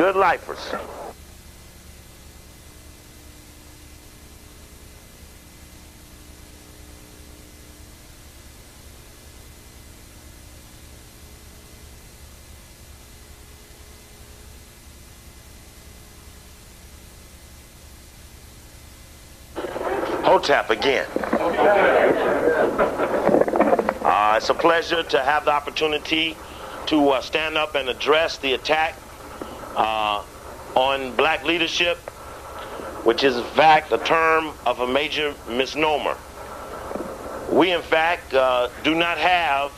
Good lifers. Hotep again. It's a pleasure to have the opportunity to stand up and address the attack on black leadership, which is in fact a term of a major misnomer. We in fact do not have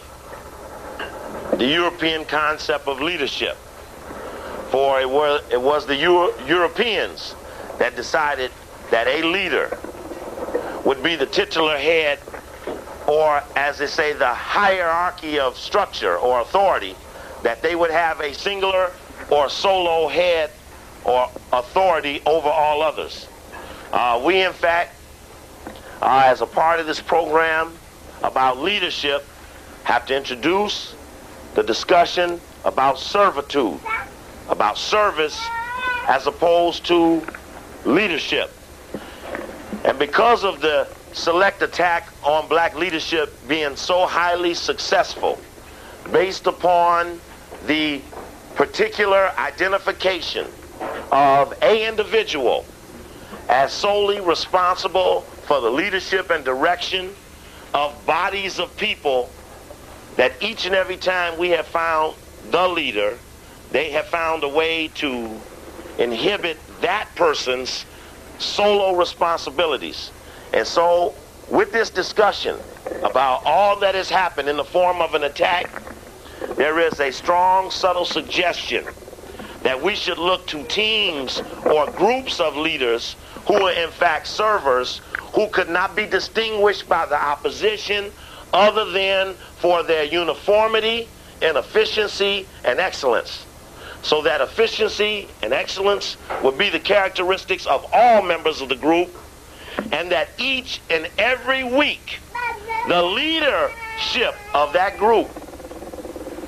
the European concept of leadership, for it was the Europeans that decided that a leader would be the titular head, or as they say, the hierarchy of structure or authority, that they would have a singular or solo head or authority over all others. We in fact, as a part of this program about leadership, have to introduce the discussion about servitude, about service as opposed to leadership. And because of the select attack on black leadership being so highly successful, based upon the particular identification of an individual as solely responsible for the leadership and direction of bodies of people, that each and every time we have found the leader, they have found a way to inhibit that person's solo responsibilities. And so with this discussion about all that has happened in the form of an attack, there is a strong, subtle suggestion that we should look to teams or groups of leaders who are in fact servers, who could not be distinguished by the opposition other than for their uniformity and efficiency and excellence. So that efficiency and excellence would be the characteristics of all members of the group, and that each and every week the leadership of that group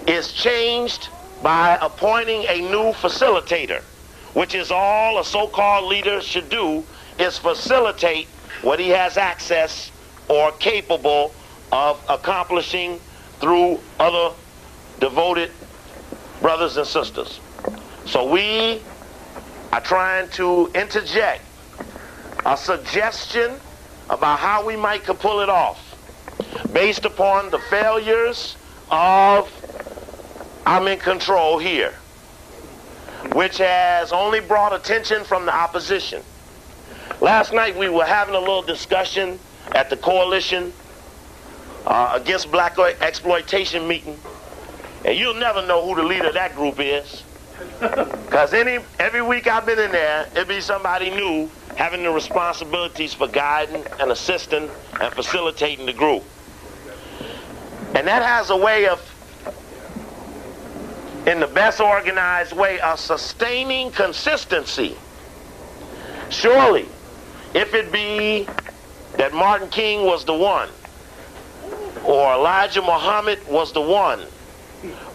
is changed by appointing a new facilitator, which is all a so-called leader should do, is facilitate what he has access or capable of accomplishing through other devoted brothers and sisters. So we are trying to interject a suggestion about how we might could pull it off based upon the failures of I'm in control here, which has only brought attention from the opposition. Last night we were having a little discussion at the Coalition Against Black Exploitation meeting, and you'll never know who the leader of that group is, because every week I've been in there, it'll be somebody new having the responsibilities for guiding and assisting and facilitating the group. And that has a way of, in the best organized way, of sustaining consistency. Surely, if it be that Martin King was the one, or Elijah Muhammad was the one,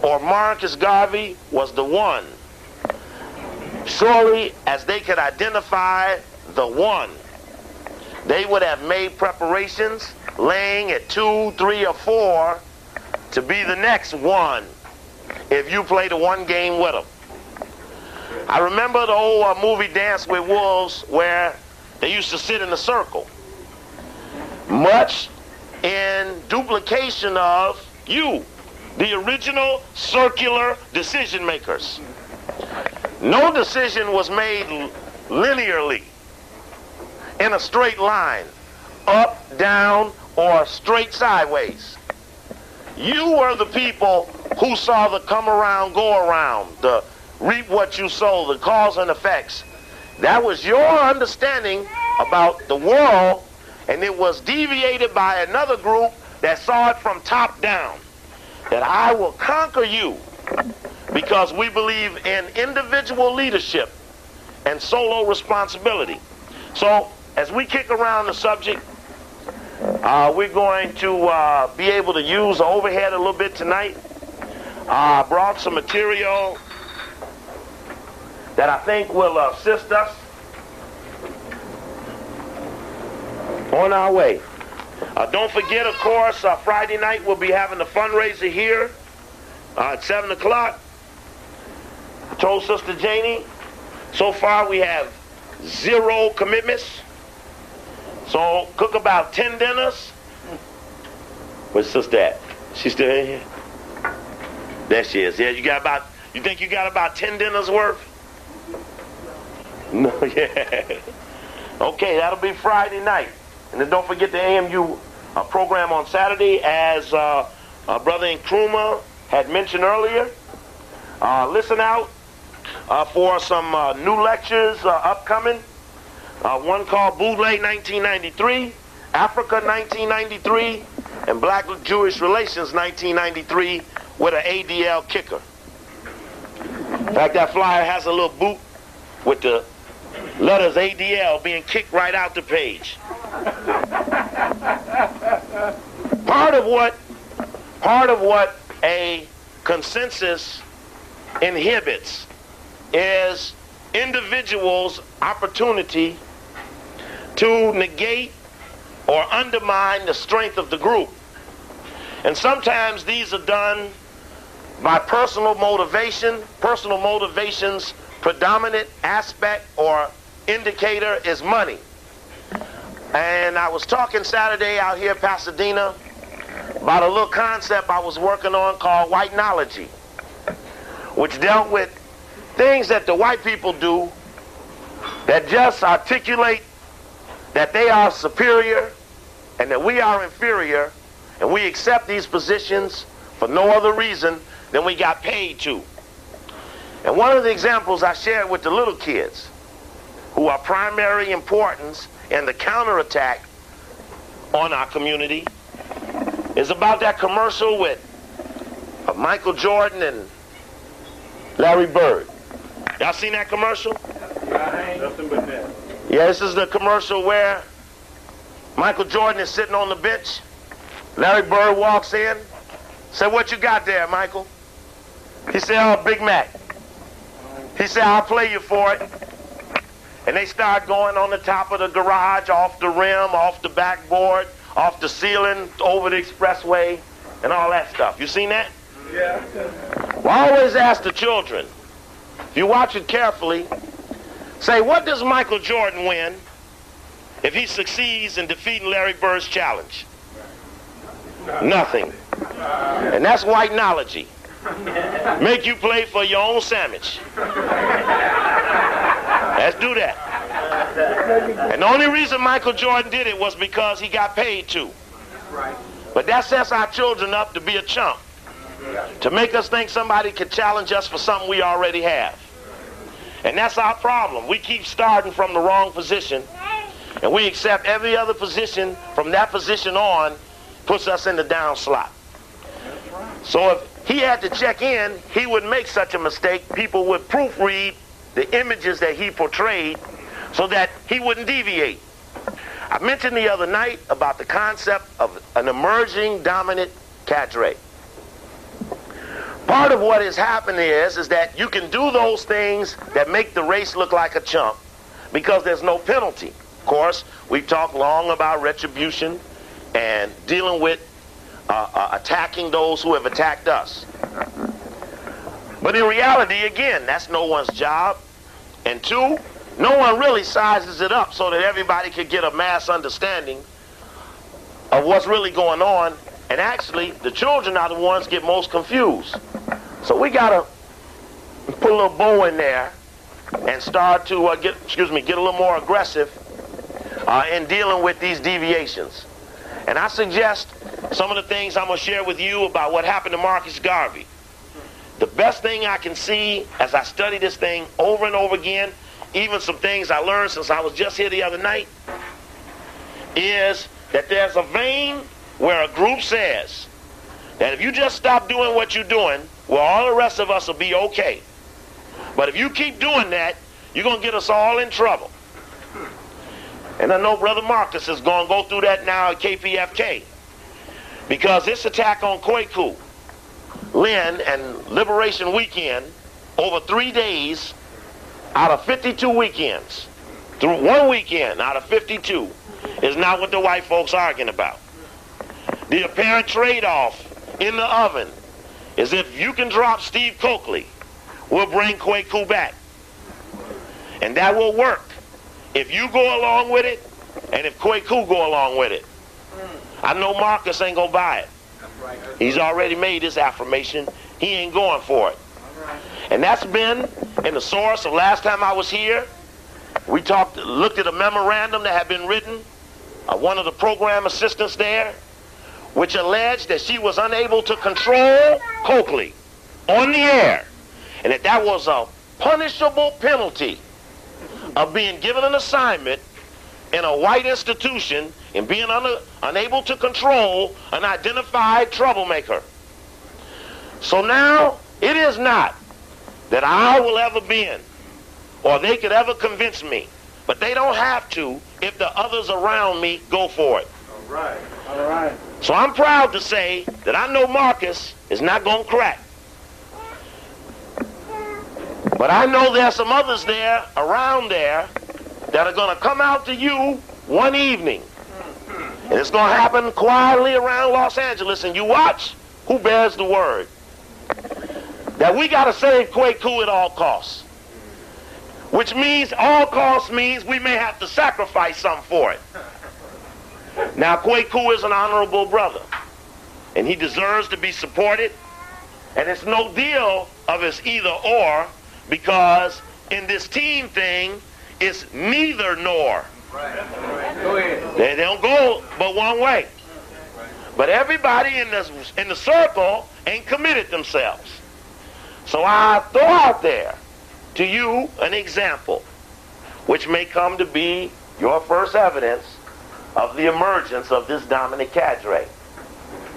or Marcus Garvey was the one, surely as they could identify the one, they would have made preparations laying at 2, 3, or 4 to be the next one if you play the one game with them. I remember the old movie Dance with Wolves, where they used to sit in a circle, much in duplication of you, the original circular decision makers. No decision was made linearly in a straight line, up, down, or straight sideways. You were the people who saw the come around, go around, the reap what you sow, the cause and effects. That was your understanding about the world, and it was deviated by another group that saw it from top down. That I will conquer you because we believe in individual leadership and solo responsibility. So as we kick around the subject, we're going to be able to use the overhead a little bit tonight. I brought some material that I think will assist us on our way. Don't forget, of course, Friday night we'll be having the fundraiser here at 7 o'clock. I told Sister Janie, so far we have 0 commitments. So cook about 10 dinners. Where's Sister at? She still in here? There she is. Yeah, you think you got about 10 dinners worth? No, yeah. Okay, that'll be Friday night. And then don't forget the AMU program on Saturday, as Brother Nkrumah had mentioned earlier. Listen out for some new lectures upcoming. One called Bootleg 1993, Africa 1993, and Black-Jewish Relations 1993 with an ADL kicker. In fact, that flyer has a little boot with the letters ADL being kicked right out the page. Part of what a consensus inhibits is individuals' opportunity to negate or undermine the strength of the group. And sometimes these are done by personal motivation. Personal motivation's predominant aspect or indicator is money. And I was talking Saturday out here in Pasadena about a little concept I was working on called whitenology, which dealt with things that the white people do that just articulate that they are superior and that we are inferior, and we accept these positions for no other reason than we got paid to. And one of the examples I shared with the little kids, who are primary importance in the counterattack on our community, is about that commercial with Michael Jordan and Larry Bird. Y'all seen that commercial? Nothing but that. Yeah, this is the commercial where Michael Jordan is sitting on the bench. Larry Bird walks in, said, "What you got there, Michael?" He said, "Oh, Big Mac." He said, "I'll play you for it." And they start going on the top of the garage, off the rim, off the backboard, off the ceiling, over the expressway, and all that stuff. You seen that? Yeah. Well, I always ask the children, if you watch it carefully, say, what does Michael Jordan win if he succeeds in defeating Larry Bird's challenge? Nothing. And that's whitenology. Make you play for your own sandwich. Let's do that. And the only reason Michael Jordan did it was because he got paid to. But that sets our children up to be a chump, to make us think somebody could challenge us for something we already have. And that's our problem. We keep starting from the wrong position, and we accept every other position from that position on puts us in the down slot. So if he had to check in, he would make such a mistake. People would proofread the images that he portrayed so that he wouldn't deviate. I mentioned the other night about the concept of an emerging dominant cadre. Part of what has happened is that you can do those things that make the race look like a chump because there's no penalty. Of course, we've talked long about retribution and dealing with attacking those who have attacked us. But in reality, again, that's no one's job. And two, no one really sizes it up so that everybody could get a mass understanding of what's really going on. And actually, the children are the ones get most confused. So we got to put a little bow in there and start to get a little more aggressive in dealing with these deviations. And I suggest some of the things I'm going to share with you about what happened to Marcus Garvey. The best thing I can see as I study this thing over and over again, even some things I learned since I was just here the other night, is that there's a vein where a group says that if you just stop doing what you're doing, well, all the rest of us will be okay. But if you keep doing that, you're going to get us all in trouble. And I know Brother Marcus is going to go through that now at KPFK. Because this attack on Kwaku, Lynn, and Liberation Weekend, over 3 days, out of 52 weekends, through one weekend out of 52, is not what the white folks are arguing about. The apparent trade-off in the oven is if you can drop Steve Coakley, we'll bring Kwaku back. And that will work if you go along with it and if Kwaku go along with it. I know Marcus ain't gonna buy it. He's already made his affirmation. He ain't going for it. And that's been in the source of last time I was here. We looked at a memorandum that had been written, one of the program assistants there, which alleged that she was unable to control Coakley on the air, and that was a punishable penalty of being given an assignment in a white institution and being unable to control an identified troublemaker. So now, it is not that I will ever bend or they could ever convince me, but they don't have to if the others around me go for it. All right. All right. So I'm proud to say that I know Marcus is not going to crack. But I know there's some others there, around there, that are going to come out to you one evening. And it's going to happen quietly around Los Angeles, and you watch who bears the word. That we got to save Kwaku at all costs. Which means, all costs means we may have to sacrifice something for it. Now, Kwaku is an honorable brother, and he deserves to be supported, and it's no deal of it's either or, because in this team thing, it's neither nor. They don't go but one way. But everybody in the circle ain't committed themselves. So I throw out there to you an example, which may come to be your first evidence of the emergence of this dominant cadre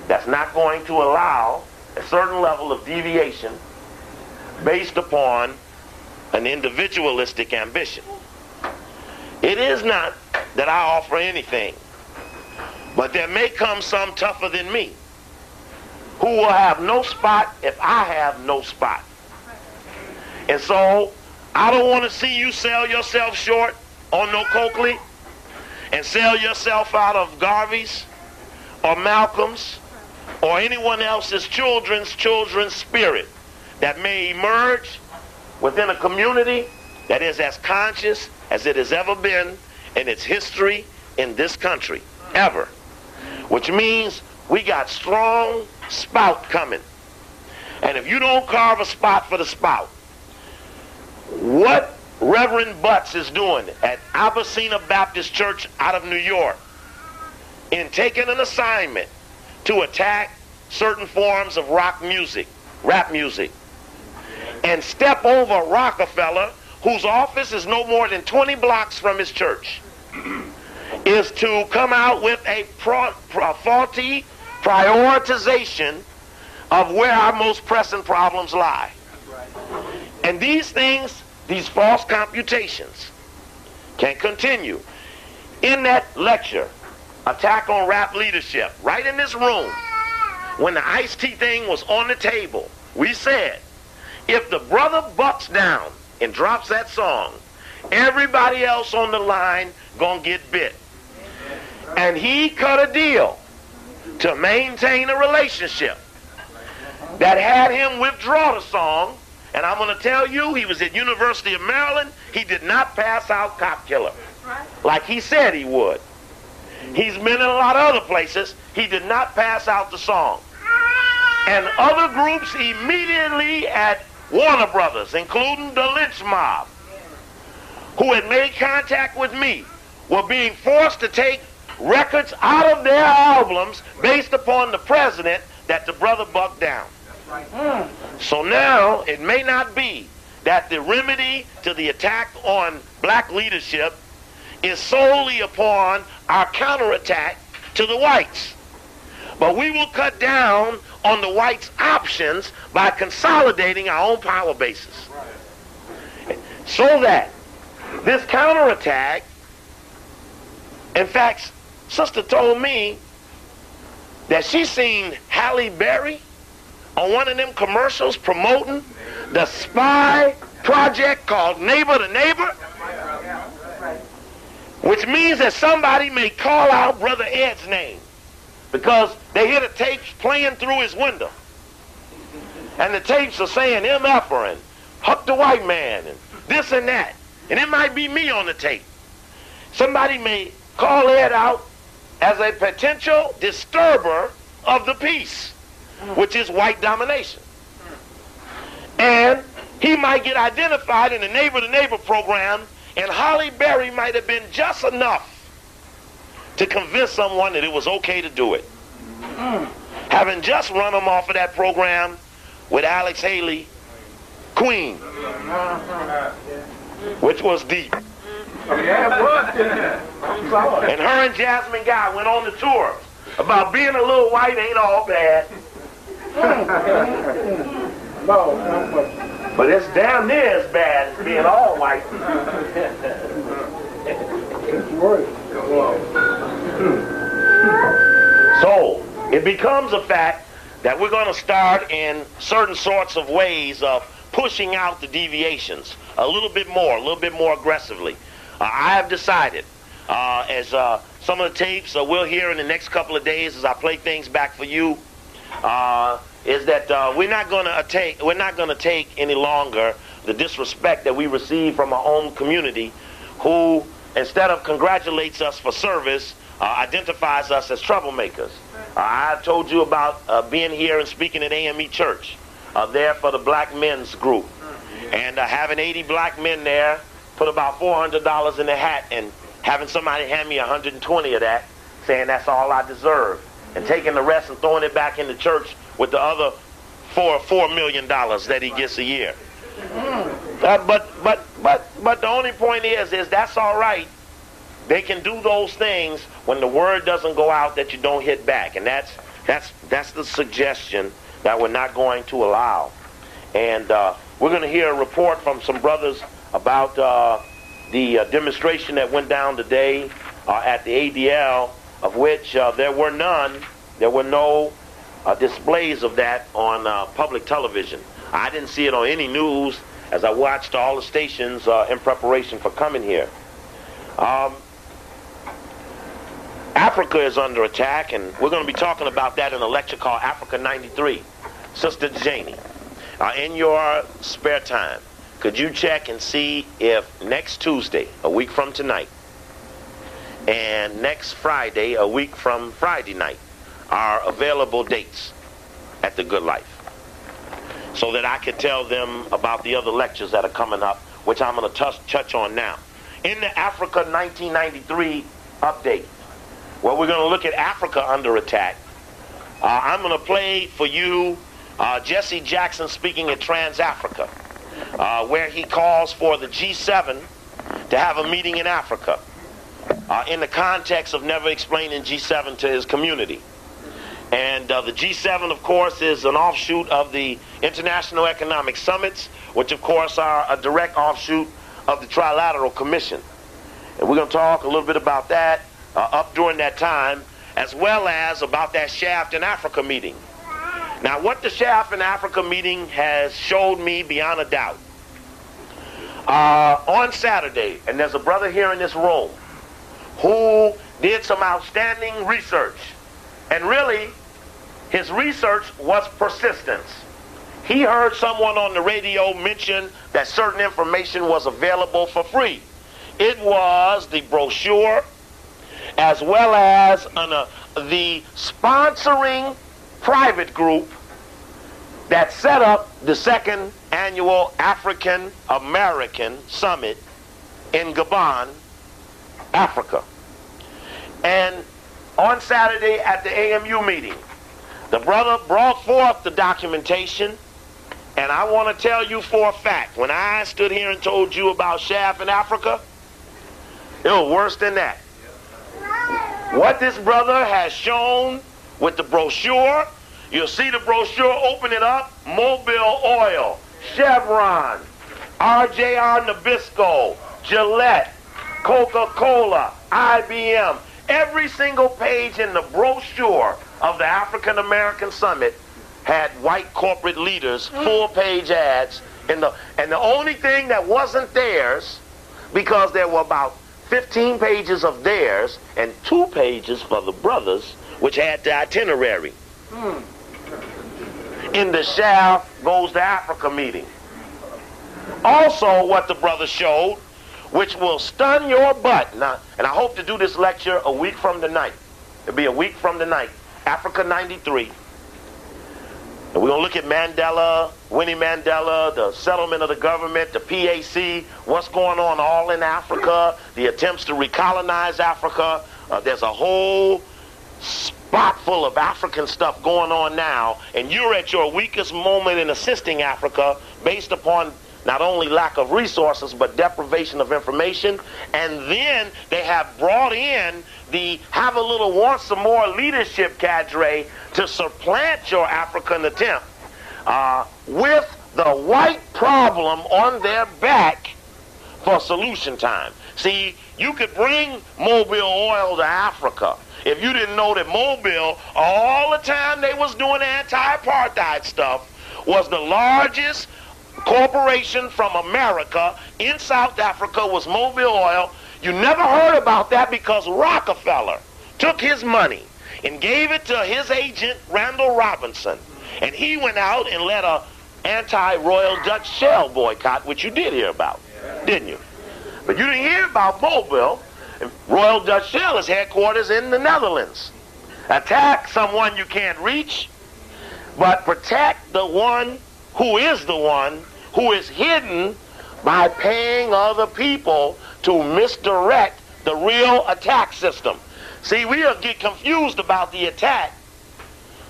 that's not going to allow a certain level of deviation based upon an individualistic ambition. It is not that I offer anything, but there may come some tougher than me who will have no spot if I have no spot. And so I don't want to see you sell yourself short on no Coakley and sell yourself out of Garvey's or Malcolm's or anyone else's children's spirit that may emerge within a community that is as conscious as it has ever been in its history in this country, ever. Which means we got strong spout coming. And if you don't carve a spot for the spout, what Reverend Butts is doing at Abyssina Baptist Church out of New York in taking an assignment to attack certain forms of rap music, and step over Rockefeller, whose office is no more than 20 blocks from his church, is to come out with a faulty prioritization of where our most pressing problems lie. And these things, these false computations, can continue. In that lecture, Attack on Rap Leadership, right in this room, when the Ice-T thing was on the table, we said, if the brother bucks down and drops that song, everybody else on the line gonna get bit. And he cut a deal to maintain a relationship that had him withdraw the song. And I'm going to tell you, he was at University of Maryland. He did not pass out Cop Killer like he said he would. He's been in a lot of other places. He did not pass out the song. And other groups immediately at Warner Brothers, including the Lynch Mob, who had made contact with me, were being forced to take records out of their albums based upon the president that the brother bucked down. So now it may not be that the remedy to the attack on black leadership is solely upon our counterattack to the whites. But we will cut down on the whites' options by consolidating our own power bases. So that this counterattack, in fact, Sister told me that she seen Halle Berry on one of them commercials promoting the spy project called Neighbor to Neighbor, which means that somebody may call out Brother Ed's name because they hear the tapes playing through his window. And the tapes are saying MFer and Huck the White Man and this and that. And it might be me on the tape. Somebody may call Ed out as a potential disturber of the peace, which is white domination. And he might get identified in the Neighbor to Neighbor program, and Holly Berry might have been just enough to convince someone that it was okay to do it. Having just run him off of that program with Alex Haley, Queen, which was deep. And her and Jasmine Guy went on the tour about being a little white ain't all bad. But it's damn near as bad as being all white. So it becomes a fact that we're going to start in certain sorts of ways of pushing out the deviations a little bit more aggressively. I have decided, as some of the tapes we'll hear in the next couple of days as I play things back for you, is that we're not going to take any longer the disrespect that we receive from our own community, who instead of congratulates us for service, identifies us as troublemakers. I've told you about being here and speaking at AME Church, there for the black men's group, and having 80 black men there, put about $400 in the hat, and having somebody hand me 120 of that, saying that's all I deserve, and taking the rest and throwing it back in the church with the other $4 million that he gets a year. But the only point is that's all right. They can do those things when the word doesn't go out that you don't hit back, and that's the suggestion that we're not going to allow. And we're going to hear a report from some brothers about the demonstration that went down today at the ADL, of which there were no displays of that on public television. I didn't see it on any news as I watched all the stations in preparation for coming here. Africa is under attack, and we're going to be talking about that in a lecture called Africa 93. Sister Janie, in your spare time, could you check and see if next Tuesday, a week from tonight, and next Friday, a week from Friday night, are available dates at the Good Life, so that I could tell them about the other lectures that are coming up, which I'm going to touch on now. In the Africa 1993 update, where we're going to look at Africa under attack, I'm going to play for you Jesse Jackson speaking at Trans-Africa, where he calls for the G7 to have a meeting in Africa, in the context of never explaining G7 to his community. And the G7, of course, is an offshoot of the International Economic Summits, which, of course, are a direct offshoot of the Trilateral Commission. And we're going to talk a little bit about that up during that time, as well as about that Shaft in Africa meeting. Now, what the Shaft in Africa meeting has showed me beyond a doubt, on Saturday, and there's a brother here in this room who did some outstanding research, and really, his research was persistence. He heard someone on the radio mention that certain information was available for free. It was the brochure, as well as the sponsoring private group that set up the second annual African American Summit in Gabon, Africa. And on Saturday at the AMU meeting, the brother brought forth the documentation, and I want to tell you for a fact, when I stood here and told you about Shaft in Africa, it was worse than that. What this brother has shown with the brochure, you'll see the brochure, open it up, Mobil Oil, Chevron, RJR Nabisco, Gillette, Coca-Cola, IBM. Every single page in the brochure of the African American Summit had white corporate leaders, full-page ads, And the only thing that wasn't theirs, because there were about 15 pages of theirs and 2 pages for the brothers, which had the itinerary. In the Shaft Goes to Africa meeting. Also, what the brothers showed, which will stun your butt. Now, and I hope to do this lecture a week from tonight. It'll be a week from tonight. Africa 93. And we're going to look at Mandela, Winnie Mandela, the settlement of the government, the PAC, what's going on all in Africa, the attempts to recolonize Africa. There's a whole spot full of African stuff going on now, and you're at your weakest moment in assisting Africa based upon not only lack of resources, but deprivation of information. And then they have brought in the have a little want some more leadership cadre to supplant your African attempt with the white problem on their back for solution time. See, you could bring Mobile oil to Africa if you didn't know that Mobile, all the time they was doing anti-apartheid stuff, was the largest corporation from America in South Africa was Mobile Oil. You never heard about that because Rockefeller took his money and gave it to his agent, Randall Robinson. And he went out and led a anti-Royal Dutch Shell boycott, which you did hear about, didn't you? But you didn't hear about Mobile. Royal Dutch Shell is headquarters in the Netherlands. Attack someone you can't reach, but protect the one who is hidden by paying other people to misdirect the real attack system. See, we'll get confused about the attack.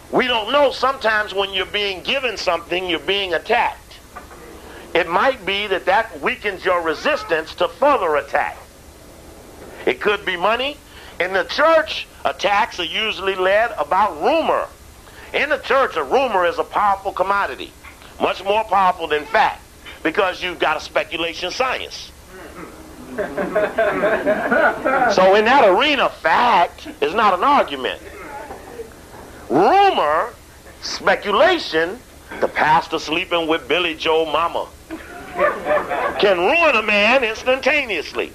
We don't know sometimes when you're being given something, you're being attacked. It might be that that weakens your resistance to further attack. It could be money. In the church, attacks are usually led about rumor. In the church, a rumor is a powerful commodity, much more powerful than fact, because you've got a speculation science. So in that arena, fact is not an argument. Rumor, speculation, the pastor sleeping with Billy Joe mama, can ruin a man instantaneously.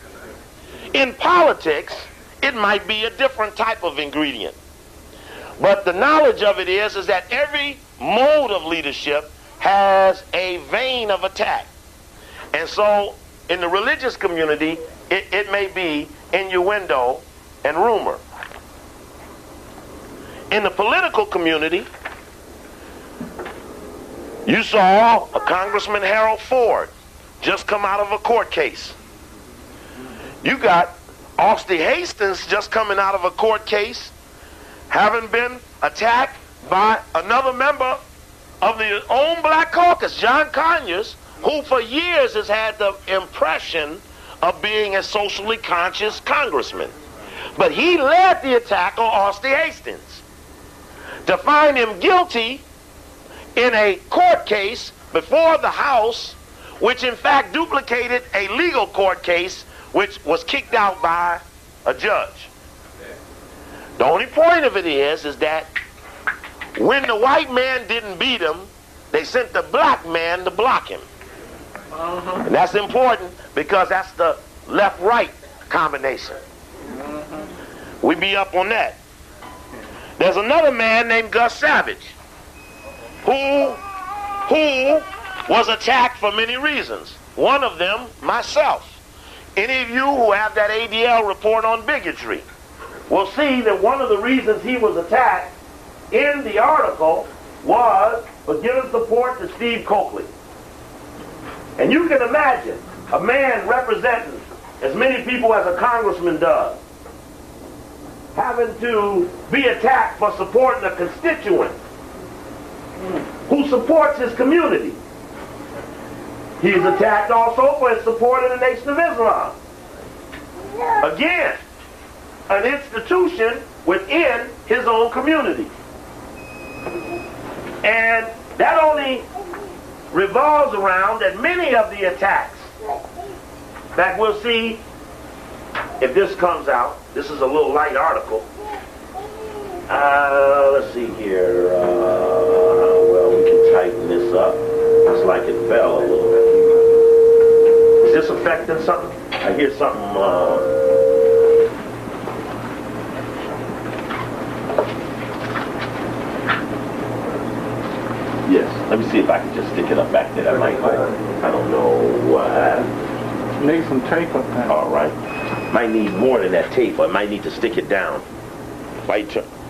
In politics, it might be a different type of ingredient. But the knowledge of it is that every mode of leadership has a vein of attack. And so in the religious community, it may be innuendo and rumor. In the political community, you saw a Congressman Harold Ford just come out of a court case. You got Austin Hastings just coming out of a court case, having been attacked by another member of the own Black Caucus, John Conyers, who for years has had the impression of being a socially conscious congressman. But he led the attack on Austin Hastings to find him guilty in a court case before the House, which in fact duplicated a legal court case which was kicked out by a judge. The only point of it is that when the white man didn't beat him, they sent the black man to block him. And that's important because that's the left-right combination. We be up on that. There's another man named Gus Savage who was attacked for many reasons. One of them, myself. Any of you who have that ADL report on bigotry will see that one of the reasons he was attacked in the article was for giving support to Steve Coakley. And you can imagine a man representing as many people as a congressman does having to be attacked for supporting a constituent who supports his community. He is attacked also for his support of the Nation of Islam. Again, an institution within his own community. And that only revolves around that many of the attacks that we'll see if this comes out. This is a little light article. Let's see here. Well, we can tighten this up. It's like it fell a little bit. this affecting something? I hear something. Yes. Let me see if I can just stick it up back there. That might help. I don't know what. Need some tape up there. All right. Might need more than that tape, or might need to stick it down.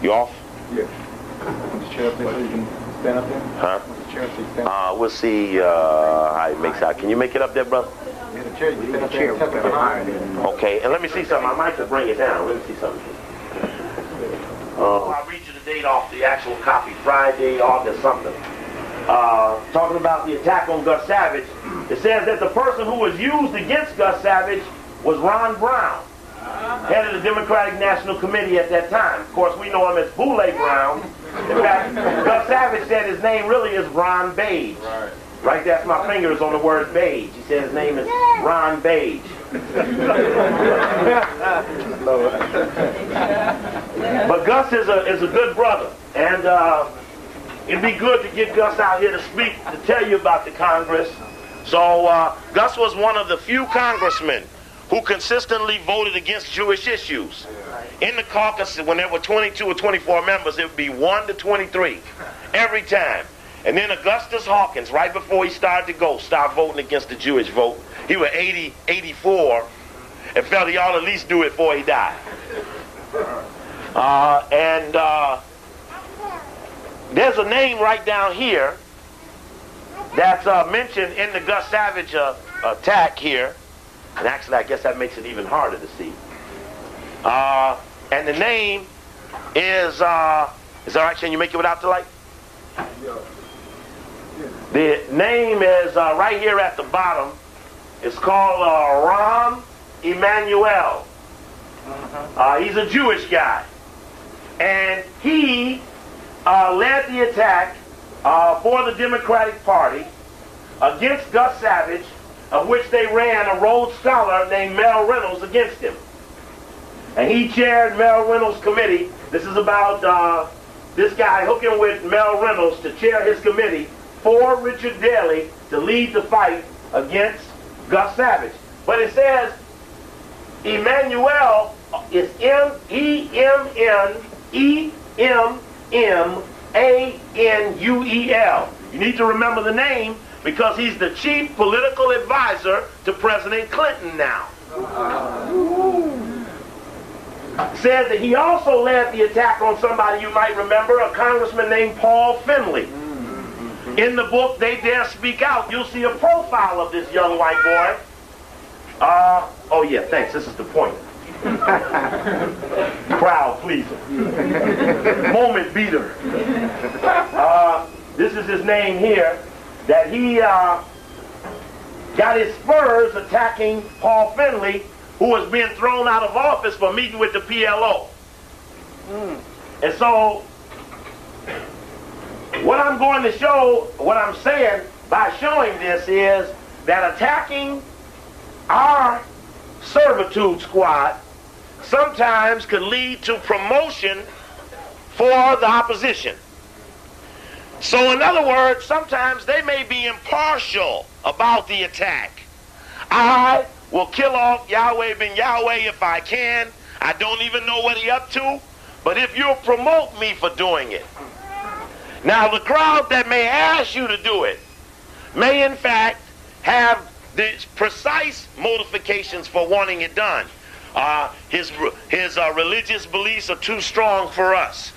You off? Yeah. Put the chair up there so you can stand up there. Huh? Put the chair up so you can stand up. We'll see how it makes out. Can you make it up there, brother? Yeah, the chair, you can stand up there and tap it behind. Okay, and let me see something. I might have to bring it down. Let me see something. I'll read you the date off the actual copy. Friday, August something. Talking about the attack on Gus Savage. It says that the person who was used against Gus Savage was Ron Brown, head of the Democratic National Committee at that time. Of course, we know him as Boule Brown. In fact, Gus Savage said his name really is Ron Bage. Right, that's my fingers on the word Bage. He said his name is Ron Bage. But Gus is a good brother, and it'd be good to get Gus out here to speak, to tell you about the Congress. So Gus was one of the few congressmen who consistently voted against Jewish issues. In the caucus, when there were 22 or 24 members, it would be 1 to 23 every time. And then Augustus Hawkins, right before he started to go, started voting against the Jewish vote. He was 84 and felt he ought to at least do it before he died. There's a name right down here that's mentioned in the Gus Savage attack here. And actually, I guess that makes it even harder to see. And the name is all right? Can you make it without the light? The name is right here at the bottom. It's called Rahm Emanuel. He's a Jewish guy. And he led the attack for the Democratic Party against Gus Savage, of which they ran a Rhodes Scholar named Mel Reynolds against him. And he chaired Mel Reynolds' committee. This is about this guy hooking with Mel Reynolds to chair his committee for Richard Daley to lead the fight against Gus Savage. But it says Emanuel is Emmanuel. You need to remember the name because he's the chief political advisor to President Clinton now. Says that he also led the attack on somebody you might remember, a congressman named Paul Finley. In the book, They Dare Speak Out, you'll see a profile of this young white boy. Oh yeah, thanks, this is the point. Crowd pleaser. Moment beater. This is his name here, that he got his spurs attacking Paul Finley, who was being thrown out of office for meeting with the PLO. And so, what I'm going to show, what I'm saying by showing this is that attacking our servitude squad sometimes could lead to promotion for the opposition. So in other words, sometimes they may be impartial about the attack. I will kill off Yahweh ben Yahweh if I can. I don't even know what he's up to, but if you'll promote me for doing it. Now the crowd that may ask you to do it may in fact have the precise motivations for wanting it done. His religious beliefs are too strong for us.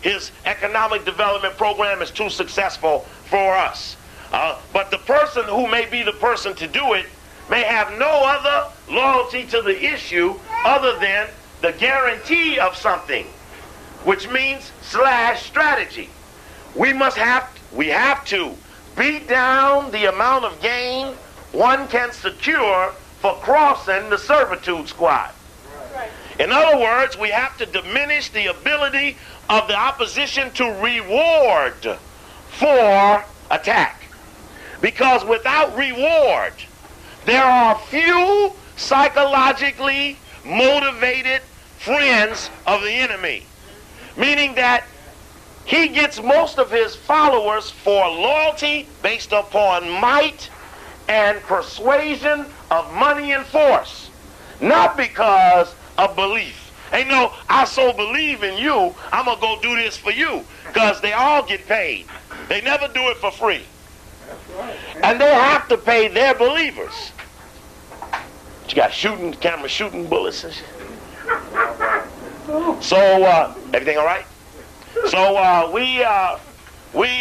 His economic development program is too successful for us. But the person who may be the person to do it may have no other loyalty to the issue other than the guarantee of something, which means strategy. We have to beat down the amount of gain one can secure for crossing the servitude squad. In other words, we have to diminish the ability of the opposition to reward for attack. Because without reward, there are few psychologically motivated friends of the enemy. Meaning that he gets most of his followers for loyalty based upon might and persuasion of money and force, not because of belief. Ain't no, I so believe in you, I'm going to go do this for you, because they all get paid. They never do it for free. And they have to pay their believers. You got camera shooting bullets and shit. So, everything all right? So, we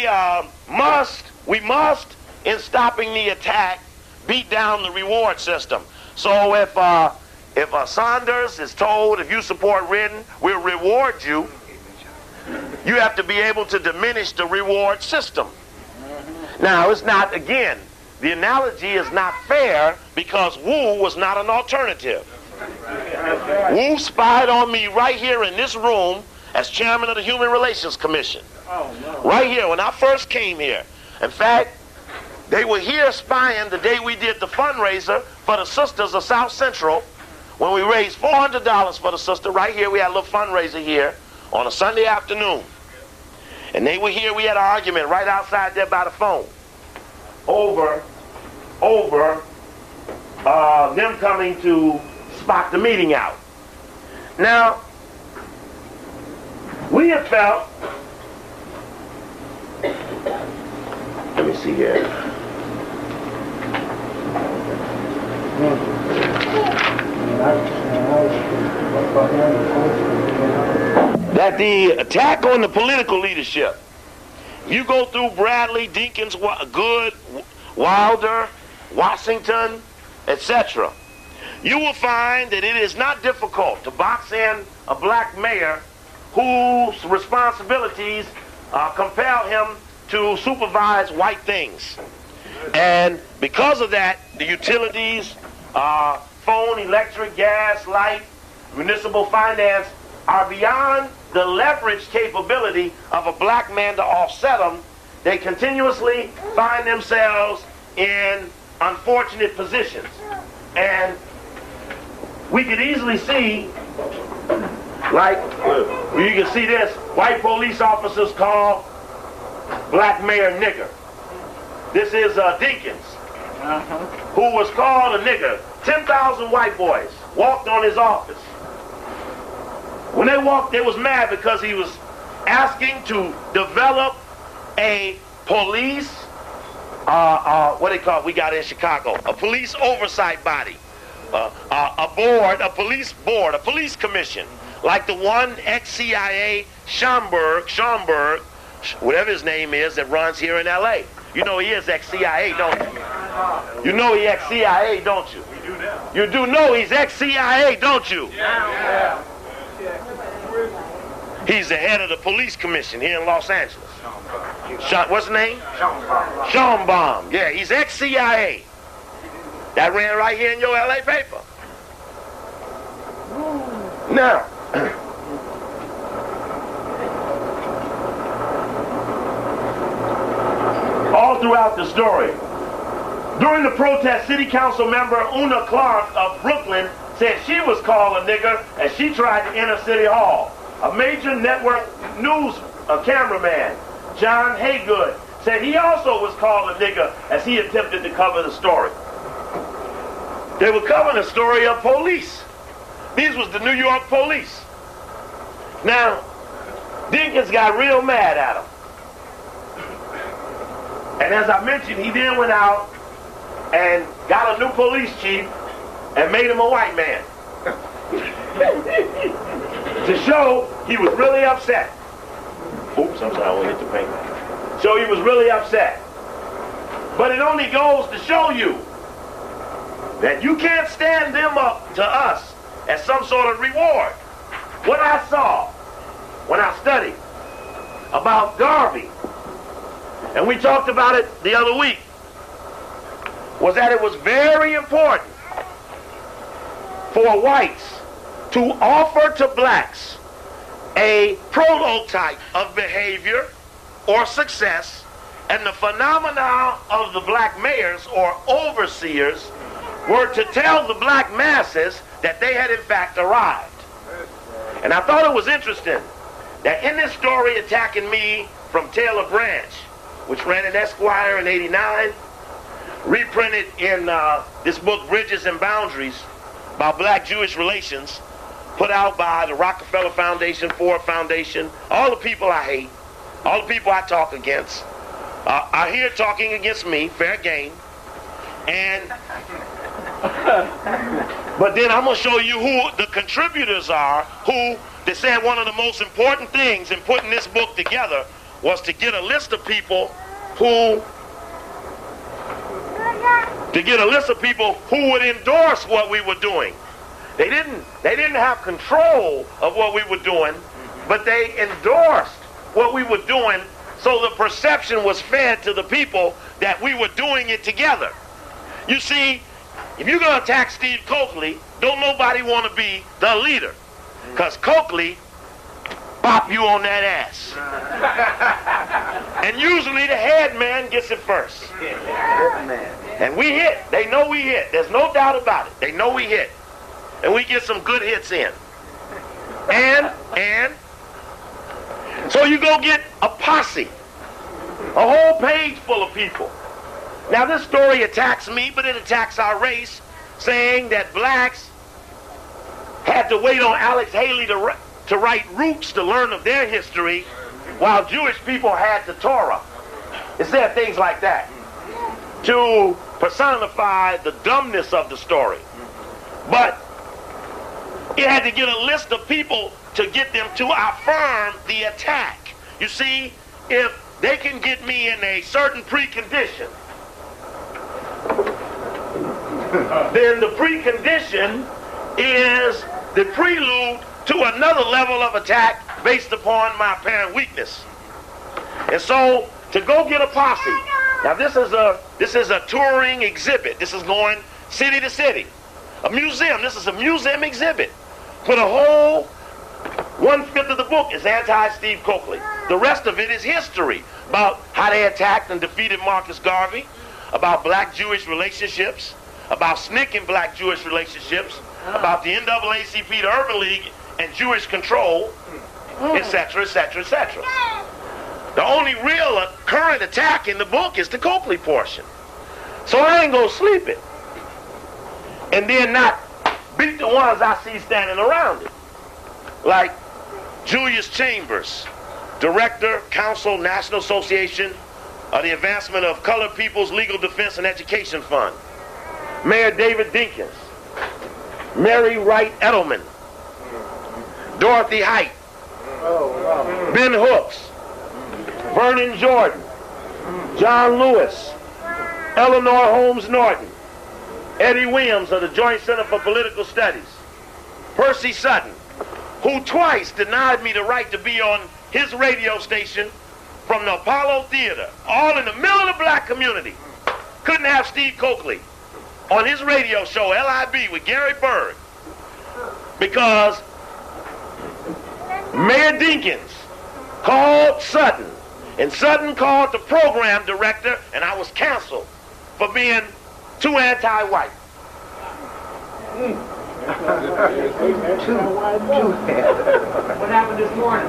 must, in stopping the attack, beat down the reward system. So if Saunders is told, if you support Ridden, we'll reward you, you have to be able to diminish the reward system. Now, it's not, again, the analogy is not fair because Wu was not an alternative. Wu spied on me right here in this room as chairman of the Human Relations Commission. Right here, when I first came here. In fact, they were here spying the day we did the fundraiser for the Sisters of South Central, when we raised $400 for the sister. Right here, we had a little fundraiser here on a Sunday afternoon. And they were here, we had an argument right outside there by the phone over them coming to spot the meeting out. Now, we have felt, let me see here. That the attack on the political leadership, you go through Bradley, Dinkins, Good, Wilder, Washington, etc., you will find that it is not difficult to box in a black mayor whose responsibilities compel him to supervise white things. And because of that, the utilities, phone, electric, gas, light, municipal finance are beyond the leverage capability of a black man to offset them. They continuously find themselves in unfortunate positions. And we could easily see, like, you can see this, white police officers call black mayor nigger. This is Dinkins, who was called a nigger. 10,000 white boys walked on his office. When they walked, they was mad because he was asking to develop a police, what they call it, we got it in Chicago, a police oversight body, a board, a police board, a police commission, like the one ex-CIA Schomburg, whatever his name is, that runs here in L.A. You know he is ex-CIA, don't you? You know he ex-CIA, don't you? We do now. You do know he's ex-CIA, don't you? Yeah. He's the head of the police commission here in Los Angeles. What's his name? Schomburg. Yeah, he's ex-CIA. That ran right here in your LA paper. Now, all throughout the story, during the protest, city council member Una Clark of Brooklyn said she was called a nigger as she tried to enter City Hall. A major network news cameraman, John Haygood, said he also was called a nigger as he attempted to cover the story. They were covering the story of police. These was the New York police. Now, Dinkins got real mad at him. And as I mentioned, he then went out and got a new police chief and made him a white man. To show he was really upset. Oops, I'm sorry, I won't hit the paint. So he was really upset. But it only goes to show you that you can't stand them up to us as some sort of reward. What I saw when I studied about Garvey, and we talked about it the other week, was that it was very important for whites to offer to blacks a prototype of behavior or success, and the phenomena of the black mayors or overseers were to tell the black masses that they had in fact arrived. And I thought it was interesting that in this story attacking me from Taylor Branch, which ran in Esquire in '89, reprinted in this book, Bridges and Boundaries, about black-Jewish relations, put out by the Rockefeller Foundation, Ford Foundation, all the people I hate, all the people I talk against, are here talking against me, fair game. And but then I'm going to show you who the contributors are, who they said one of the most important things in putting this book together was to get a list of people who would endorse what we were doing. They didn't have control of what we were doing, but they endorsed what we were doing, so the perception was fed to the people that we were doing it together. You see, if you're going to attack Steve Coakley, don't nobody want to be the leader, because Coakley pop you on that ass. And usually the head man gets it first. And we hit. They know we hit. There's no doubt about it. They know we hit. And we get some good hits in. And so you go get a posse, a whole page full of people. Now this story attacks me, but it attacks our race, saying that blacks had to wait on Alex Haley to write Roots to learn of their history, while Jewish people had the Torah. It said things like that to personify the dumbness of the story. But it had to get a list of people to get them to affirm the attack. You see, if they can get me in a certain precondition, then the precondition is the prelude to another level of attack based upon my apparent weakness. And so, to go get a posse. Now this is a touring exhibit. This is going city to city. A museum. This is a museum exhibit. But a whole 1/5 of the book is anti-Steve Coakley. The rest of it is history about how they attacked and defeated Marcus Garvey, about black-Jewish relationships, about SNCC and black-Jewish relationships, about the NAACP, the Urban League, and Jewish control, etc., etc., etc. The only real current attack in the book is the Coakley portion. So I ain't gonna sleep it. And then not beat the ones I see standing around it. Like Julius Chambers, Director, Council, National Association of the Advancement of Colored People's Legal Defense and Education Fund. Mayor David Dinkins. Mary Wright Edelman. Dorothy Height. Ben Hooks. Vernon Jordan. John Lewis. Eleanor Holmes Norton. Eddie Williams of the Joint Center for Political Studies. Percy Sutton, who twice denied me the right to be on his radio station from the Apollo Theater, all in the middle of the black community. Couldn't have Steve Coakley on his radio show, LIB, with Gary Berg, because Mayor Dinkins called Sutton, and Sutton called the program director, and I was canceled for being too anti-white. What happened this morning?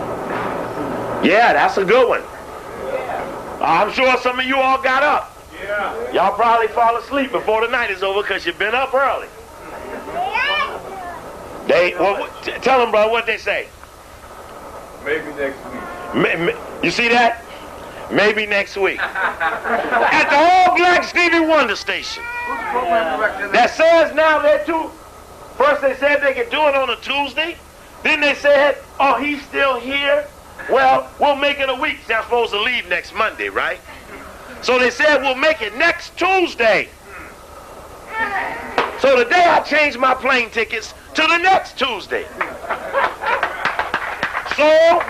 Yeah, that's a good one. I'm sure some of you all got up. Y'all probably fall asleep before the night is over because you've been up early. Tell them, bro, what they say. Maybe next week. You see that? Maybe next week. At the all-black Stevie Wonder station. That says now they're too. First they said they could do it on a Tuesday. Then they said, oh, he's still here. Well, we'll make it a week. They're supposed to leave next Monday, right? So they said we'll make it next Tuesday. So today I changed my plane tickets to the next Tuesday. So,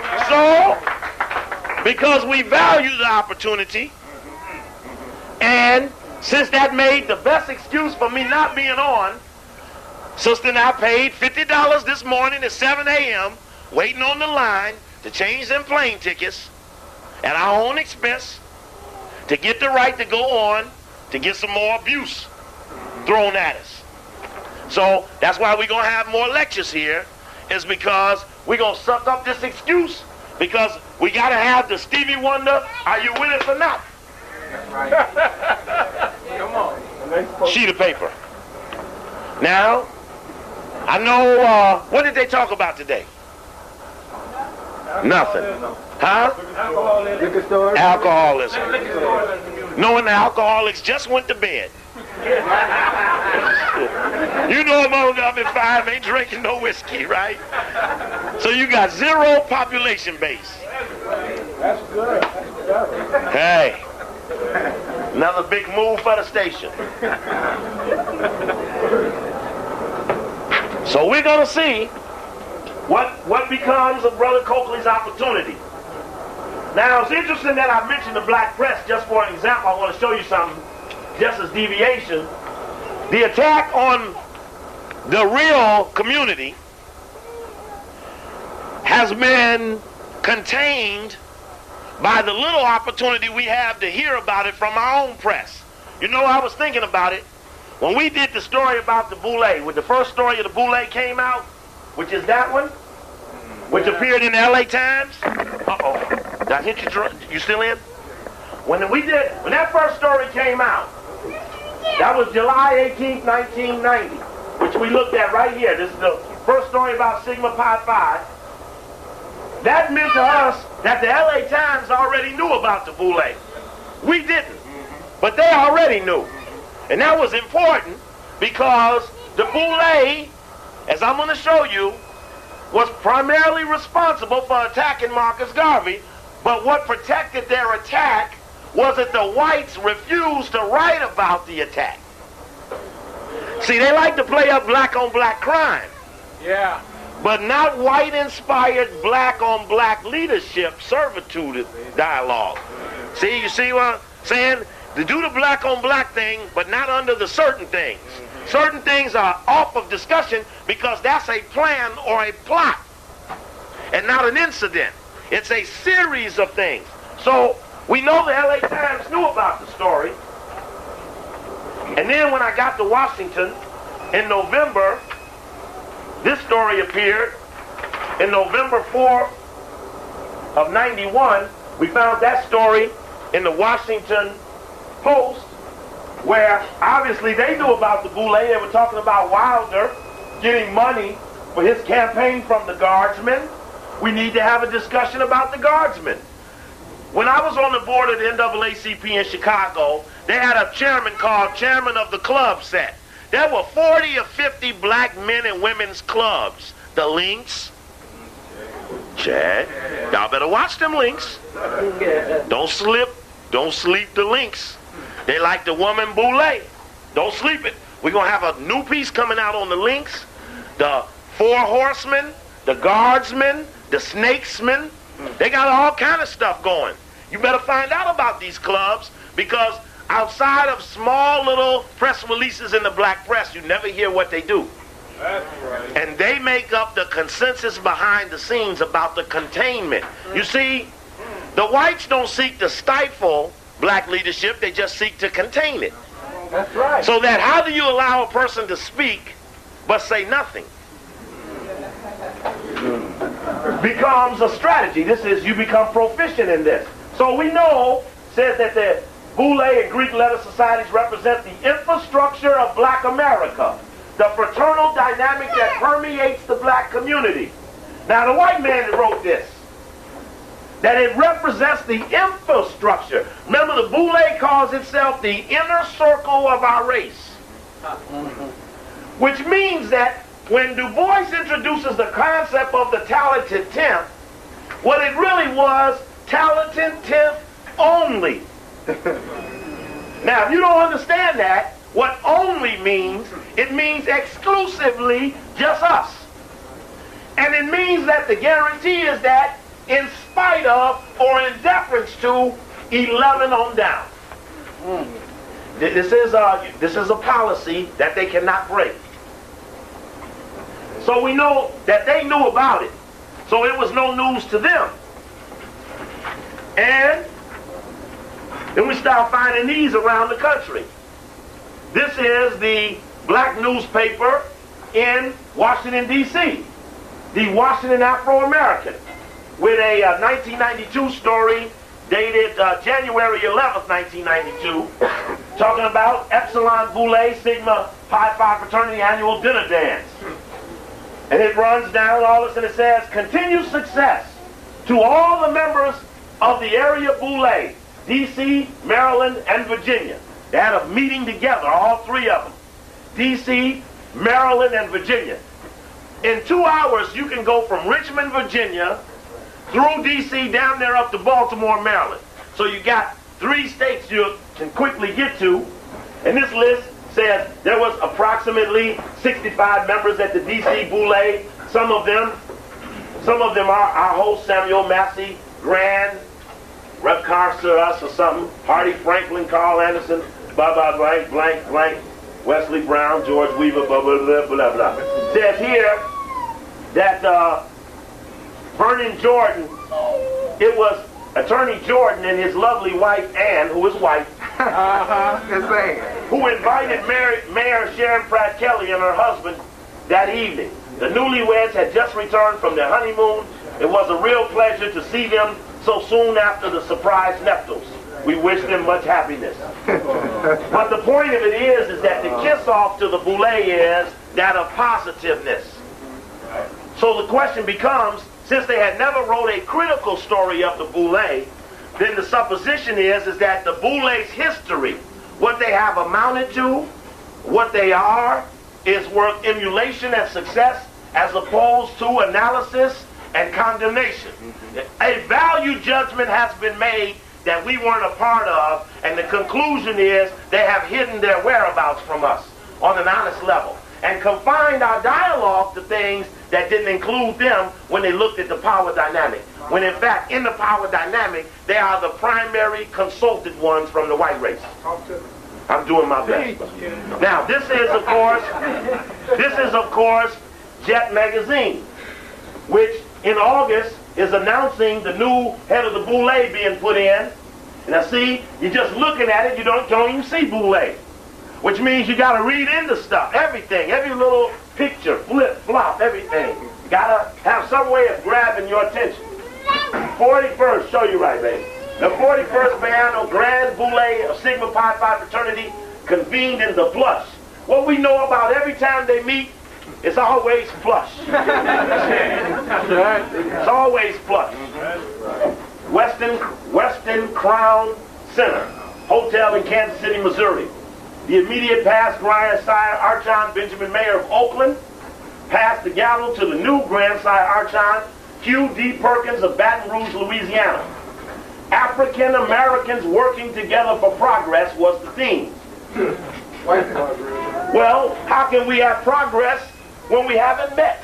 because we value the opportunity, and since that made the best excuse for me not being on, Sister and I paid $50 this morning at 7 a.m. waiting on the line to change them plane tickets at our own expense to get the right to go on to get some more abuse thrown at us. So that's why we're going to have more lectures here, is because we're going to suck up this excuse, because we got to have the Stevie Wonder, are you with us or not? Come on. sheet of paper. Now, I know, what did they talk about today? Nothing. Huh? Alcoholism. Alcoholism. Knowing the alcoholics just went to bed. You know them up at 5 ain't drinking no whiskey, right? So you got zero population base. That's good. That's good. Hey, another big move for the station. So we're going to see what becomes of Brother Coakley's opportunity. Now, it's interesting that I mentioned the black press just for an example. I want to show you something just as deviation. The attack on the real community has been contained by the little opportunity we have to hear about it from our own press. You know, I was thinking about it. When we did the story about the Boule, when the first story of the Boule came out, which is that one, which appeared in the LA Times. Uh-oh. Did I hit you? You still in? When that first story came out, that was July 18th, 1990, which we looked at right here. This is the first story about Sigma Pi Phi. That meant to us that the LA Times already knew about the Boule. We didn't, but they already knew. And that was important because the Boule, as I'm going to show you, was primarily responsible for attacking Marcus Garvey, but what protected their attack was that the whites refused to write about the attack. See, they like to play up black-on-black crime. Yeah. But not white-inspired black-on-black leadership servitude dialogue. See, you see what I'm saying? To do the black-on-black thing, but not under the certain things. Certain things are off of discussion because that's a plan or a plot and not an incident. It's a series of things. So we know the LA Times knew about the story. And then when I got to Washington in November, this story appeared in November 4 of 91. We found that story in the Washington Post, where obviously they knew about the Boule. They were talking about Wilder getting money for his campaign from the Guardsmen. We need to have a discussion about the Guardsmen. When I was on the board of the NAACP in Chicago, they had a chairman called Chairman of the Club set. There were 40 or 50 black men and women's clubs. The Links. Chad, y'all better watch them Links. Don't sleep the Links. They like the woman Boule. Don't sleep it. We're going to have a new piece coming out on the Links. The Four Horsemen, the Guardsmen, the Snakesmen. They got all kind of stuff going. You better find out about these clubs because outside of small little press releases in the black press, you never hear what they do. That's right. And they make up the consensus behind the scenes about the containment. You see, the whites don't seek to stifle black leadership, they just seek to contain it. That's right. So that how do you allow a person to speak but say nothing? Becomes a strategy. This is, you become proficient in this. So we know, says that the Boule and Greek letter societies represent the infrastructure of black America, the fraternal dynamic that permeates the black community. Now the white man that wrote this, that it represents the infrastructure. Remember, the Boule calls itself the inner circle of our race. Which means that when Du Bois introduces the concept of the talented tenth, what it really was, talented tenth only. Now, if you don't understand that, what only means, it means exclusively just us. And it means that the guarantee is that in spite of or in deference to 11 on down. This is a policy that they cannot break. So we know that they knew about it. So it was no news to them. And then we start finding these around the country. This is the black newspaper in Washington, D.C., the Washington Afro-American, with a 1992 story dated January 11th, 1992. talking about Epsilon Boule Sigma Pi Phi Fraternity Annual Dinner Dance. And it runs down all this and it says, continued success to all the members of the area Boule, D.C., Maryland, and Virginia. They had a meeting together, all three of them. D.C., Maryland, and Virginia. In 2 hours, you can go from Richmond, Virginia, through D.C., down there up to Baltimore, Maryland. So you got 3 states you can quickly get to. And this list says there was approximately 65 members at the D.C. Boule. Some of them are our host, Samuel Massey, Grand, Rep. Carcer, us or something, Hardy Franklin, Carl Anderson, blah, blah, blank, blank, blank, Wesley Brown, George Weaver, blah, blah, blah, blah, blah. It says here that Vernon Jordan, it was Attorney Jordan and his lovely wife, Ann, who is white, who invited Mayor Sharon Pratt Kelly and her husband that evening. The newlyweds had just returned from their honeymoon. It was a real pleasure to see them so soon after the surprise nuptials. We wish them much happiness. But the point of it is that the kiss-off to the Boule is that of positiveness. So the question becomes, since they had never wrote a critical story of the Boule, then the supposition is that the Boule's history, what they have amounted to, what they are, is worth emulation and success as opposed to analysis and condemnation. A value judgment has been made that we weren't a part of, and the conclusion is they have hidden their whereabouts from us on an honest level and confined our dialogue to things that didn't include them when they looked at the power dynamic. When in fact, in the power dynamic, they are the primary consulted ones from the white race. I'm doing my best. Now, this is of course, Jet Magazine, which in August is announcing the new head of the Boule being put in. Now see, you're just looking at it, you don't even see Boule, which means you got to read into stuff, everything, every little picture, flip, flop, everything. You got to have some way of grabbing your attention. 41st, show you right, baby. The 41st Biennial Grand Boule of Sigma Pi Phi Fraternity convened in the Plush. What we know about every time they meet, it's always plush. It's always plush. Weston Crown Center, hotel in Kansas City, Missouri. The immediate past Grand Sire Archon Benjamin Mayer of Oakland passed the gavel to the new Grand Sire Archon Hugh D. Perkins of Baton Rouge, Louisiana. African Americans working together for progress was the theme. Well, how can we have progress when we haven't met?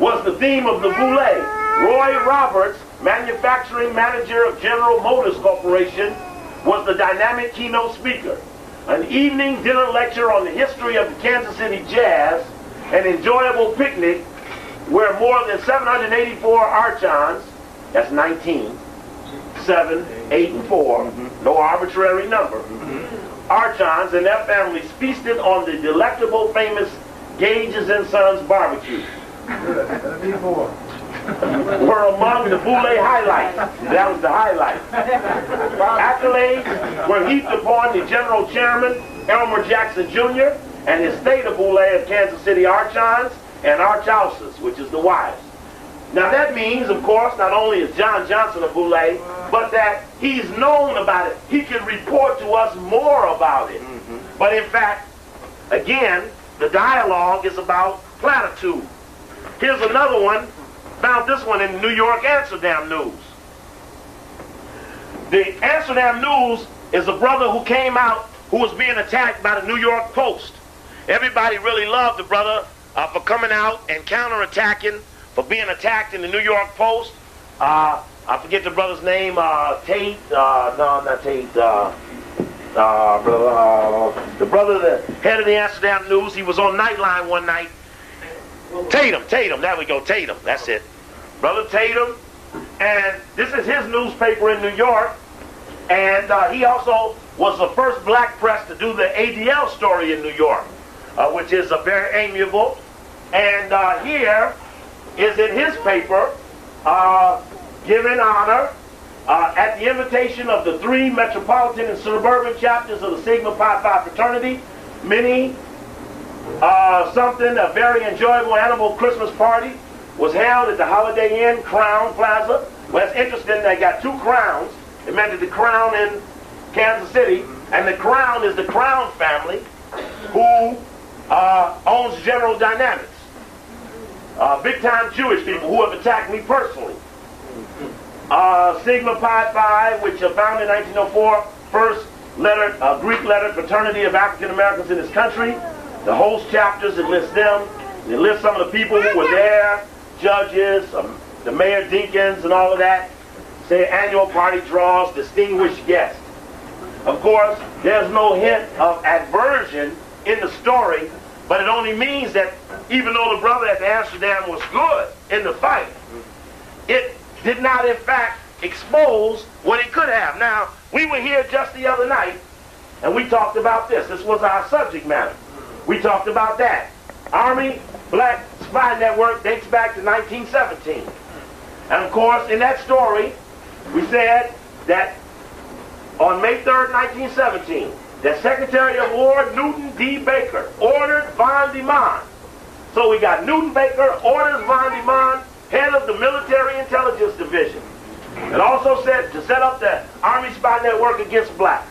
Was the theme of the Boule. Roy Roberts, manufacturing manager of General Motors Corporation, was the dynamic keynote speaker. An evening dinner lecture on the history of the Kansas City Jazz, an enjoyable picnic where more than 784 Archons, that's 19, 7, 8, and 4, no arbitrary number, Archons and their families feasted on the delectable famous Gage's and Sons barbecue. Were among the Boule highlights. That was the highlight. Accolades were heaped upon the General Chairman, Elmer Jackson Jr., and his state of Boule of Kansas City Archons and Archhouses, which is the wives. Now that means, of course, not only is John Johnson a Boule, but that he's known about it. He can report to us more about it. But in fact, again, the dialogue is about platitude. Here's another one. Found this one in the New York Amsterdam News. The Amsterdam News is a brother who came out who was being attacked by the New York Post. Everybody really loved the brother for coming out and counterattacking, for being attacked in the New York Post. I forget the brother's name, Tate, no, not Tate, the brother, the head of the Amsterdam News, he was on Nightline one night. Tatum, there we go, Tatum, that's it. Brother Tatum, and this is his newspaper in New York, and he also was the first black press to do the ADL story in New York, which is very amiable. And here is in his paper, giving honor at the invitation of the 3 metropolitan and suburban chapters of the Sigma Pi Phi fraternity, a very enjoyable animal Christmas party was held at the Holiday Inn Crown Plaza. Well, it's interesting, they got 2 crowns. It meant that the Crown in Kansas City, and the Crown is the Crown family who owns General Dynamics. Big-time Jewish people who have attacked me personally. Sigma Pi Phi, which founded in 1904, first Greek-lettered fraternity of African Americans in this country. The host chapters, it lists them. It lists some of the people who were there, judges, the mayor, deacons, and all of that. Say annual party draws, distinguished guests. Of course, there's no hint of aversion in the story, but it only means that even though the brother at Amsterdam was good in the fight, it did not in fact expose what he could have. Now, we were here just the other night, and we talked about this. This was our subject matter. We talked about that. Army Black Spy Network dates back to 1917. And of course, in that story, we said that on May 3rd, 1917, that Secretary of War Newton D. Baker ordered von de Man. So we got Newton Baker orders von de Man, head of the Military Intelligence Division. It also said to set up the Army Spy Network against blacks.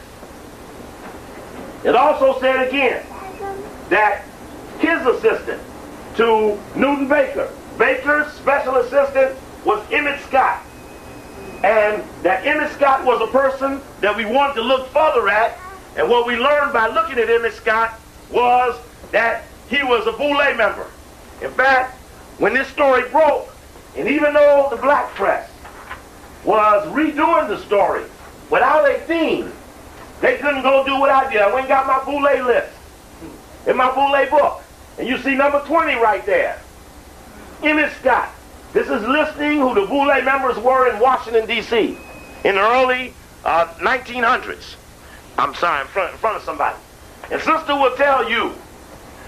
It also said again that his assistant to Newton Baker, Baker's special assistant was Emmett Scott. And that Emmett Scott was a person that we wanted to look further at. And what we learned by looking at Emmett Scott was that he was a Boule member. In fact, when this story broke, and even though the black press was redoing the story without a theme, they couldn't go do what I did. I went and got my Boule list in my Boule book. And you see number 20 right there. Emmett Scott. This is listing who the Boule members were in Washington, D.C. in the early 1900s. I'm sorry, in front of somebody. And sister will tell you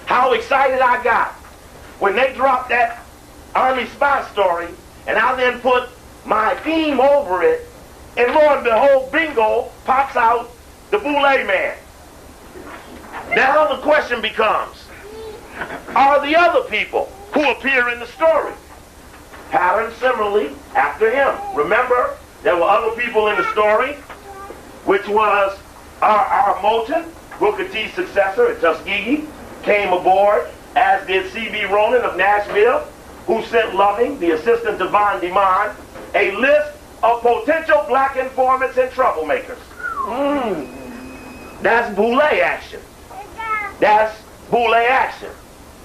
how excited I got when they dropped that Army spy story, and I then put my theme over it, and lo and behold, bingo, pops out the Boule man. Now the question becomes, are the other people who appear in the story patterned similarly after him? Remember, there were other people in the story, which was our Moulton, Booker T's successor at Tuskegee, came aboard, as did C.B. Ronan of Nashville, who sent Loving, the assistant to von de Man, a list of potential black informants and troublemakers. That's Boule action. That's Boule action.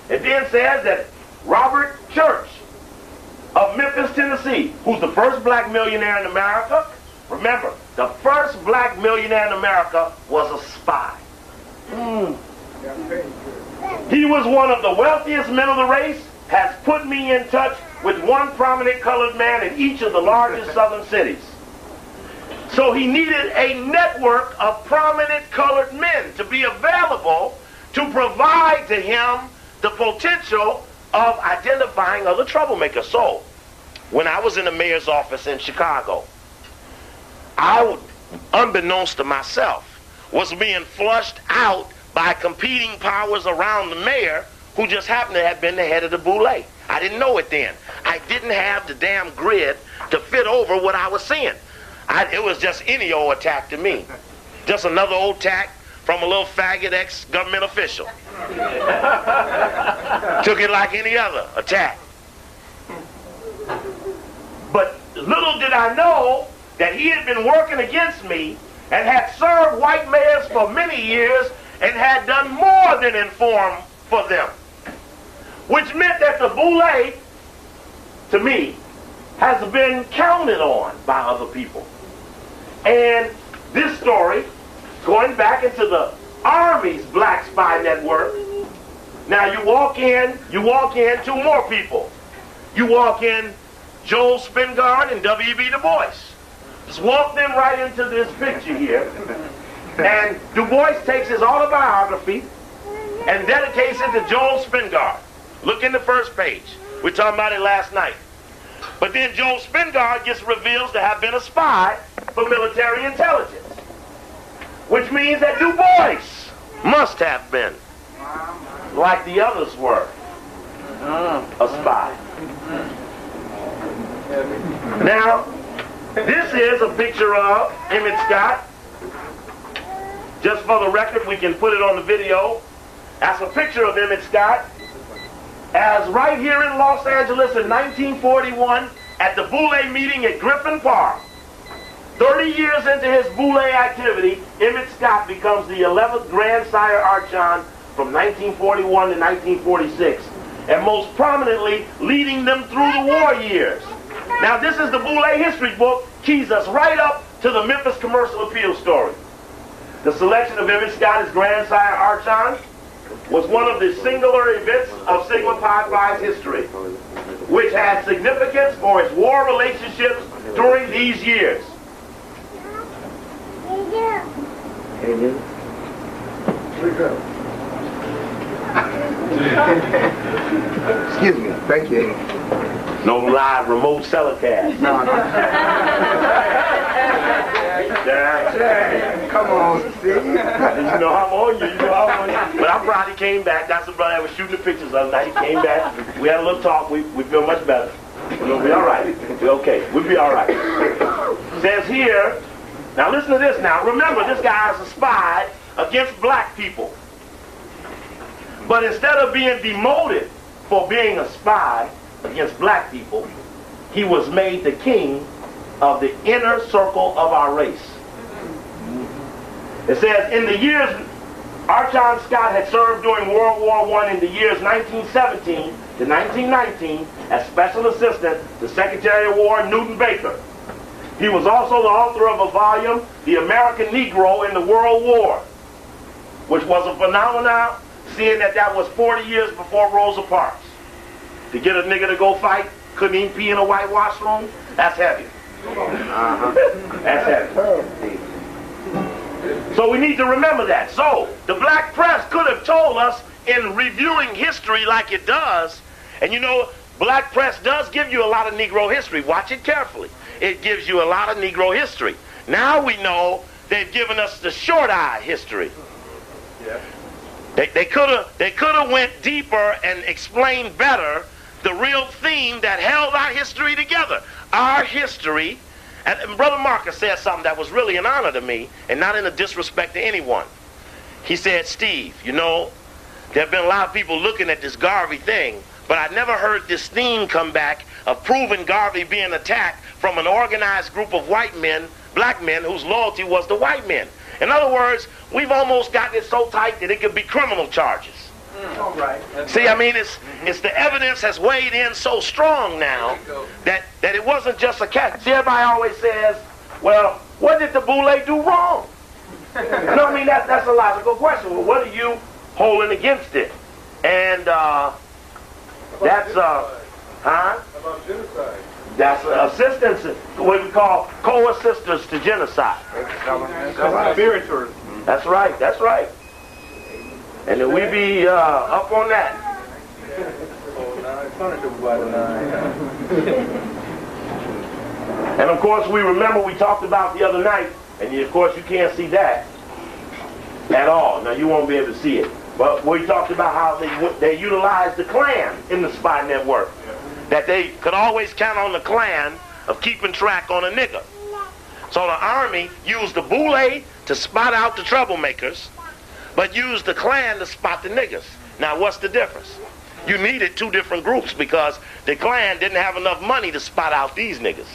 It then says that Robert Church of Memphis, Tennessee, who's the first black millionaire in America. Remember, the first black millionaire in America was a spy. He was one of the wealthiest men of the race, has put me in touch with one prominent colored man in each of the largest southern cities. So he needed a network of prominent colored men to be available to provide to him the potential of identifying other troublemakers. So, when I was in the mayor's office in Chicago, I, unbeknownst to myself, was being flushed out by competing powers around the mayor who just happened to have been the head of the Boule. I didn't know it then. I didn't have the damn grid to fit over what I was seeing. It was just any old attack to me. Just another old attack from a little faggot ex-government official. Took it like any other attack. But little did I know that he had been working against me and had served white mayors for many years and had done more than inform for them. Which meant that the Boule, to me, has been counted on by other people. And this story, going back into the Army's Black Spy Network, now you walk in, two more people. You walk in Joel Spingard and W.B. Du Bois. Just walk them right into this picture here. And Du Bois takes his autobiography and dedicates it to Joel Spingard. Look in the first page. We talked about it last night. But then Joel Spingard gets revealed to have been a spy for military intelligence, which means that Du Bois must have been, like the others were, a spy. Now, this is a picture of Emmett Scott. Just for the record, we can put it on the video. That's a picture of Emmett Scott as right here in Los Angeles in 1941 at the Boule meeting at Griffin Park. 30 years into his Boule activity, Emmett Scott becomes the 11th Grandsire Archon from 1941 to 1946, and most prominently leading them through the war years. Now this is the Boule history book, keys us right up to the Memphis Commercial Appeal story. The selection of Emmett Scott as Grandsire Archon was one of the singular events of Sigma Pi Phi's history, which had significance for its war relationships during these years. Excuse me, thank you. No live remote telecast. No. Come on, see? You know I'm on you, But our brother came back. That's the brother that was shooting the pictures the other night. He came back. We had a little talk. We feel much better. We'll be all right. We're okay. We'll be all right. Says here, now listen to this now. Remember, this guy is a spy against black people. But instead of being demoted for being a spy against black people, he was made the king of the inner circle of our race. It says, in the years, Archon Scott had served during World War I in the years 1917 to 1919 as Special Assistant to Secretary of War Newton Baker. He was also the author of a volume, The American Negro in the World War, which was a phenomenon, seeing that that was 40 years before Rosa Parks. To get a nigga to go fight, couldn't even pee in a white washroom, that's heavy. That's heavy. So we need to remember that. So the black press could have told us in reviewing history like it does, and you know, black press does give you a lot of Negro history. Watch it carefully. It gives you a lot of Negro history. Now we know they've given us the short eye history. Yeah. They could have went deeper and explained better the real theme that held our history together. Our history, and Brother Marcus said something that was really an honor to me, and not in a disrespect to anyone. He said, Steve, you know, there have been a lot of people looking at this Garvey thing, but I never heard this theme come back of proving Garvey being attacked from an organized group of white men, black men, whose loyalty was to white men. In other words, we've almost gotten it so tight that it could be criminal charges. All right. See, I mean, it's the evidence has weighed in so strong now that it wasn't just a cat. See, everybody always says, well, what did the Boule do wrong? No, I mean, that's a logical question. Well, what are you holding against it? And that's, huh? About genocide. That's assistance, what we call co-assistance to genocide. Conspirators. That's right, that's right. And then we be up on that. And of course, we remember we talked about the other night, and of course you can't see that at all. Now you won't be able to see it. But we talked about how they utilized the Klan in the spy network. That they could always count on the Klan of keeping track on a nigga. So the Army used the Boule to spot out the troublemakers, but used the Klan to spot the niggas. Now what's the difference? You needed two different groups because the Klan didn't have enough money to spot out these niggas.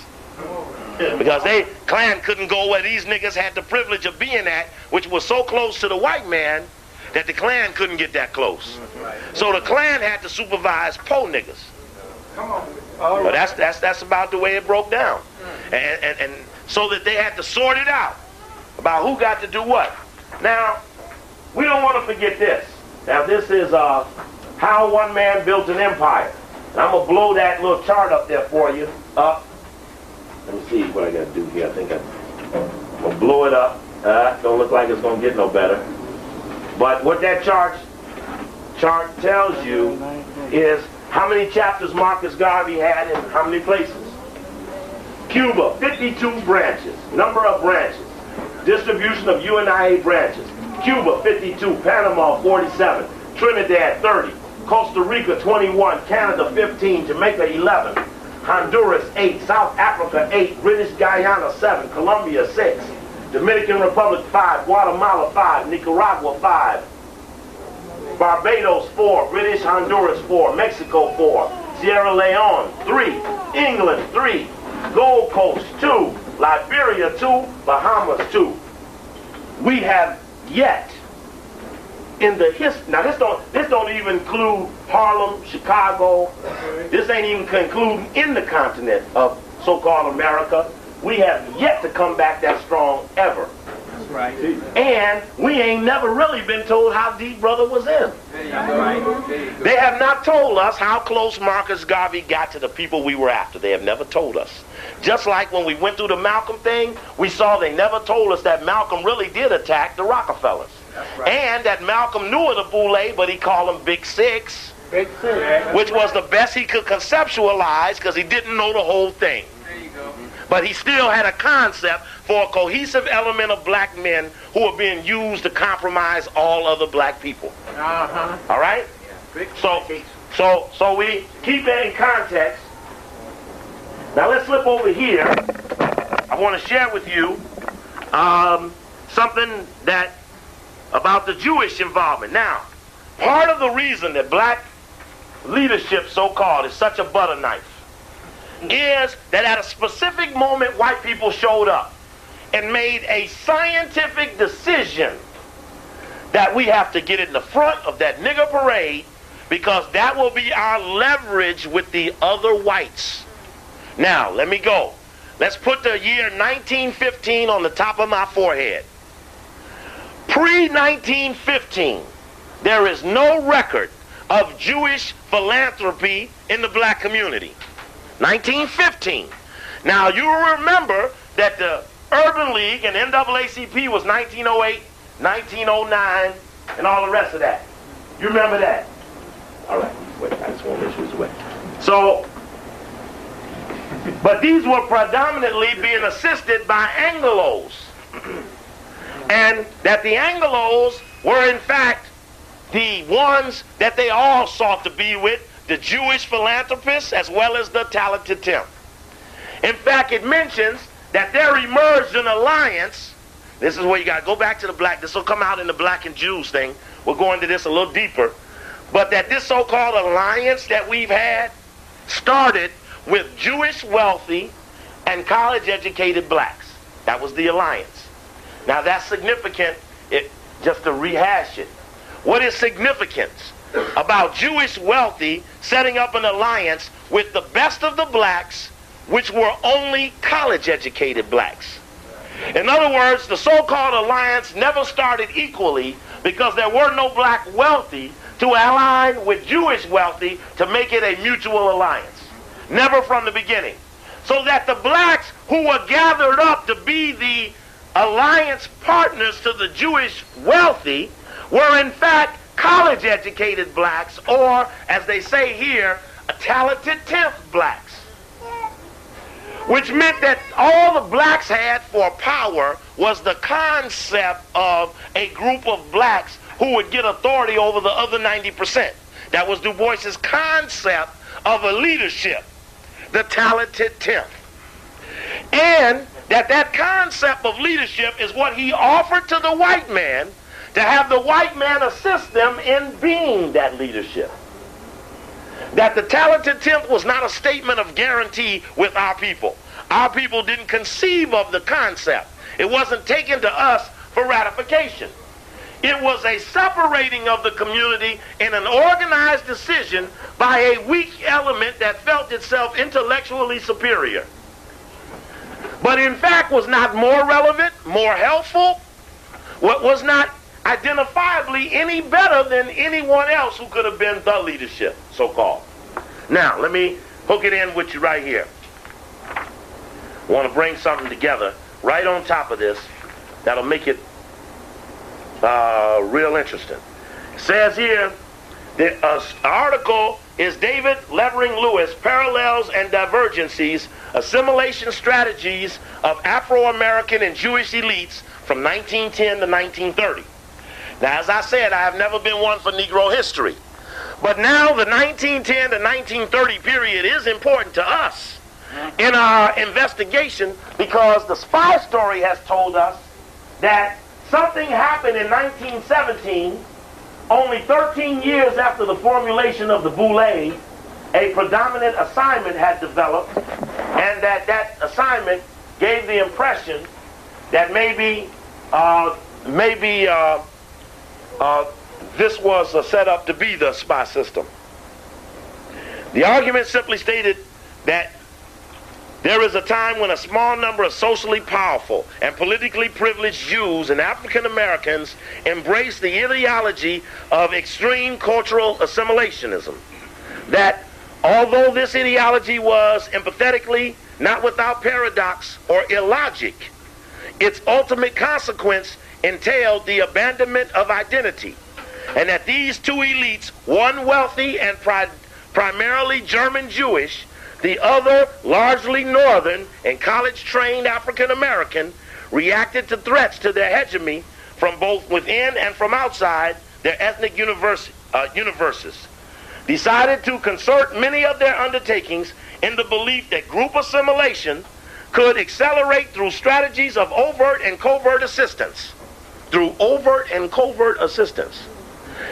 Because Klan couldn't go where these niggas had the privilege of being at, which was so close to the white man that the Klan couldn't get that close. So the Klan had to supervise po niggas. Come on. But that's about the way it broke down. And so that they had to sort it out about who got to do what. Now, we don't want to forget this. Now, this is how one man built an empire. And I'm going to blow that little chart up there for you. Up. Let me see what I got to do here. I think I'm going to blow it up. Don't look like it's going to get no better. But what that chart tells you is how many chapters Marcus Garvey had in how many places. Cuba, 52 branches, number of branches. Distribution of UNIA branches. Cuba, 52. Panama, 47. Trinidad, 30. Costa Rica, 21. Canada, 15. Jamaica, 11. Honduras, 8. South Africa, 8. British Guyana, 7. Colombia, 6. Dominican Republic, 5. Guatemala, 5. Nicaragua, 5. Barbados, 4. British Honduras, 4. Mexico, 4. Sierra Leone, 3. England, 3. Gold Coast, 2. Liberia, 2. Bahamas, 2. We have yet in the history, now this don't even include Harlem, Chicago. This ain't even concluding in the continent of so-called America. We have yet to come back that strong ever. That's right. And we ain't never really been told how deep brother was in. That's right. They have not told us how close Marcus Garvey got to the people we were after. They have never told us. Just like when we went through the Malcolm thing, we saw they never told us that Malcolm really did attack the Rockefellers. Right. And that Malcolm knew of the Boule, but he called them Big Six, Big Six. which was the best he could conceptualize because he didn't know the whole thing. There you go. But he still had a concept for a cohesive element of black men who were being used to compromise all other black people. Uh-huh. All right? Big So we keep that in context. Now let's flip over here. I want to share with you something that about the Jewish involvement. Now, part of the reason that black leadership, so-called, is such a butter knife is that at a specific moment, white people showed up and made a scientific decision that we have to get in the front of that nigger parade because that will be our leverage with the other whites. Now, let me go. Let's put the year 1915 on the top of my forehead. Pre-1915, there is no record of Jewish philanthropy in the black community. 1915. Now, you will remember that the Urban League and NAACP was 1908, 1909, and all the rest of that. You remember that? All right. Wait, I just want to make sure it's wet. So, but these were predominantly being assisted by Anglos. And that the Anglos were, in fact, the ones that they all sought to be with, the Jewish philanthropists as well as the talented Tim. In fact, it mentions that there emerged an alliance. This is where you got to go back to the black. This will come out in the black and Jews thing. We'll go into this a little deeper. But that this so-called alliance that we've had started with Jewish wealthy and college-educated blacks. That was the alliance. Now that's significant, just to rehash it. What is significant about Jewish wealthy setting up an alliance with the best of the blacks, which were only college-educated blacks? In other words, the so-called alliance never started equally because there were no black wealthy to align with Jewish wealthy to make it a mutual alliance. Never from the beginning. So that the blacks who were gathered up to be the alliance partners to the Jewish wealthy were in fact college-educated blacks, or as they say here, a talented 10th blacks. Which meant that all the blacks had for power was the concept of a group of blacks who would get authority over the other 90%. That was Du Bois's concept of a leadership, the talented 10th. And that concept of leadership is what he offered to the white man to have the white man assist them in being that leadership. That the talented 10th was not a statement of guarantee with our people. Our people didn't conceive of the concept. It wasn't taken to us for ratification. It was a separating of the community in an organized decision by a weak element that felt itself intellectually superior, but in fact was not more relevant, more helpful, was not identifiably any better than anyone else who could have been the leadership, so-called. Now, let me hook it in with you right here. I want to bring something together right on top of this that'll make it real interesting. It says here, an article is David Levering Lewis, Parallels and Divergencies, Assimilation Strategies of Afro-American and Jewish Elites from 1910 to 1930. Now, as I said, I have never been one for Negro history. But now the 1910 to 1930 period is important to us in our investigation, because the spy story has told us that something happened in 1917, only 13 years after the formulation of the Boule. A predominant assignment had developed, and that assignment gave the impression that maybe this was set up to be the spy system. The argument simply stated that there is a time when a small number of socially powerful and politically privileged Jews and African Americans embrace the ideology of extreme cultural assimilationism. That although this ideology was empathetically not without paradox or illogic, its ultimate consequence entailed the abandonment of identity, and that these two elites, one wealthy and primarily German Jewish, the other largely Northern and college-trained African American, reacted to threats to their hegemony from both within and from outside their ethnic universes, decided to concert many of their undertakings in the belief that group assimilation could accelerate through strategies of overt and covert assistance.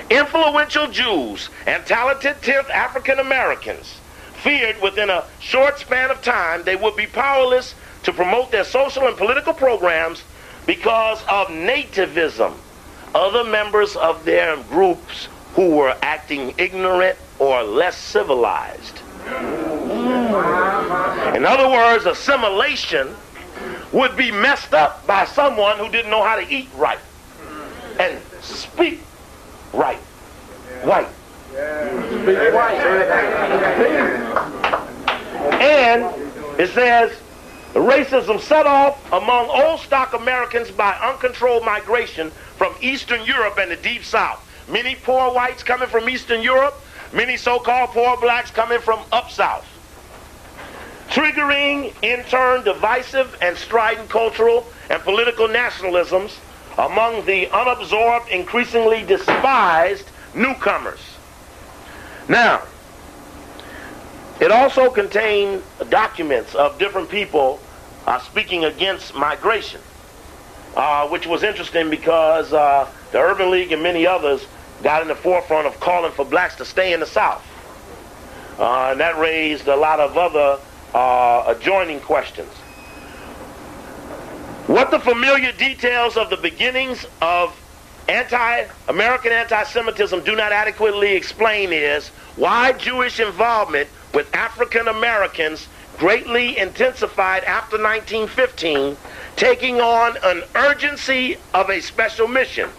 Influential Jews and talented 10th African Americans feared within a short span of time they would be powerless to promote their social and political programs because of nativism. Other members of their groups who were acting ignorant or less civilized. In other words, assimilation would be messed up by someone who didn't know how to eat right and speak right. White. And it says racism set off among old stock Americans by uncontrolled migration from Eastern Europe and the Deep South. Many poor whites coming from Eastern Europe, many so-called poor blacks coming from up south. Triggering, in turn, divisive and strident cultural and political nationalisms among the unabsorbed, increasingly despised newcomers. Now, it also contained documents of different people speaking against migration, which was interesting because the Urban League and many others got in the forefront of calling for blacks to stay in the South. And that raised a lot of other adjoining questions. What the familiar details of the beginnings of American anti-Semitism do not adequately explain is why Jewish involvement with African Americans greatly intensified after 1915, taking on an urgency of a special mission.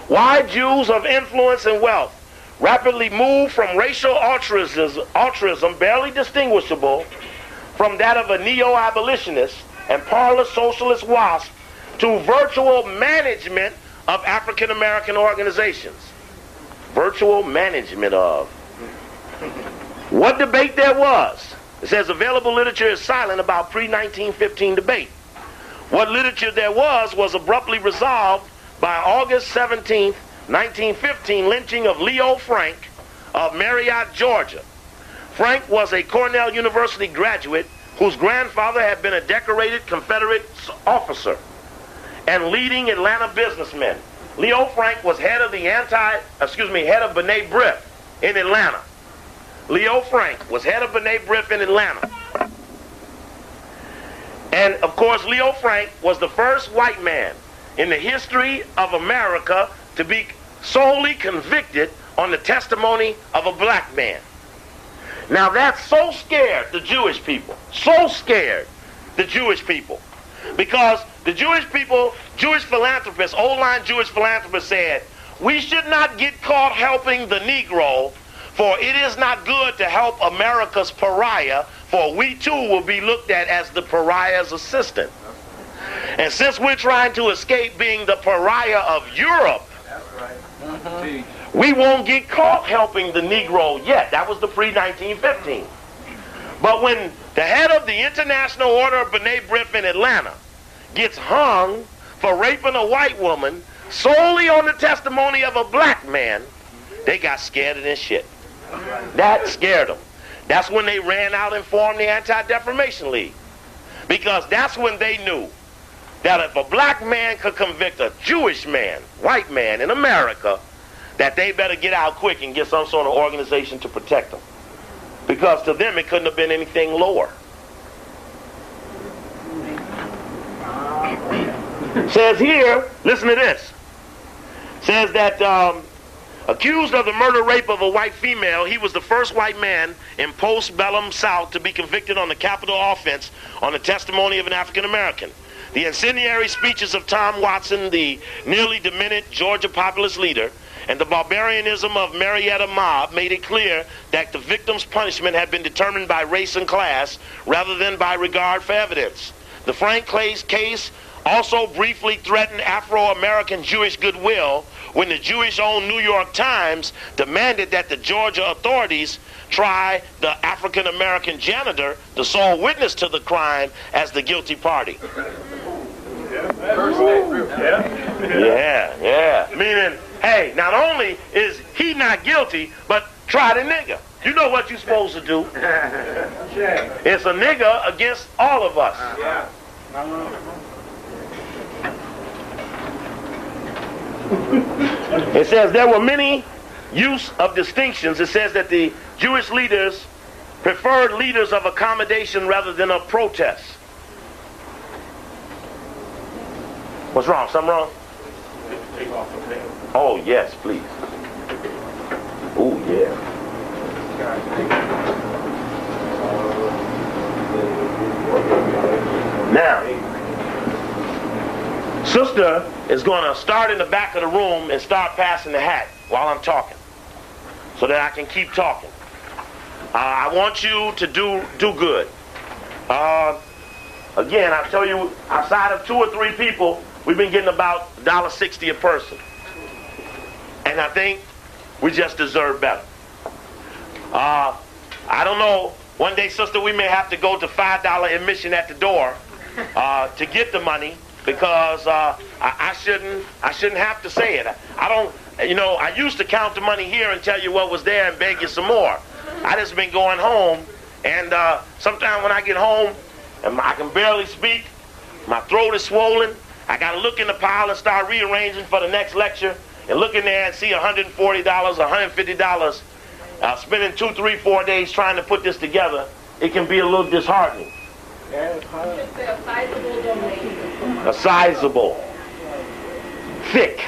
Why Jews of influence and wealth rapidly moved from racial altruism barely distinguishable from that of a neo-abolitionist and parlor socialist wasp to virtual management of African American organizations. Virtual management of. What debate there was? It says available literature is silent about pre-1915 debate. What literature there was abruptly resolved by August 17, 1915 lynching of Leo Frank of Marietta, Georgia. Frank was a Cornell University graduate whose grandfather had been a decorated Confederate officer and leading Atlanta businessmen. Leo Frank was head of head of B'nai B'rith in Atlanta. Leo Frank was head of B'nai B'rith in Atlanta. And of course, Leo Frank was the first white man in the history of America to be solely convicted on the testimony of a black man. Now that so scared the Jewish people, because the Jewish people, Jewish philanthropists, old-line Jewish philanthropists said, we should not get caught helping the Negro, for it is not good to help America's pariah, for we too will be looked at as the pariah's assistant. And since we're trying to escape being the pariah of Europe, We won't get caught helping the Negro yet. That was the pre-1915. But when the head of the International Order of B'nai B'rith in Atlanta gets hung for raping a white woman solely on the testimony of a black man, they got scared of this shit. That scared them. That's when they ran out and formed the Anti-Defamation League. Because that's when they knew that if a black man could convict a Jewish man, white man in America, that they better get out quick and get some sort of organization to protect them. Because to them it couldn't have been anything lower. Says here, listen to this. Says that accused of the murder rape of a white female, he was the first white man in post-bellum South to be convicted on the capital offense on the testimony of an African American. The incendiary speeches of Tom Watson, the nearly demented Georgia populist leader, and the barbarianism of Marietta Mob made it clear that the victim's punishment had been determined by race and class rather than by regard for evidence. The Frank Clay's case also briefly threatened Afro-American Jewish goodwill when the Jewish-owned New York Times demanded that the Georgia authorities try the African-American janitor, the sole witness to the crime, as the guilty party. Yeah. Meaning, hey, not only is he not guilty, but try the nigga. You know what you're supposed to do. It's a nigga against all of us. It says there were many use of distinctions. It says that the Jewish leaders preferred leaders of accommodation rather than of protest. What's wrong? Something wrong? Oh, yes, please. Oh, yeah. Now, sister is going to start in the back of the room and start passing the hat while I'm talking so that I can keep talking. I want you to do good. Again, I tell you, outside of 2 or 3 people, we've been getting about $1.60 a person. And I think we just deserve better. I don't know. One day, sister, we may have to go to $5 admission at the door to get the money, because I shouldn't have to say it. I don't, I used to count the money here and tell you what was there and beg you some more. I just been going home, and sometimes when I get home and I can barely speak, my throat is swollen, I got to look in the pile and start rearranging for the next lecture, and look in there and see $140, $150, spending 2, 3, 4 days trying to put this together. It can be a little disheartening. A sizable, thick.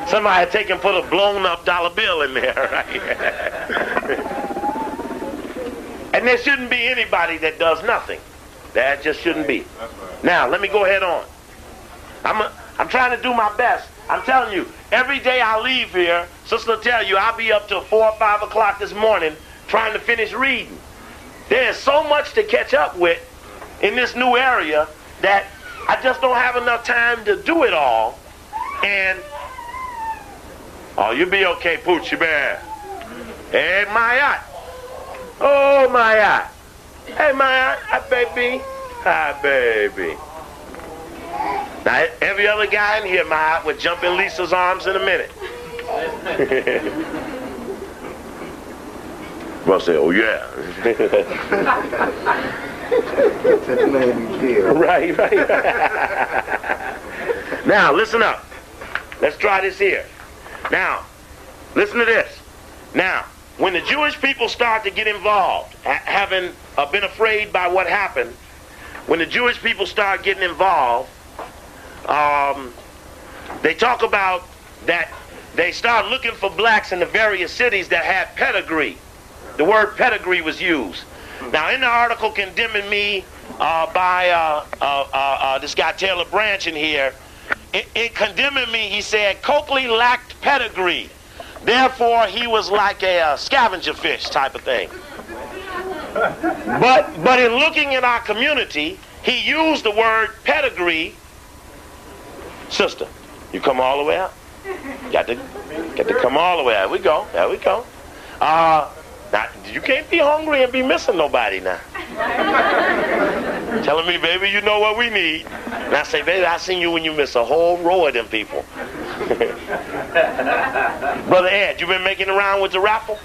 Somebody had taken, put a blown up dollar bill in there, right? And there shouldn't be anybody that does nothing. That just shouldn't be. Now, let me go ahead on. I'm trying to do my best. I'm telling you, every day I leave here, sister will tell you, I'll be up till 4 or 5 o'clock this morning trying to finish reading. There's so much to catch up with in this new area that I just don't have enough time to do it all. And, oh, you'll be okay, Poochie Bear. Hey, Mayat. Oh, Mayat. Hey, Mayat. Hi, baby. Hi, baby. Now, every other guy in here, Mayat, would jump in Lisa's arms in a minute. Well, say, oh, yeah. Right. Now, listen up. Let's try this here. Now, listen to this. Now, when the Jewish people start to get involved, having been afraid by what happened, when the Jewish people start getting involved, they talk about that they start looking for blacks in the various cities that had pedigree. The word pedigree was used. Now, in the article condemning me by this guy Taylor Branch in here, in condemning me, he said Coakley lacked pedigree. Therefore, he was like a scavenger fish type of thing. But in looking at our community, he used the word pedigree, sister, You come all the way up. Got to come all the way up. There we go. There we go. Now, you can't be hungry and be missing nobody now. Telling me, baby, you know what we need. And I say, baby, I seen you when you miss a whole row of them people. Brother Ed, you been making around with the raffle?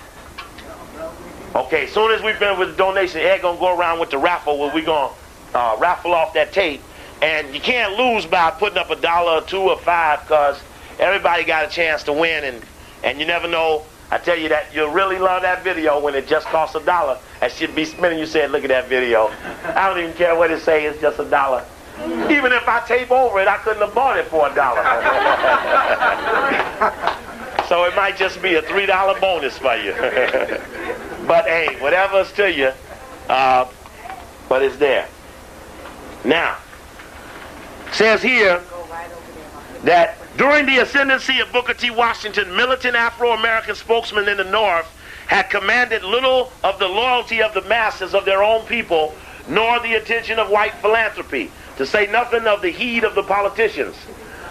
Okay, as soon as we finish with the donation, Ed gonna go around with the raffle where we gonna raffle off that tape. And you can't lose by putting up $1 or $2 or $5 because everybody got a chance to win, and you never know. I tell you that you'll really love that video when it just costs $1. That should be spinning. You said, look at that video. I don't even care what it say. It's just $1. Even if I tape over it, I couldn't have bought it for $1. So it might just be a $3 bonus for you. But hey, whatever's to you, but it's there. Now, says here that during the ascendancy of Booker T. Washington, militant Afro-American spokesmen in the North had commanded little of the loyalty of the masses of their own people, nor the attention of white philanthropy, to say nothing of the heed of the politicians.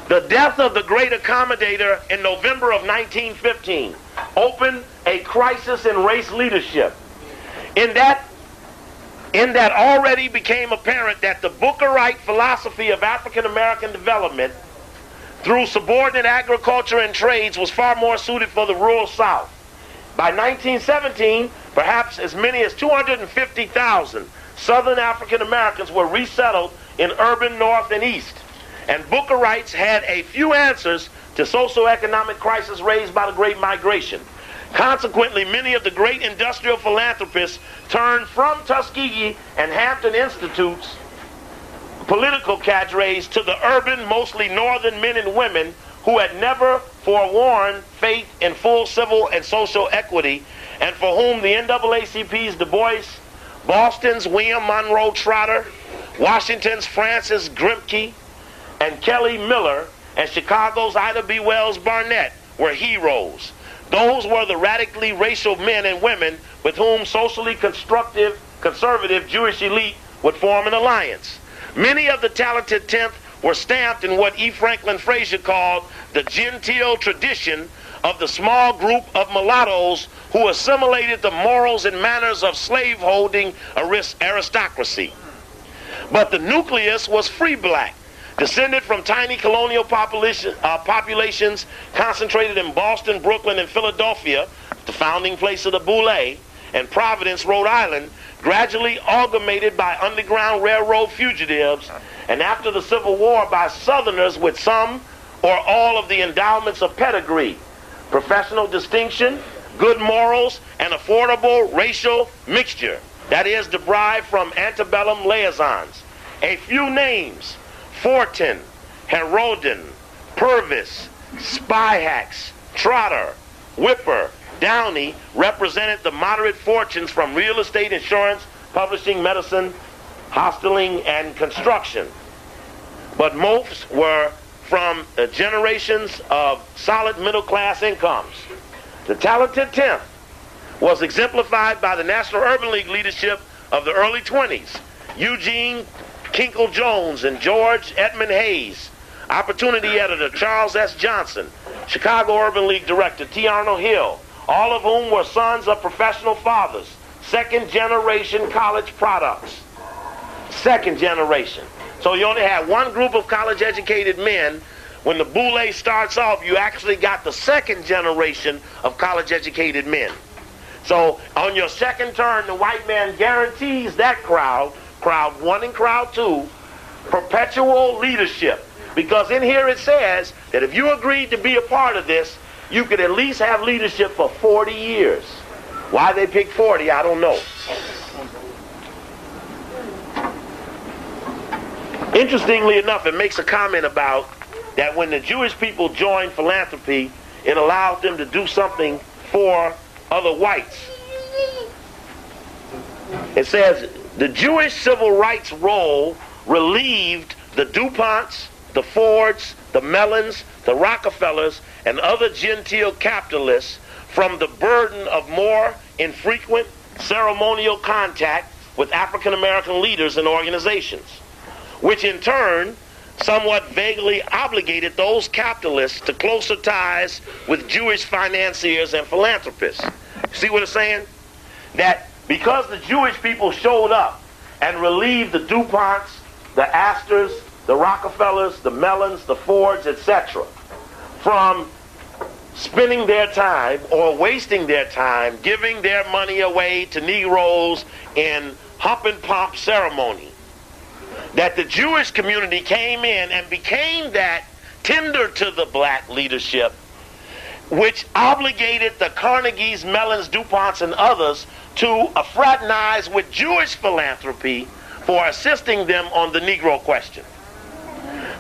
The death of the great accommodator in November of 1915 opened a crisis in race leadership. In that already became apparent that the Bookerite philosophy of African American development through subordinate agriculture and trades was far more suited for the rural South. By 1917, perhaps as many as 250,000 Southern African Americans were resettled in urban North and East, and Bookerites had a few answers to socioeconomic crisis raised by the Great Migration. Consequently, many of the great industrial philanthropists turned from Tuskegee and Hampton Institutes political cadres to the urban, mostly northern men and women who had never forewarned faith in full civil and social equity, and for whom the NAACP's Du Bois, Boston's William Monroe Trotter, Washington's Francis Grimke, and Kelly Miller, and Chicago's Ida B. Wells Barnett were heroes. Those were the radically racial men and women with whom socially conservative Jewish elite would form an alliance. Many of the talented 10th were stamped in what E. Franklin Frazier called the genteel tradition of the small group of mulattoes who assimilated the morals and manners of slaveholding aristocracy. But the nucleus was free black, descended from tiny colonial populations concentrated in Boston, Brooklyn, and Philadelphia, the founding place of the Boule, and Providence, Rhode Island, gradually amalgamated by Underground Railroad fugitives, and after the Civil War by Southerners with some or all of the endowments of pedigree, professional distinction, good morals, and affordable racial mixture, that is, derived from antebellum liaisons. A few names: Fortin, Herodin, Purvis, Spyhacks, Trotter, Whipper, Downey represented the moderate fortunes from real estate, insurance, publishing, medicine, hosteling, and construction. But most were from generations of solid middle-class incomes. The talented 10th was exemplified by the National Urban League leadership of the early 20s, Eugene Kinkle Jones and George Edmund Hayes, Opportunity editor Charles S. Johnson, Chicago Urban League director T. Arnold Hill, all of whom were sons of professional fathers, second-generation college products. Second generation. So you only had one group of college-educated men. When the Boule starts off, you actually got the second generation of college-educated men. So on your second turn, the white man guarantees that crowd 1 and crowd 2, perpetual leadership. Because in here it says that if you agreed to be a part of this, you could at least have leadership for 40 years. Why they picked 40, I don't know. Interestingly enough, it makes a comment about that when the Jewish people joined philanthropy, it allowed them to do something for other whites. It says the Jewish civil rights role relieved the DuPonts, the Fords, the Mellons, the Rockefellers, and other genteel capitalists from the burden of more infrequent ceremonial contact with African American leaders and organizations, which in turn somewhat vaguely obligated those capitalists to closer ties with Jewish financiers and philanthropists. See what it's saying? That because the Jewish people showed up and relieved the DuPonts, the Astors, the Rockefellers, the Mellons, the Fords, etc., from spending their time or wasting their time giving their money away to Negroes in hump and pomp ceremony, that the Jewish community came in and became that tender to the black leadership, which obligated the Carnegies, Mellons, DuPonts, and others to fraternize with Jewish philanthropy for assisting them on the Negro question.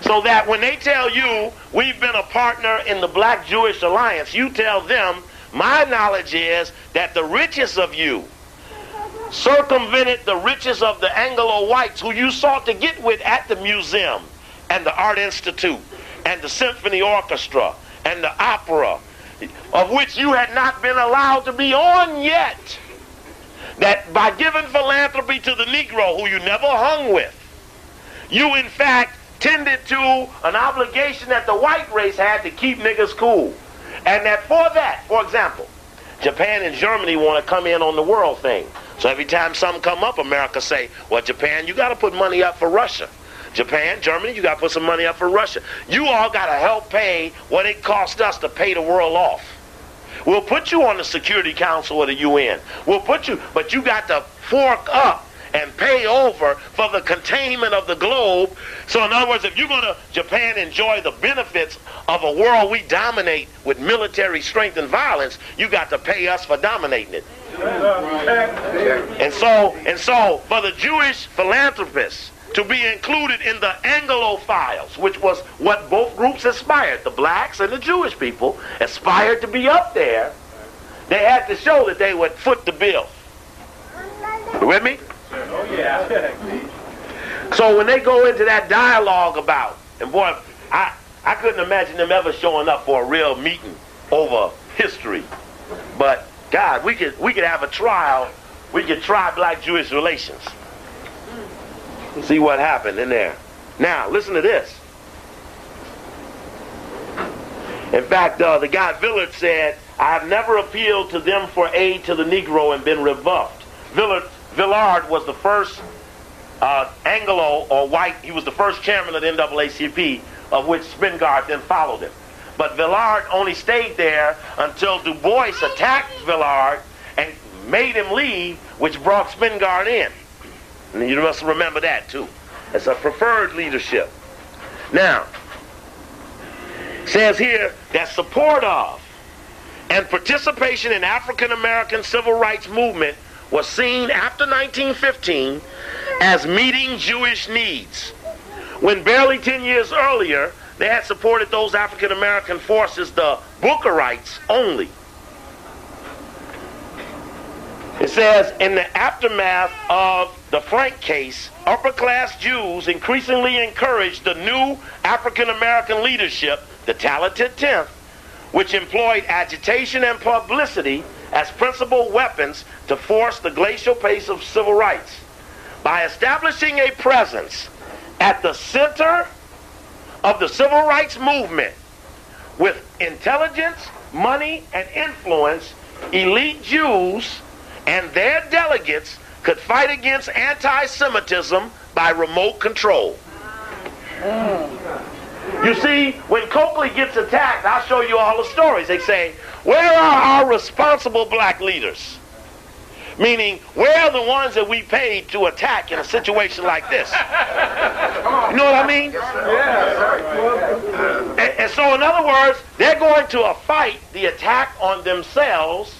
So that when they tell you, we've been a partner in the Black-Jewish Alliance, you tell them, my knowledge is that the richest of you circumvented the riches of the Anglo-whites who you sought to get with at the museum and the Art Institute and the Symphony Orchestra and the opera, of which you had not been allowed to be on yet. That by giving philanthropy to the Negro, who you never hung with, you in fact tended to an obligation that the white race had to keep niggas cool. And that for that, for example, Japan and Germany want to come in on the world thing. So every time something come up, America say, well, Japan, you got to put money up for Russia. Japan, Germany, you got to put some money up for Russia. You all got to help pay what it cost us to pay the world off. We'll put you on the Security Council of the UN. We'll put you, but you got to fork up and pay over for the containment of the globe. So in other words, if you're going to, Japan, enjoy the benefits of a world we dominate with military strength and violence, you got to pay us for dominating it. And so for the Jewish philanthropists to be included in the Anglophiles, which was what both groups aspired, the blacks and the Jewish people aspired to be up there, they had to show that they would foot the bill. You with me? Oh, yeah. So when they go into that dialogue about, and boy, I couldn't imagine them ever showing up for a real meeting over history. But God, we could have a trial. We could try black-Jewish relations. See what happened in there. Now, listen to this. In fact, the guy Villard said, I have never appealed to them for aid to the Negro and been rebuffed. Villard was the first Anglo or white, he was the first chairman of the NAACP, of which Spingard then followed him. But Villard only stayed there until Du Bois attacked Villard and made him leave, which brought Spingard in. And you must remember that too. It's a preferred leadership. Now, it says here that support of and participation in African American civil rights movement was seen after 1915 as meeting Jewish needs, when barely 10 years earlier they had supported those African American forces, the Bookerites, only. It says, in the aftermath of the Frank case, upper-class Jews increasingly encouraged the new African American leadership, the talented 10th, which employed agitation and publicity as principal weapons to force the glacial pace of civil rights. By establishing a presence at the center of the civil rights movement with intelligence, money, and influence, elite Jews and their delegates could fight against anti-Semitism by remote control. You see, when Coakley gets attacked, I'll show you all the stories. They say, where are our responsible black leaders? Meaning, where are the ones that we paid to attack in a situation like this? You know what I mean? And so, in other words, they're going to fight the attack on themselves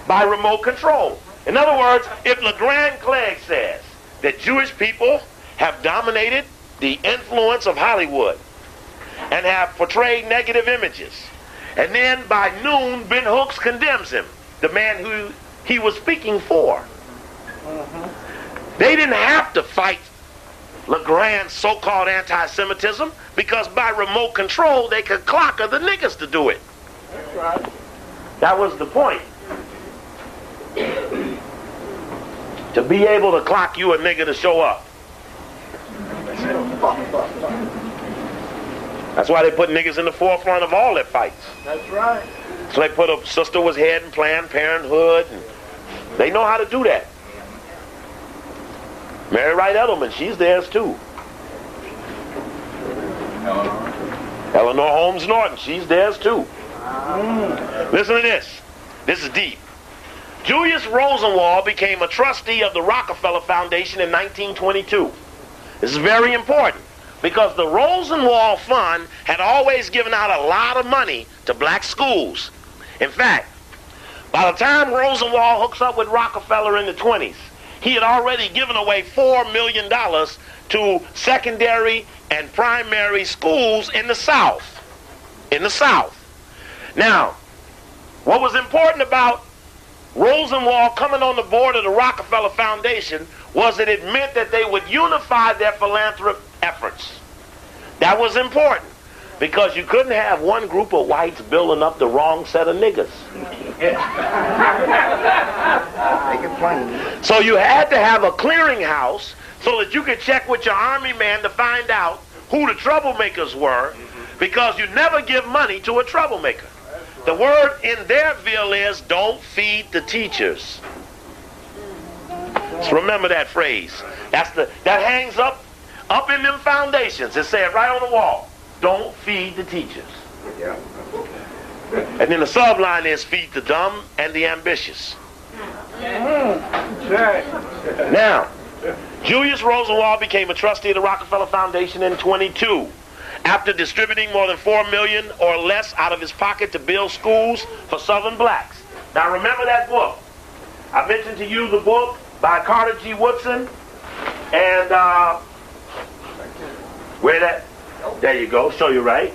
by remote control. In other words, if LeGrand Clegg says that Jewish people have dominated the influence of Hollywood and have portrayed negative images, and then by noon Ben Hooks condemns him, the man who he was speaking for. They didn't have to fight LeGrand's so-called anti-Semitism, because by remote control they could clocker the niggas to do it. That's right. That was the point. To be able to clock you a nigga to show up. That's why they put niggas in the forefront of all their fights. That's right. So they put a sister was heading Planned Parenthood. And they know how to do that. Mary Wright Edelman, she's theirs too. Eleanor Holmes Norton, she's theirs too. Listen to this. This is deep. Julius Rosenwald became a trustee of the Rockefeller Foundation in 1922. This is very important because the Rosenwald Fund had always given out a lot of money to black schools. In fact, by the time Rosenwald hooks up with Rockefeller in the 20s, he had already given away $4 million to secondary and primary schools in the South. In the South. Now, what was important about Rosenwald coming on the board of the Rockefeller Foundation was that it meant that they would unify their philanthropic efforts. That was important because you couldn't have one group of whites building up the wrong set of niggas. Make it plain. So you had to have a clearinghouse so that you could check with your army man to find out who the troublemakers were, because you never give money to a troublemaker. The word in their bill is don't feed the teachers. So remember that phrase. That hangs up in them foundations. It said right on the wall, don't feed the teachers. Yeah. And then the subline is feed the dumb and the ambitious. Now, Julius Rosenwald became a trustee of the Rockefeller Foundation in 22 after distributing more than $4 million or less out of his pocket to build schools for Southern blacks. Now remember that book. I mentioned to you the book by Carter G. Woodson and there you go, show you right.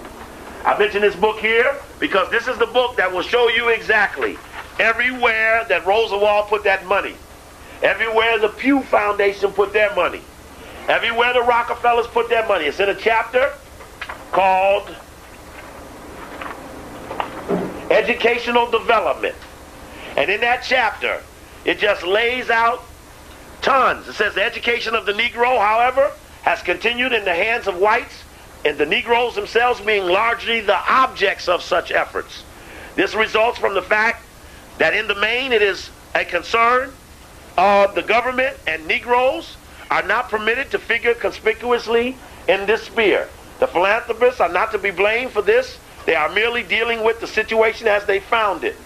I mentioned this book here because this is the book that will show you exactly everywhere that Rosenwald put that money. Everywhere the Pew Foundation put their money. Everywhere the Rockefellers put their money. It's in a chapter called Educational Development. And in that chapter, it just lays out tons. It says the education of the Negro, however, has continued in the hands of whites, and the Negroes themselves being largely the objects of such efforts. This results from the fact that in the main it is a concern of the government, and Negroes are not permitted to figure conspicuously in this sphere. The philanthropists are not to be blamed for this. They are merely dealing with the situation as they found it.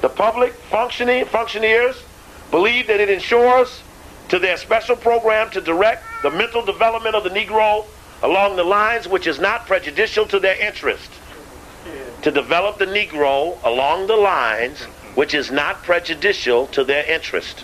The public functionaries believe that it ensures to their special program to direct the mental development of the Negro along the lines which is not prejudicial to their interest. To develop the Negro along the lines which is not prejudicial to their interest.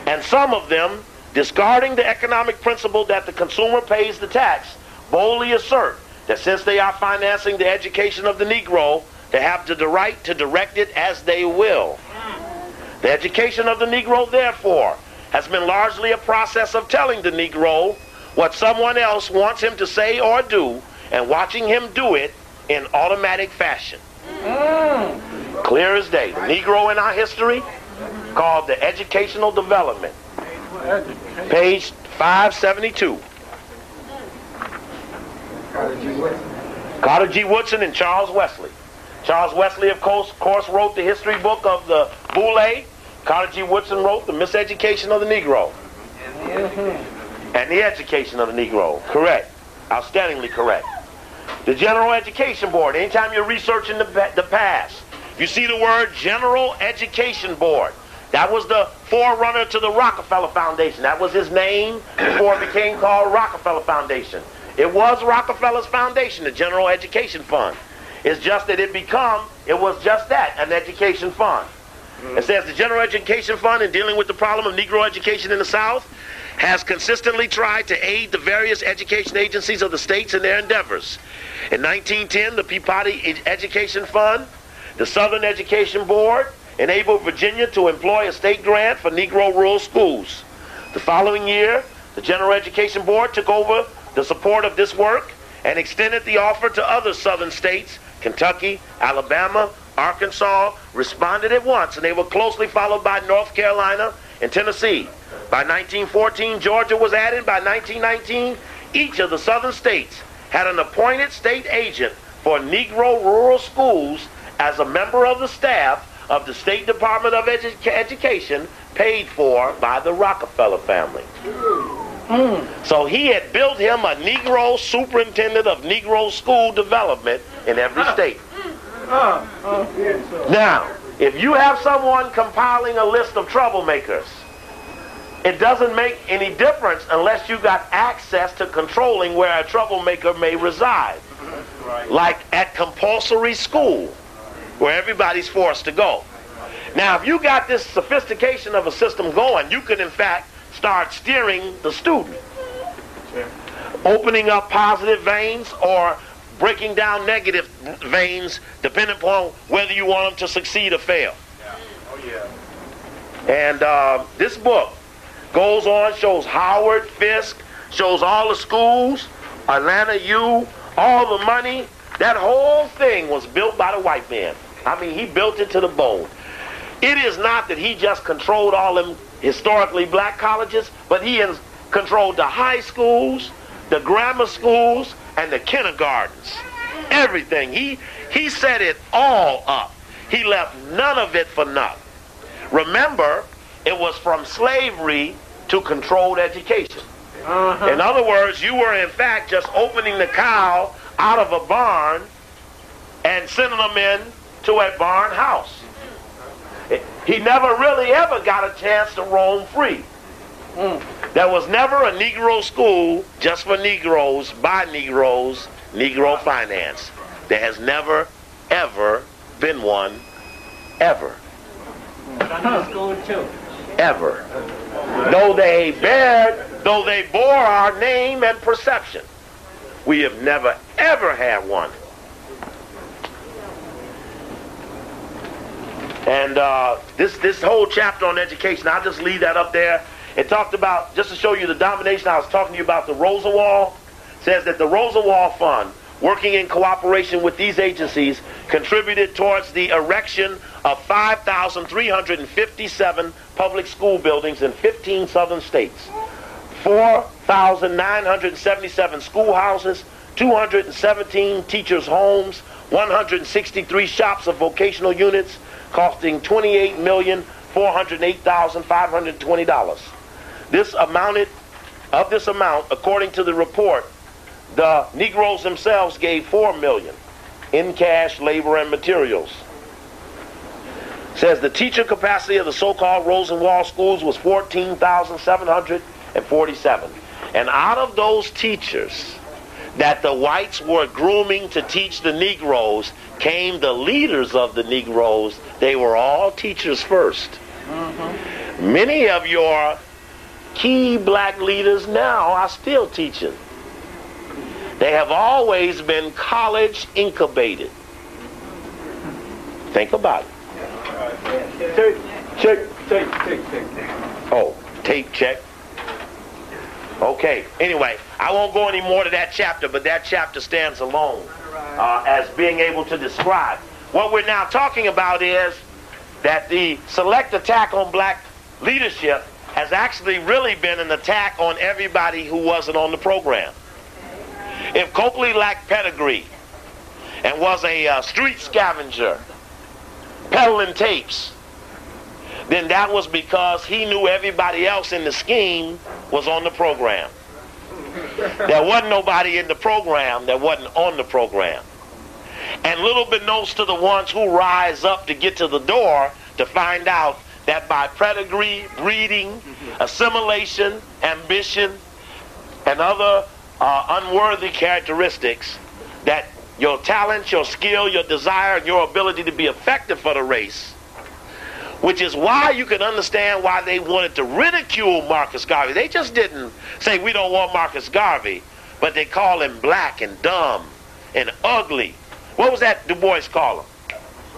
And some of them, discarding the economic principle that the consumer pays the tax, boldly assert that since they are financing the education of the Negro, they have the right to direct it as they will. The education of the Negro, therefore, has been largely a process of telling the Negro what someone else wants him to say or do, and watching him do it in automatic fashion. Clear as day. The Negro in our history, called the Educational Development. Page 572. Carter G. Woodson and Charles Wesley. Charles Wesley, of course, wrote the history book of the Boule. Carter G. Woodson wrote the Miseducation of the Negro. And the Education of the Negro. Correct. Outstandingly correct. The General Education Board. Anytime you're researching the past, you see the word General Education Board. That was the forerunner to the Rockefeller Foundation. That was his name before it became called Rockefeller Foundation. It was Rockefeller's foundation, the General Education Fund. It's just that it was just that, an education fund. It says the General Education Fund, in dealing with the problem of Negro education in the South, has consistently tried to aid the various education agencies of the states in their endeavors. In 1910, the Peabody Education Fund, the Southern Education Board, enabled Virginia to employ a state grant for Negro rural schools. The following year, the General Education Board took over the support of this work and extended the offer to other southern states. Kentucky, Alabama, Arkansas responded at once, and they were closely followed by North Carolina and Tennessee. By 1914, Georgia was added. By 1919, each of the southern states had an appointed state agent for Negro rural schools as a member of the staff of the State Department of Education, paid for by the Rockefeller family. So he had built him a Negro superintendent of Negro school development in every state. Now, if you have someone compiling a list of troublemakers, it doesn't make any difference unless you got access to controlling where a troublemaker may reside. Like at compulsory school, where everybody's forced to go. Now, if you got this sophistication of a system going, you can in fact start steering the student. Opening up positive veins or breaking down negative veins, depending upon whether you want them to succeed or fail. And this book goes on, shows Howard, Fisk, shows all the schools, Atlanta U, all the money. That whole thing was built by the white man. I mean, he built it to the bone. It is not that he just controlled all them historically black colleges, but he has controlled the high schools, the grammar schools, and the kindergartens. Everything. He set it all up. He left none of it for nothing. Remember, it was from slavery to controlled education. In other words, you were in fact just opening the cow out of a barn and sending them in to a barn house. He never really ever got a chance to roam free. There was never a Negro school just for Negroes, by Negroes, Negro finance. There has never, ever been one, ever. Ever. Though they bore our name and perception, we have never, ever had one. And this whole chapter on education, I'll just leave that up there. It talked about, just to show you the domination, I was talking to you about the Rosenwald, says that the Rosenwald Fund, working in cooperation with these agencies, contributed towards the erection of 5,357 public school buildings in 15 southern states, 4,977 schoolhouses, 217 teachers' homes, 163 shops of vocational units, costing $28,408,520. This amount, according to the report, the Negroes themselves gave $4 million in cash, labor, and materials. Says the teacher capacity of the so-called Rosenwald schools was 14,747. And out of those teachers that the whites were grooming to teach the Negroes came the leaders of the Negroes. They were all teachers first. Many of your key black leaders now are still teaching. They have always been college incubated. Think about it. Check. Oh, tape check. Okay, anyway, I won't go any more to that chapter, but that chapter stands alone as being able to describe. What we're now talking about is that the select attack on black leadership has actually really been an attack on everybody who wasn't on the program. If Copley lacked pedigree and was a street scavenger, peddling tapes, then that was because he knew everybody else in the scheme was on the program. There wasn't nobody in the program that wasn't on the program. And little beknownst to the ones who rise up to get to the door to find out that by pedigree, breeding, assimilation, ambition, and other unworthy characteristics, that your talent, your skill, your desire, and your ability to be effective for the race, which is why you can understand why they wanted to ridicule Marcus Garvey. They just didn't say we don't want Marcus Garvey, but they call him black and dumb and ugly. What was that Du Bois call him?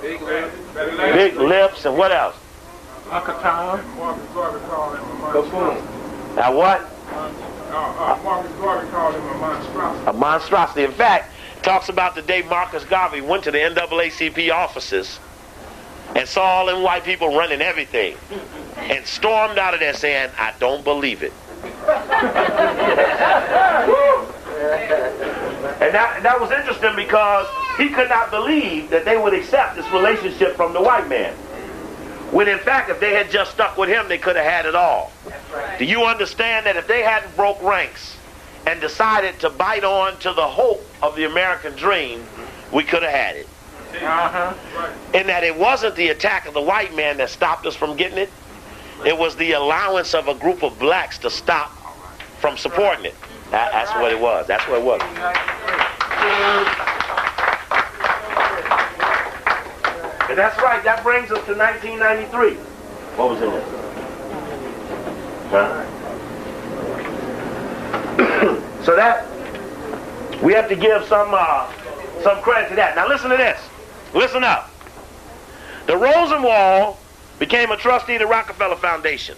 Big lips. Big lips, and what else? Uncle Tom. Marcus Garvey called him a monstrosity. Now what? Marcus Garvey called him a monstrosity. A monstrosity. In fact, it talks about the day Marcus Garvey went to the NAACP offices and saw all them white people running everything and stormed out of there saying, I don't believe it. And that was interesting because he could not believe that they would accept this relationship from the white man. When in fact, if they had just stuck with him, they could have had it all. Do you understand that if they hadn't broke ranks and decided to bite on to the hope of the American dream, we could have had it? And that it wasn't the attack of the white man that stopped us from getting it. It was the allowance of a group of blacks to stop from supporting it. That's what it was. That's what it was. And that's right. That brings us to 1993. What was in it? Huh? So that we have to give some credit to that. Now listen to this. Listen up. The Rosenwald became a trustee of the Rockefeller Foundation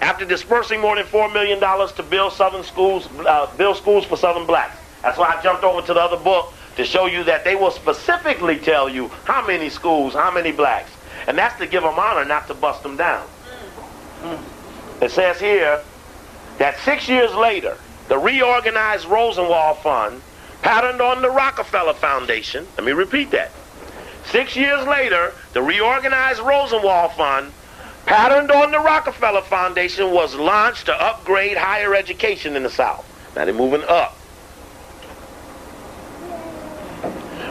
after dispersing more than $4 million to build schools for Southern blacks. That's why I jumped over to the other book to show you that they will specifically tell you how many schools, how many blacks. And that's to give them honor, not to bust them down. It says here that 6 years later, the reorganized Rosenwald Fund, patterned on the Rockefeller Foundation, let me repeat that. 6 years later, the reorganized Rosenwald Fund, patterned on the Rockefeller Foundation, was launched to upgrade higher education in the South. Now they're moving up.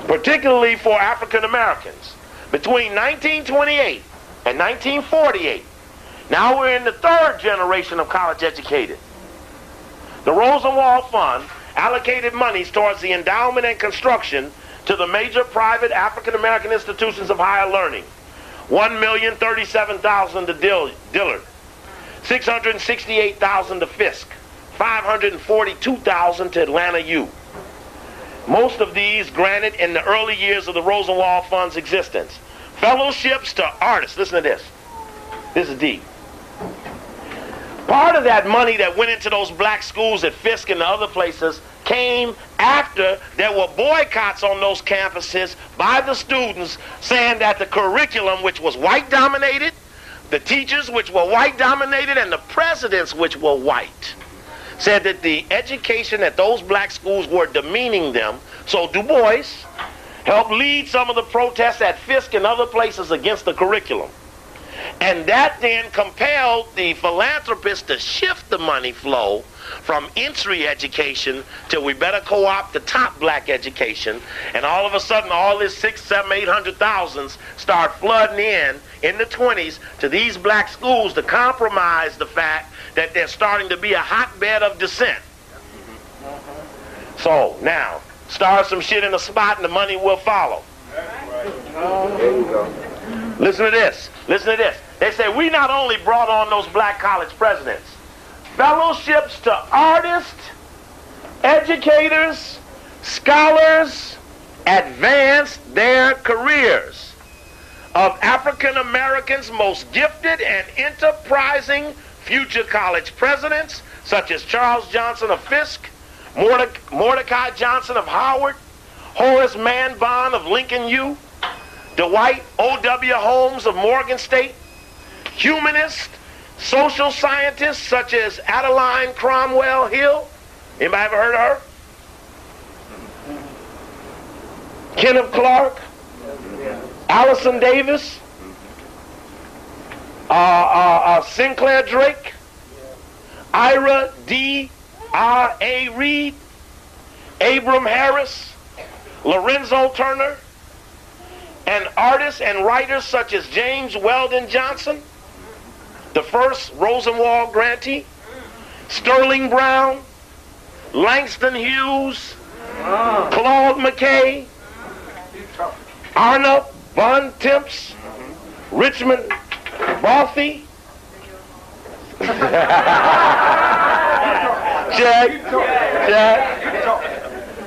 Particularly for African Americans. Between 1928 and 1948, now we're in the third generation of college educated. The Rosenwald Fund allocated monies towards the endowment and construction to the major private African American institutions of higher learning. $1,037,000 to Dillard, $668,000 to Fisk, $542,000 to Atlanta U. Most of these granted in the early years of the Rosenwald Fund's existence. Fellowships to artists. Listen to this. This is deep. Part of that money that went into those black schools at Fisk and the other places came after there were boycotts on those campuses by the students saying that the curriculum, which was white dominated, the teachers, which were white dominated, and the presidents, which were white, said that the education at those black schools were demeaning them. So Du Bois helped lead some of the protests at Fisk and other places against the curriculum. And that then compelled the philanthropists to shift the money flow from entry education to we better co-opt the top black education. And all of a sudden, all this 600, 700, 800,000 start flooding in the 20s to these black schools to compromise the fact that they're starting to be a hotbed of dissent. So now, start some shit in the spot and the money will follow. There you go. Listen to this. Listen to this. They say we not only brought on those black college presidents, fellowships to artists, educators, scholars, advanced their careers of African Americans' most gifted and enterprising future college presidents, such as Charles Johnson of Fisk, Mordecai Johnson of Howard, Horace Mann of Lincoln U, Dwight O.W. Holmes of Morgan State, humanists, social scientists such as Adeline Cromwell Hill. Anybody ever heard of her? Kenneth Clark, Allison Davis, Sinclair Drake, Ira D. R. A. Reed, Abram Harris, Lorenzo Turner, and artists and writers such as James Weldon Johnson, the first Rosenwald grantee, Sterling Brown, Langston Hughes, Claude McKay, Arnold Von Temps, Richmond Balthy,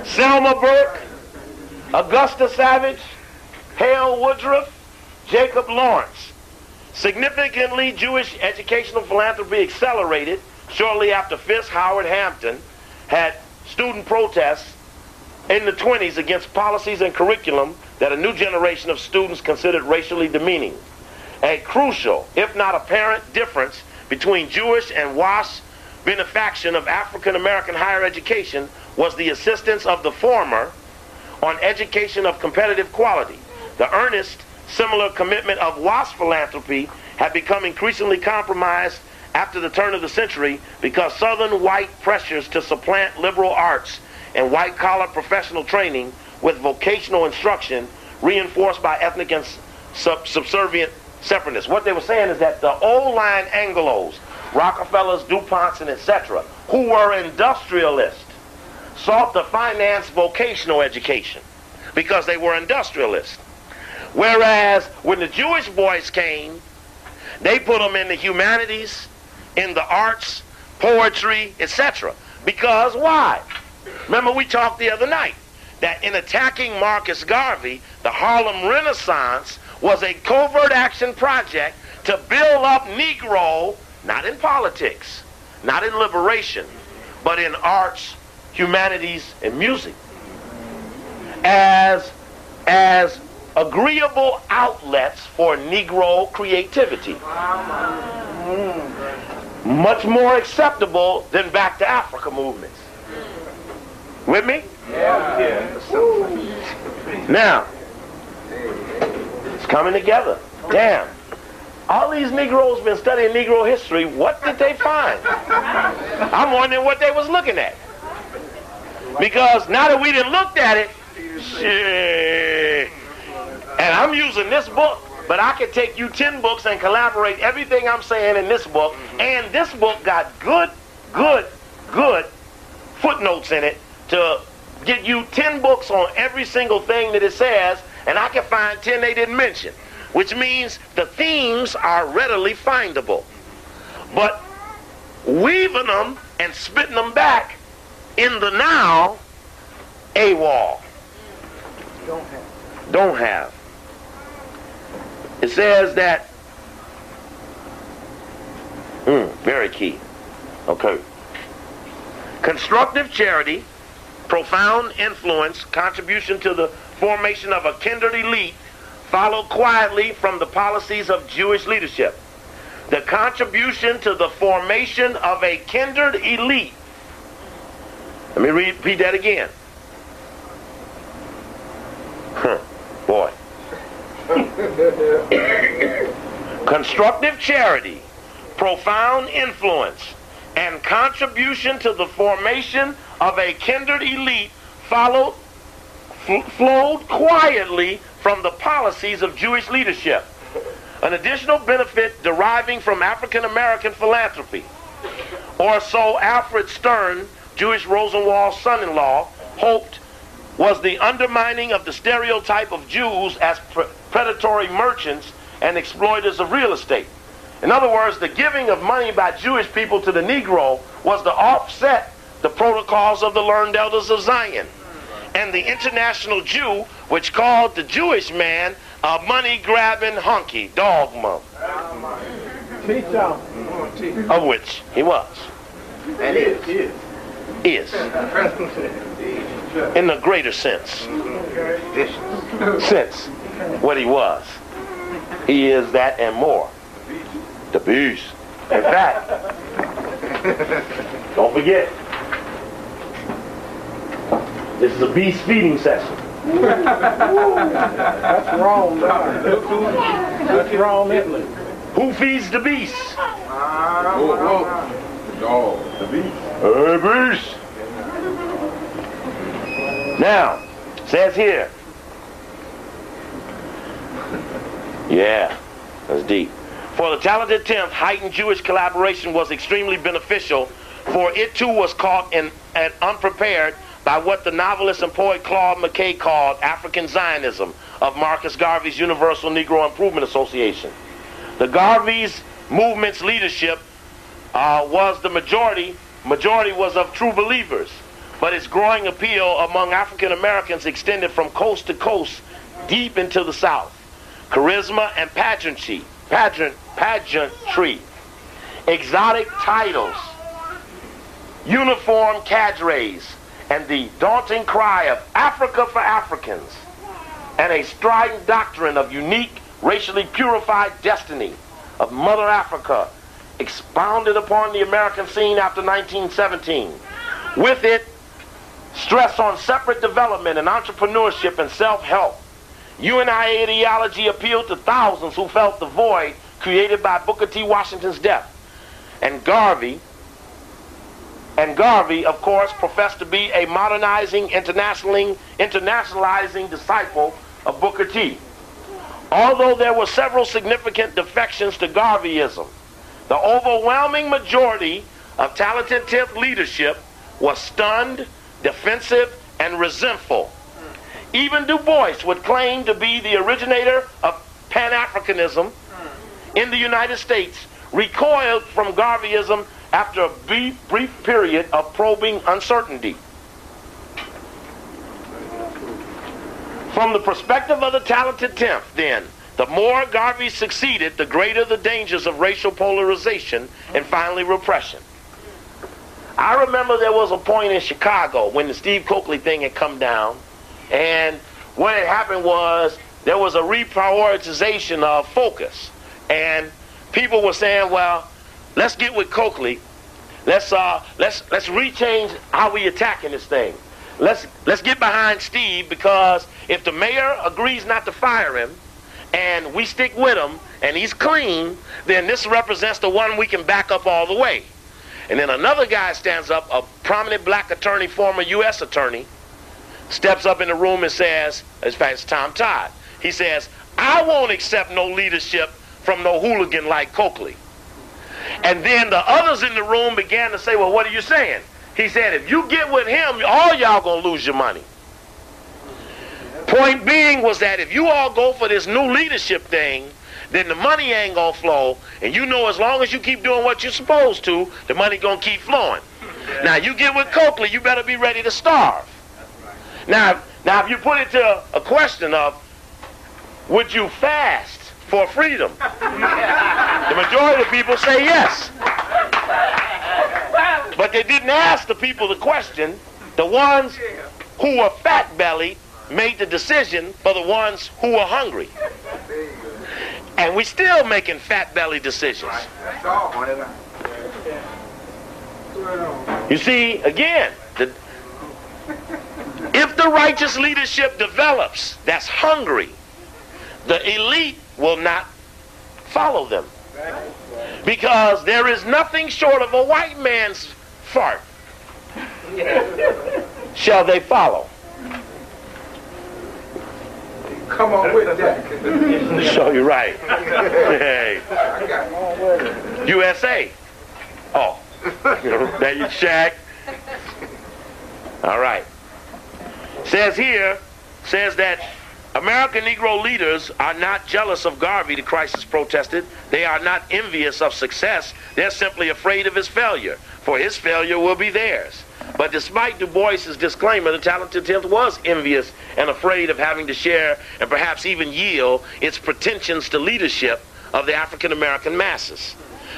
Selma Burke, Augusta Savage, Hale Woodruff, Jacob Lawrence. Significantly, Jewish educational philanthropy accelerated shortly after Fisk, Howard, Hampton had student protests in the 20s against policies and curriculum that a new generation of students considered racially demeaning. A crucial, if not apparent, difference between Jewish and WASP benefaction of African American higher education was the insistence of the former on education of competitive quality. The earnest, similar commitment of WASP philanthropy had become increasingly compromised after the turn of the century because Southern white pressures to supplant liberal arts and white-collar professional training with vocational instruction reinforced by ethnic and subservient separateness. What they were saying is that the old-line Anglos, Rockefellers, DuPonts, and etc., who were industrialists, sought to finance vocational education because they were industrialists. Whereas when the Jewish boys came, they put them in the humanities, in the arts, poetry, etc. Because why? Remember we talked the other night that in attacking Marcus Garvey, the Harlem Renaissance was a covert action project to build up Negro, not in politics, not in liberation, but in arts, humanities, and music, as agreeable outlets for Negro creativity. Much more acceptable than Back to Africa movements. With me? Yeah. Now, it's coming together. Damn. All these Negroes been studying Negro history. What did they find? I'm wondering what they was looking at. Because now that we done looked at it, shit. And I'm using this book, but I could take you 10 books and collaborate everything I'm saying in this book. And this book got good footnotes in it to get you 10 books on every single thing that it says, and I can find 10 they didn't mention, which means the themes are readily findable. But weaving them and spitting them back in the now, AWOL. Don't have. It says that, very key. Okay. Constructive charity, profound influence, contribution to the formation of a kindred elite followed quietly from the policies of Jewish leadership. The contribution to the formation of a kindred elite. Let me repeat that again. Boy. Constructive charity, profound influence, and contribution to the formation of a kindred elite flowed quietly from the policies of Jewish leadership. An additional benefit deriving from African American philanthropy, or so Alfred Stern, Jewish Rosenwald's son-in-law, hoped, was the undermining of the stereotype of Jews as predatory merchants and exploiters of real estate. In other words, the giving of money by Jewish people to the Negro was to offset the protocols of the learned elders of Zion. And the international Jew, which called the Jewish man a money-grabbing hunky, dogma. Of which he was. And is. Is. In the greater sense. Sense. What he was. He is that and more. The beast. In fact, don't forget, this is a beast feeding session. That's wrong. That's wrong, Italy. Who feeds the beast? Dog. The beast. Hey, beast. Now, says here. Yeah, that's deep. For the talented 10th, heightened Jewish collaboration was extremely beneficial, for it too was caught and unprepared by what the novelist and poet Claude McKay called African Zionism of Marcus Garvey's Universal Negro Improvement Association. The Garvey's movement's leadership was the majority was of true believers, but its growing appeal among African Americans extended from coast to coast deep into the South. Charisma and pageantry, exotic titles, uniform cadres, and the daunting cry of Africa for Africans, and a strident doctrine of unique, racially purified destiny of Mother Africa expounded upon the American scene after 1917. With it, stress on separate development and entrepreneurship and self-help. UNI ideology appealed to thousands who felt the void created by Booker T. Washington's death. And Garvey, of course, professed to be a modernizing, internationalizing disciple of Booker T. Although there were several significant defections to Garveyism, the overwhelming majority of talented 10th leadership was stunned, defensive, and resentful. Even Du Bois would claim to be the originator of Pan-Africanism in the United States, recoiled from Garveyism after a brief period of probing uncertainty. From the perspective of the talented 10th, then, the more Garvey succeeded, the greater the dangers of racial polarization and finally repression. I remember there was a point in Chicago when the Steve Coakley thing had come down, and what had happened was there was a reprioritization of focus, and people were saying, well, let's get with Coakley. Let's rechange how we attacking this thing. Let's get behind Steve, because if the mayor agrees not to fire him and we stick with him and he's clean, then this represents the one we can back up all the way. And then another guy stands up, a prominent black attorney, former U.S. attorney, steps up in the room and says, in fact, it's Tom Todd. He says, I won't accept no leadership from no hooligan like Coakley. And then the others in the room began to say, well, what are you saying? He said, if you get with him, all y'all gonna lose your money. Point being was that if you all go for this new leadership thing, then the money ain't gonna flow, and you know as long as you keep doing what you're supposed to, the money gonna keep flowing. Now you get with Coakley, you better be ready to starve. Now if you put it to a question of, would you fast for freedom? The majority of people say yes. But they didn't ask the people the question. The ones who were fat-bellied made the decision for the ones who were hungry. And we still making fat-belly decisions. You see, again, if the righteous leadership develops that's hungry, the elite will not follow them. Because there is nothing short of a white man's fart shall they follow. Come on with that. So you're right. Hey. USA. Oh. There you Shaq. All right. Says that American Negro leaders are not jealous of Garvey, the crisis protested. They are not envious of success. They're simply afraid of his failure, for his failure will be theirs. But despite Du Bois's disclaimer, the talented 10th was envious and afraid of having to share and perhaps even yield its pretensions to leadership of the African American masses.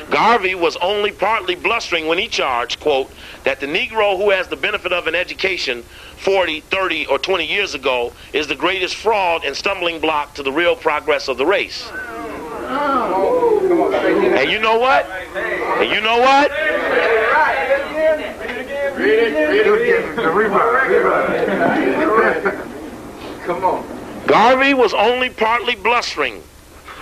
Garvey was only partly blustering when he charged, quote, that the Negro who has the benefit of an education 40, 30, or 20 years ago is the greatest fraud and stumbling block to the real progress of the race. And you know what? And you know what? Come on. Garvey was only partly blustering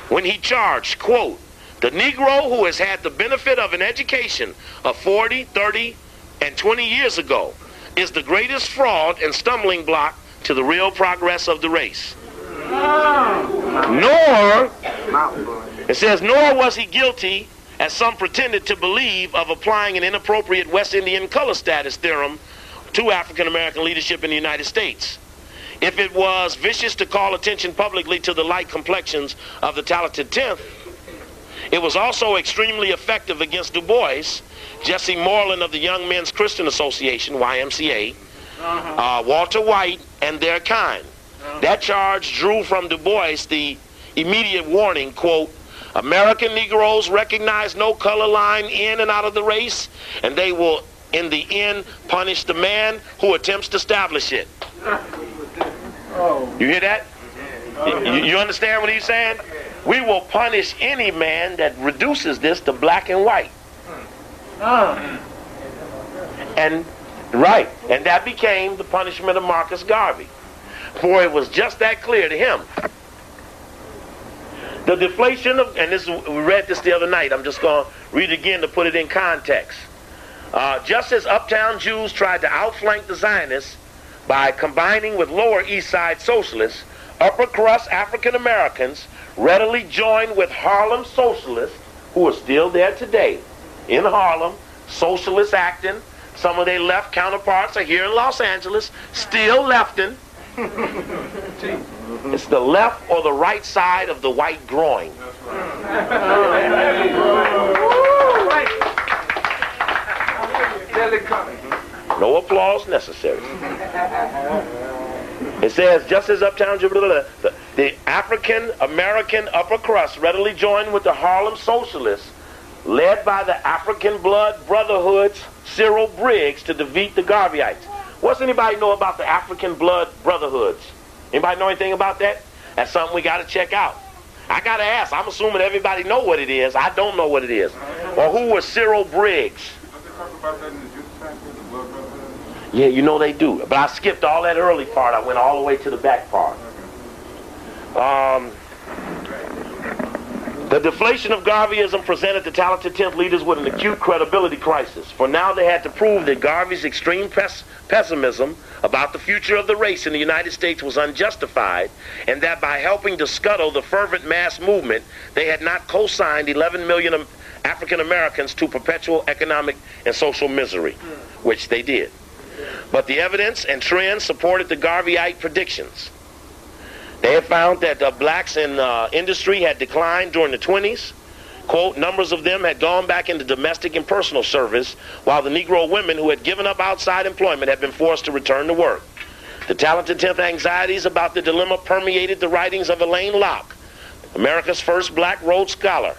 when he charged, quote, the Negro who has had the benefit of an education of 40, 30, and 20 years ago is the greatest fraud and stumbling block to the real progress of the race. Nor, it says, nor was he guilty, as some pretended to believe, of applying an inappropriate West Indian color status theorem to African American leadership in the United States. If it was vicious to call attention publicly to the light complexions of the talented 10th, it was also extremely effective against Du Bois, Jesse Moreland of the Young Men's Christian Association, YMCA, Walter White, and their kind. That charge drew from Du Bois the immediate warning, quote, American Negroes recognize no color line in and out of the race, and they will in the end punish the man who attempts to establish it. You hear that? You understand what he's saying? We will punish any man that reduces this to black and white. And that became the punishment of Marcus Garvey. For it was just that clear to him. The deflation of, and this, we read this the other night, I'm just going to read it again to put it in context. Just as uptown Jews tried to outflank the Zionists by combining with Lower East Side socialists, upper crust African Americans readily joined with Harlem socialists, who are still there today in Harlem, socialists acting. Some of their left counterparts are here in Los Angeles, still lefting. It's the left or the right side of the white groin. No applause necessary. It says, just as uptown the African American upper crust readily joined with the Harlem socialists, led by the African Blood Brotherhood's Cyril Briggs, to defeat the Garveyites. What's anybody know about the African Blood Brotherhoods? Anybody know anything about that? That's something we got to check out. I got to ask. I'm assuming everybody know what it is. I don't know what it is. Or who was Cyril Briggs? Yeah, you know they do. But I skipped all that early part. I went all the way to the back part. The deflation of Garveyism presented the talented 10th leaders with an acute credibility crisis. For now they had to prove that Garvey's extreme pessimism about the future of the race in the United States was unjustified, and that by helping to scuttle the fervent mass movement, they had not co-signed 11 million African Americans to perpetual economic and social misery, which they did. But the evidence and trends supported the Garveyite predictions. They had found that blacks in industry had declined during the 20s. Quote, numbers of them had gone back into domestic and personal service, while the Negro women who had given up outside employment had been forced to return to work. The talented 10th anxieties about the dilemma permeated the writings of Elaine Locke, America's first black Rhodes Scholar,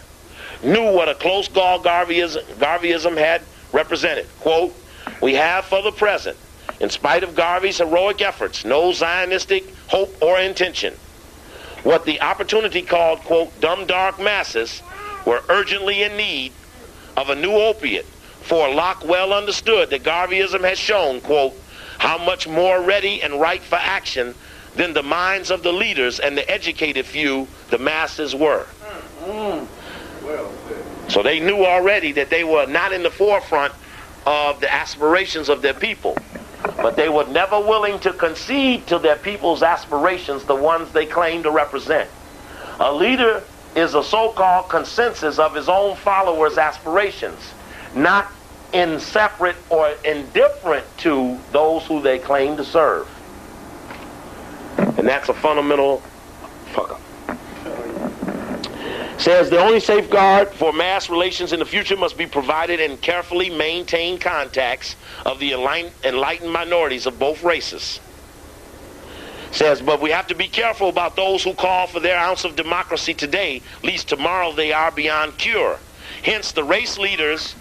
knew what a close call Garveyism had represented. Quote, we have for the present, in spite of Garvey's heroic efforts, no Zionistic hope or intention. What the opportunity called, quote, dumb dark masses were urgently in need of a new opiate, for Locke well understood that Garveyism has shown, quote, how much more ready and ripe for action than the minds of the leaders and the educated few, the masses, were. So they knew already that they were not in the forefront of the aspirations of their people. But they were never willing to concede to their people's aspirations, the ones they claim to represent. A leader is a so-called consensus of his own followers' aspirations, not in separate or indifferent to those who they claim to serve. And that's a fundamental fuck-up. Says the only safeguard for mass relations in the future must be provided in carefully maintained contacts of the enlightened minorities of both races. Says, but we have to be careful about those who call for their ounce of democracy today, lest tomorrow they are beyond cure. Hence the race leaders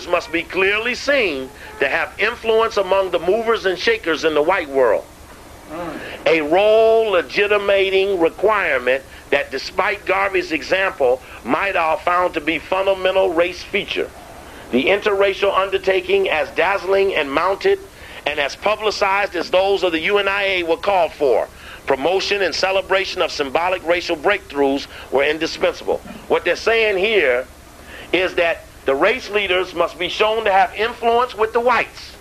must be clearly seen to have influence among the movers and shakers in the white world. A role legitimating requirement that, despite Garvey's example, might have found to be fundamental race feature. The interracial undertaking, as dazzling and mounted and as publicized as those of the UNIA, were called for. Promotion and celebration of symbolic racial breakthroughs were indispensable. What they're saying here is that the race leaders must be shown to have influence with the whites,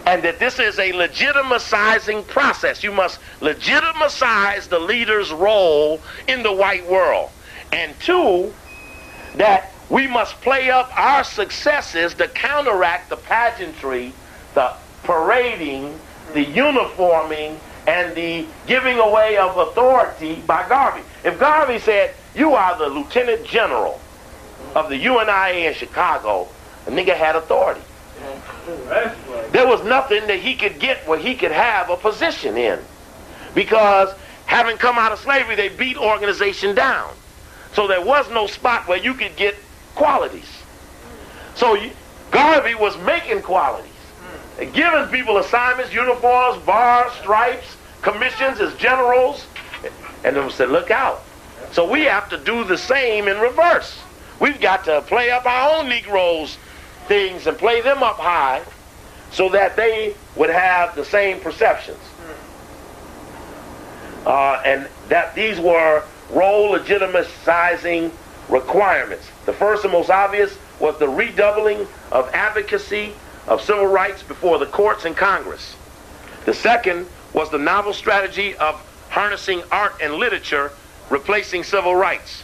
and that this is a legitimizing process. You must legitimize the leader's role in the white world. And two, that we must play up our successes to counteract the pageantry, the parading, the uniforming, and the giving away of authority by Garvey. If Garvey said, you are the lieutenant general of the UNIA in Chicago, a nigga had authority. There was nothing that he could get where he could have a position in, because having come out of slavery, they beat organization down. So there was no spot where you could get qualities. So Garvey was making qualities, and giving people assignments, uniforms, bars, stripes, commissions as generals, and then said, look out. So we have to do the same in reverse. We've got to play up our own Negroes things and play them up high so that they would have the same perceptions. And that these were role legitimizing requirements. The first and most obvious was the redoubling of advocacy of civil rights before the courts and Congress. The second was the novel strategy of harnessing art and literature, replacing civil rights.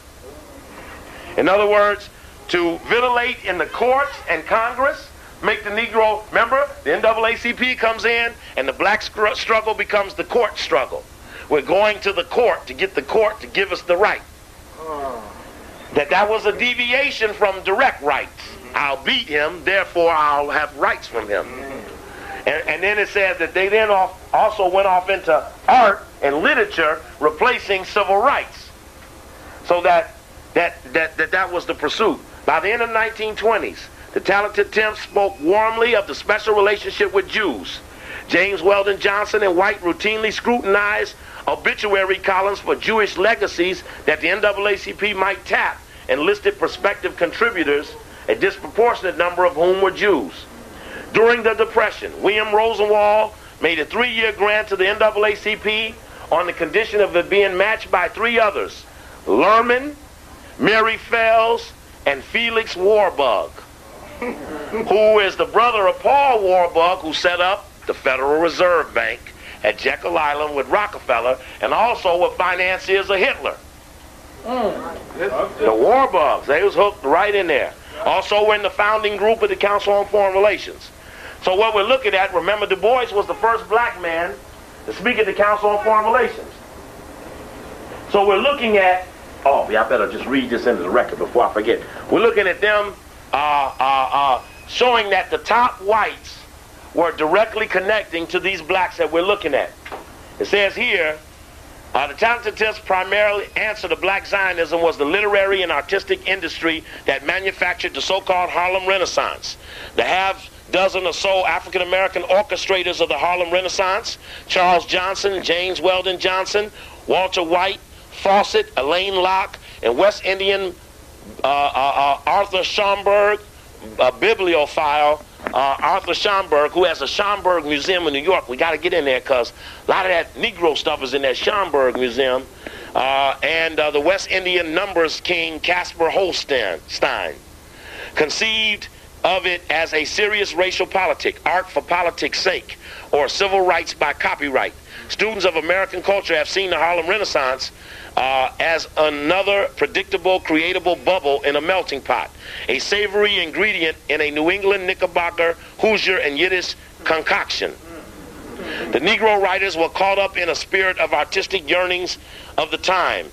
In other words, to ventilate in the courts and Congress, make the Negro, remember, the NAACP comes in and the black struggle becomes the court struggle. We're going to the court to get the court to give us the right. That was a deviation from direct rights. I'll beat him, therefore I'll have rights from him. And then it says that they then also went off into art and literature, replacing civil rights. So that was the pursuit. By the end of the 1920s, the talented Temps spoke warmly of the special relationship with Jews. James Weldon Johnson and White routinely scrutinized obituary columns for Jewish legacies that the NAACP might tap, and listed prospective contributors, a disproportionate number of whom were Jews. During the Depression, William Rosenwald made a 3-year grant to the NAACP on the condition of it being matched by 3 others: Lerman, Mary Fells, and Felix Warburg, who is the brother of Paul Warburg, who set up the Federal Reserve Bank at Jekyll Island with Rockefeller, and also were financiers of Hitler. The Warburgs, they was hooked right in there. Also were in the founding group of the Council on Foreign Relations. So what we're looking at, remember, Du Bois was the first black man to speak at the Council on Foreign Relations. So we're looking at, oh, yeah, I better just read this into the record before I forget. We're looking at them showing that the top whites were directly connecting to these blacks that we're looking at. It says here, the talented Temps primarily answer to black Zionism was the literary and artistic industry that manufactured the so-called Harlem Renaissance. The half-dozen or so African-American orchestrators of the Harlem Renaissance, Charles Johnson, James Weldon Johnson, Walter White, Fawcett, Elaine Locke, and West Indian Arthur Schomburg, a bibliophile, Arthur Schomburg, who has a Schomburg Museum in New York. We got to get in there because a lot of that Negro stuff is in that Schomburg Museum. And the West Indian numbers king Caspar Holstein conceived of it as a serious racial politic, art for politics' sake, or civil rights by copyright. Students of American culture have seen the Harlem Renaissance as another predictable, creatable bubble in a melting pot, a savory ingredient in a New England, Knickerbocker, Hoosier, and Yiddish concoction. The Negro writers were caught up in a spirit of artistic yearnings of the time.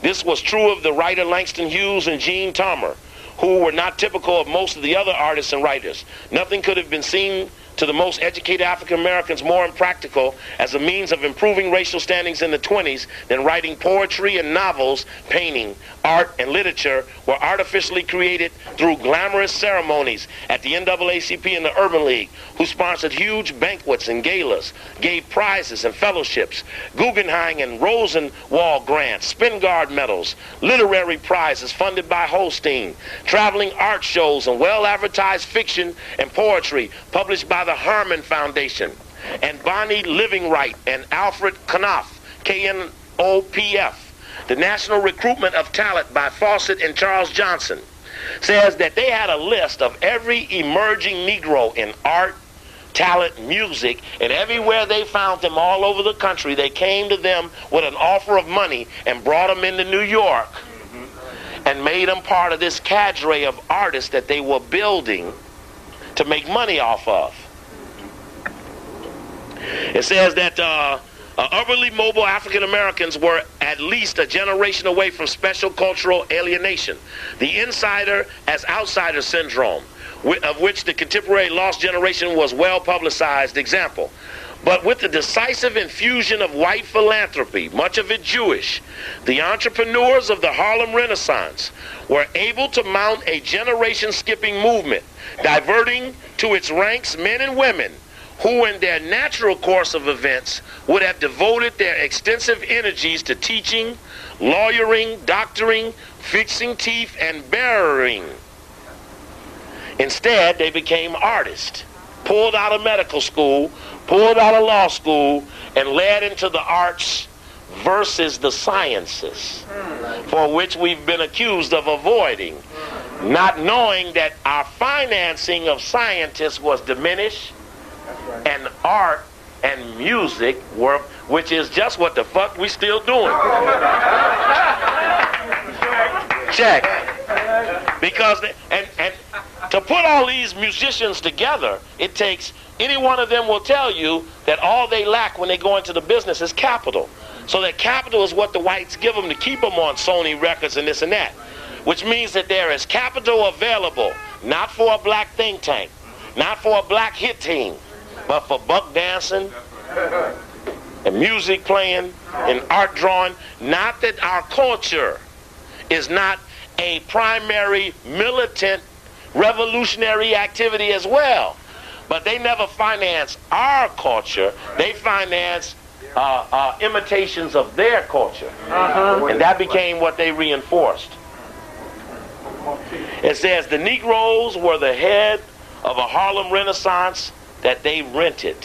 This was true of the writer Langston Hughes and Jean Toomer, who were not typical of most of the other artists and writers. Nothing could have been seen to the most educated African Americans more impractical as a means of improving racial standings in the 20s than writing poetry and novels. Painting, art, and literature were artificially created through glamorous ceremonies at the NAACP and the Urban League, who sponsored huge banquets and galas, gave prizes and fellowships, Guggenheim and Rosenwald grants, Spingard medals, literary prizes funded by Holstein, traveling art shows, and well-advertised fiction and poetry published by the Harmon Foundation, and Bonnie Livingwright and Alfred Knopf, KNOPF. The National Recruitment of Talent by Fawcett and Charles Johnson says that they had a list of every emerging Negro in art, talent, music, and everywhere they found them all over the country, they came to them with an offer of money and brought them into New York and made them part of this cadre of artists that they were building to make money off of. It says that urbanly mobile African Americans were at least a generation away from special cultural alienation, the insider as outsider syndrome, of which the contemporary lost generation was well publicized example. But with the decisive infusion of white philanthropy, much of it Jewish, the entrepreneurs of the Harlem Renaissance were able to mount a generation-skipping movement, diverting to its ranks men and women who in their natural course of events would have devoted their extensive energies to teaching, lawyering, doctoring, fixing teeth, and burying. Instead, they became artists, pulled out of medical school, pulled out of law school, and led into the arts versus the sciences, for which we've been accused of avoiding, not knowing that our financing of scientists was diminished, and art and music were, which is just what the fuck we still doing. Check. Because, and to put all these musicians together, it takes, any one of them will tell you that all they lack when they go into the business is capital. So that capital is what the whites give them to keep them on Sony records and this and that. Which means that there is capital available, not for a black think tank, not for a black hit team, but for buck dancing and music playing and art drawing. Not that our culture is not a primary militant revolutionary activity as well, but they never finance our culture. They finance imitations of their culture, and that became what they reinforced. It says the Negroes were the head of a Harlem Renaissance that they rented,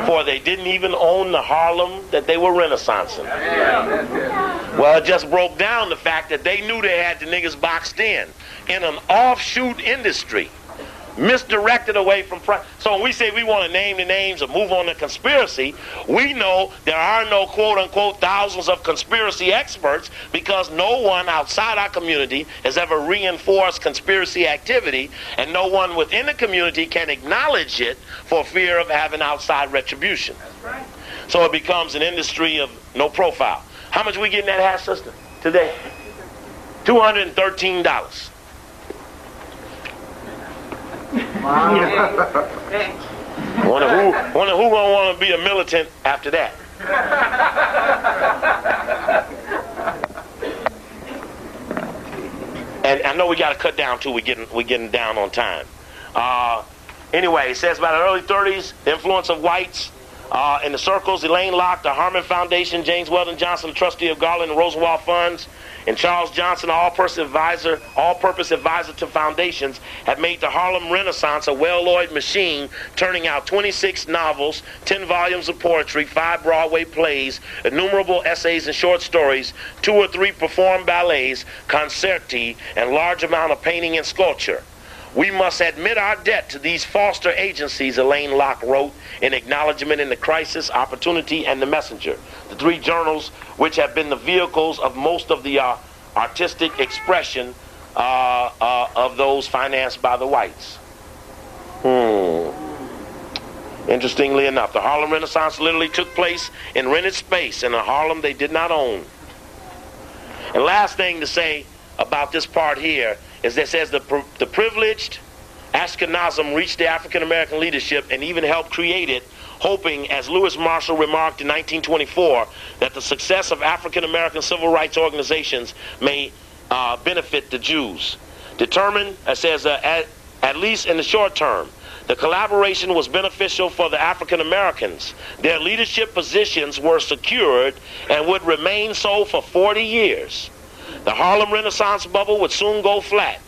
for they didn't even own the Harlem that they were renaissancing. Well, it just broke down the fact that they knew they had the niggas boxed in an offshoot industry, misdirected away from so when we say we want to name the names or move on to conspiracy, we know there are no quote-unquote thousands of conspiracy experts, because no one outside our community has ever reinforced conspiracy activity, and no one within the community can acknowledge it for fear of having outside retribution. That's right. So it becomes an industry of no profile. How much we getting that hash system today? $213. Wonder who gonna want to be a militant after that. And I know we got to cut down too. We're getting down on time. Anyway, it says by the early 30s, the influence of whites in the circles, Elaine Locke, the Harmon Foundation, James Weldon Johnson, the trustee of Garland and Rosenwald Funds, and Charles Johnson, all-purpose advisor to foundations, have made the Harlem Renaissance a well-oiled machine, turning out 26 novels, 10 volumes of poetry, 5 Broadway plays, innumerable essays and short stories, 2 or 3 performed ballets, concerti, and large amount of painting and sculpture. We must admit our debt to these foster agencies, Elaine Locke wrote in Acknowledgement in the Crisis, Opportunity, and The Messenger, the 3 journals which have been the vehicles of most of the artistic expression of those financed by the whites. Interestingly enough, the Harlem Renaissance literally took place in rented space in a Harlem they did not own. And last thing to say about this part here is that it says the privileged Ashkenazim reached the African American leadership and even helped create it, hoping, as Lewis Marshall remarked in 1924, that the success of African American civil rights organizations may benefit the Jews. Determined, it says, at least in the short term, the collaboration was beneficial for the African Americans. Their leadership positions were secured and would remain so for 40 years. The Harlem Renaissance bubble would soon go flat,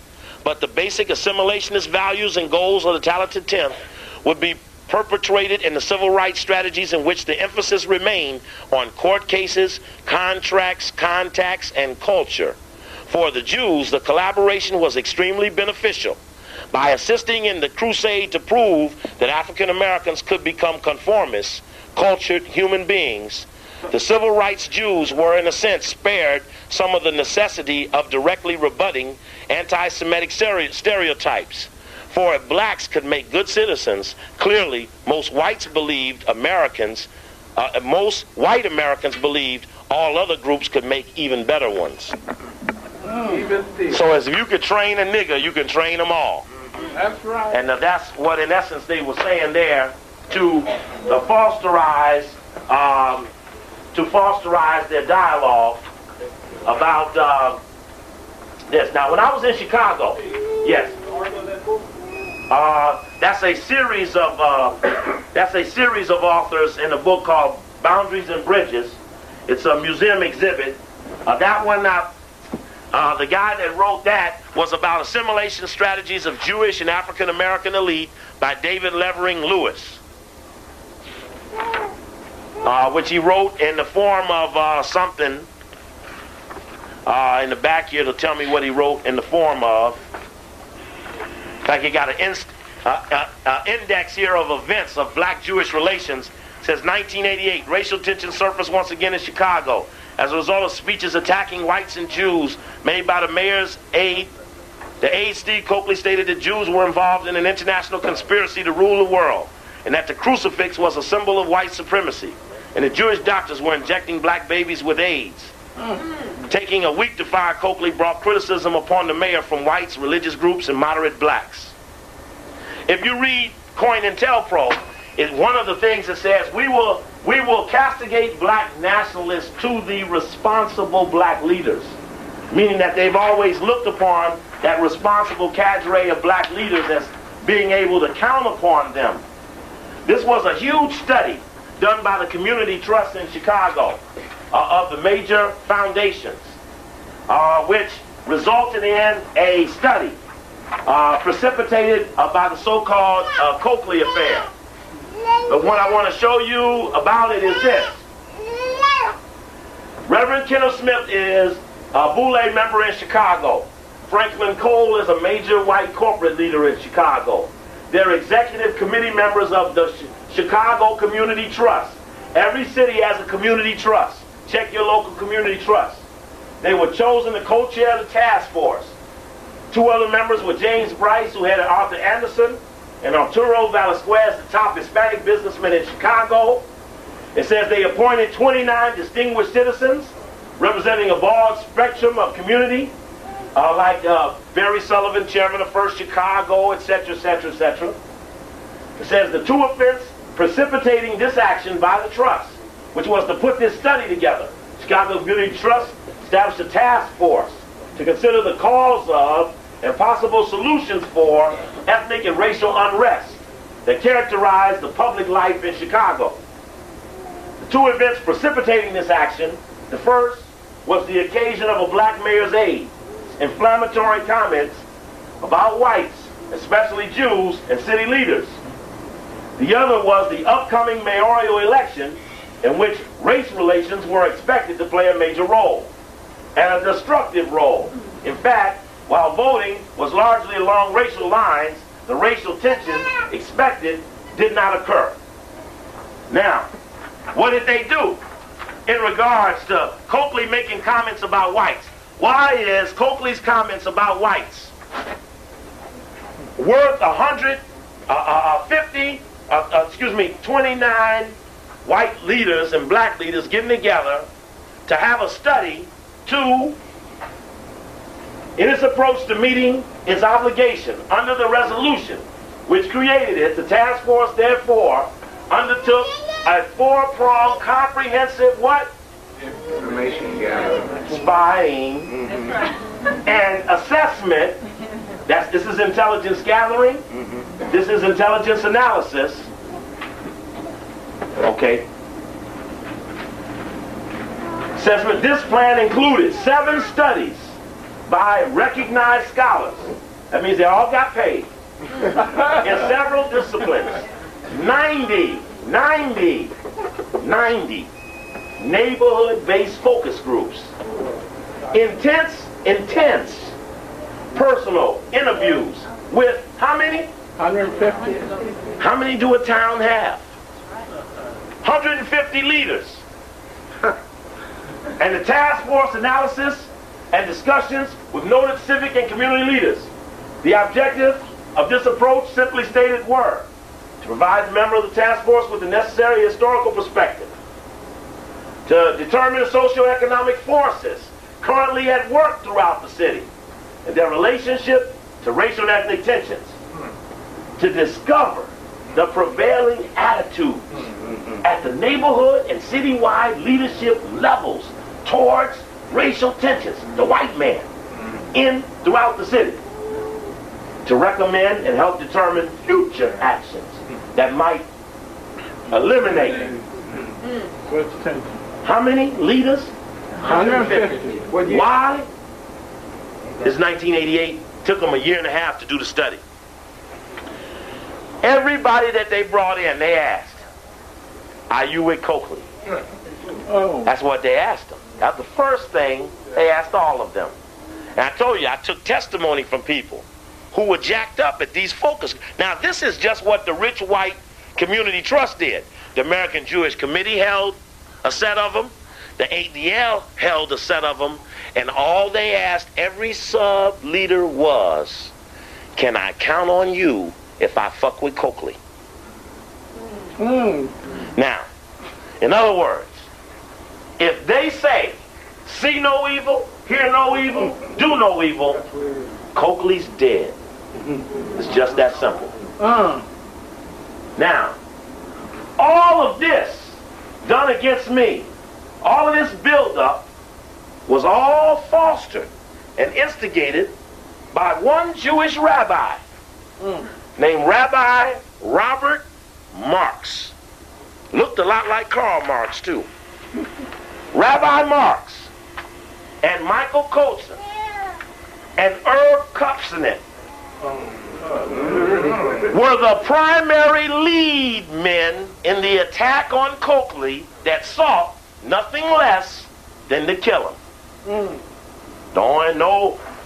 but the basic assimilationist values and goals of the talented 10th would be perpetrated in the civil rights strategies in which the emphasis remained on court cases, contracts, contacts, and culture. For the Jews, the collaboration was extremely beneficial. By assisting in the crusade to prove that African Americans could become conformists, cultured human beings, the civil rights Jews were, in a sense, spared some of the necessity of directly rebutting anti-Semitic stereotypes. For if blacks could make good citizens, clearly most white Americans believed all other groups could make even better ones. So as if you could train a nigger, you can train them all. That's right. And that's what, in essence, they were saying there to fosterize their dialogue about this. Now, when I was in Chicago, yes, that's a series of authors in a book called Boundaries and Bridges. It's a museum exhibit. That one, the guy that wrote that was about assimilation strategies of Jewish and African American elite by David Levering Lewis, which he wrote in the form of something. In the back here to tell me what he wrote in the form of. In fact, he got an index here of events of black-Jewish relations. It says 1988, racial tension surfaced once again in Chicago as a result of speeches attacking whites and Jews made by the mayor's aide. The aide, Steve Coakley, stated that Jews were involved in an international conspiracy to rule the world and that the crucifix was a symbol of white supremacy, and the Jewish doctors were injecting black babies with AIDS. Taking a week to fire Coakley brought criticism upon the mayor from whites, religious groups, and moderate blacks. If you read COINTELPRO, it's one of the things that says we will castigate black nationalists to the responsible black leaders, meaning that they've always looked upon that responsible cadre of black leaders as being able to count upon them. This was a huge study done by the Community Trust in Chicago. Of the major foundations, which resulted in a study precipitated by the so-called Coakley affair. But what I want to show you about it is this. Reverend Kenneth Smith is a Boule member in Chicago. Franklin Cole is a major white corporate leader in Chicago. They're executive committee members of the Chicago Community Trust. Every city has a community trust. Check your local community trust. They were chosen to co-chair the task force. Two other members were James Bryce, who had Arthur Anderson, and Arturo Velasquez, the top Hispanic businessman in Chicago. It says they appointed 29 distinguished citizens representing a broad spectrum of community, like Barry Sullivan, chairman of First Chicago, etc., etc., etc. It says the two events precipitating this action by the trust, which was to put this study together. Chicago Community Trust established a task force to consider the cause of and possible solutions for ethnic and racial unrest that characterized the public life in Chicago. The two events precipitating this action, the first was the occasion of a black mayor's aide, inflammatory comments about whites, especially Jews and city leaders. The other was the upcoming mayoral election, in which race relations were expected to play a major role, and a destructive role. In fact, while voting was largely along racial lines, the racial tension expected did not occur. Now, what did they do in regards to Coakley making comments about whites? Why is Coakley's comments about whites worth 29 white leaders and black leaders getting together to have a study to, in its approach to meeting its obligation under the resolution which created it? The task force therefore undertook a four-pronged comprehensive what? Information gathering. Spying and assessment. This is intelligence gathering. This is intelligence analysis. Okay. Assessment. This plan included 7 studies by recognized scholars. That means they all got paid. In several disciplines. 90 neighborhood-based focus groups. Intense personal interviews with how many? 150. How many do a town have? 150 leaders. And the task force analysis and discussions with noted civic and community leaders. The objective of this approach, simply stated, were to provide the member of the task force with the necessary historical perspective, to determine the socioeconomic forces currently at work throughout the city and their relationship to racial and ethnic tensions, to discover the prevailing attitude at the neighborhood and citywide leadership levels towards racial tensions, the white man, throughout the city, to recommend and help determine future actions that might eliminate. How many leaders? 150. Why? It's 1988. Took them a year and a half to do the study. Everybody that they brought in, they asked, "Are you with Coakley?" Oh. That's what they asked them. That's the first thing they asked all of them. And I told you, I took testimony from people who were jacked up at these focus. Now, this is just what the Rich White Community Trust did. The American Jewish Committee held a set of them. The ADL held a set of them. And all they asked every sub-leader was, "Can I count on you if I fuck with Coakley?" Now, in other words, if they say, "See no evil, hear no evil, do no evil," Coakley's dead. It's just that simple. Now, all of this done against me, all of this buildup was all fostered and instigated by one Jewish rabbi named Rabbi Robert Marx. Looked a lot like Karl Marx, too. Rabbi Marx and Michael Coulson and Herb Kupcinet were the primary lead men in the attack on Coakley that sought nothing less than to kill him.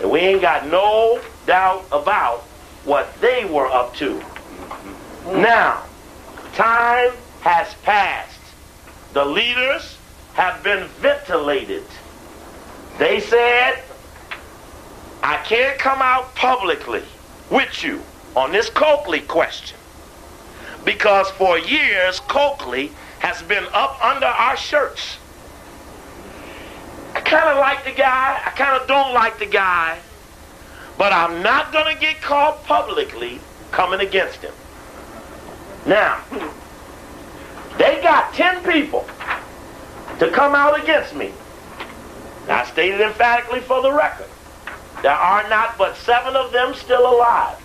We ain't got no doubt about what they were up to. Now, time has passed. The leaders have been ventilated. They said, "I can't come out publicly with you on this Coakley question because for years Coakley has been up under our shirts. I kind of like the guy, I kind of don't like the guy, but I'm not going to get caught publicly coming against him." Now, they got 10 people to come out against me. I stated emphatically for the record, there are not but 7 of them still alive.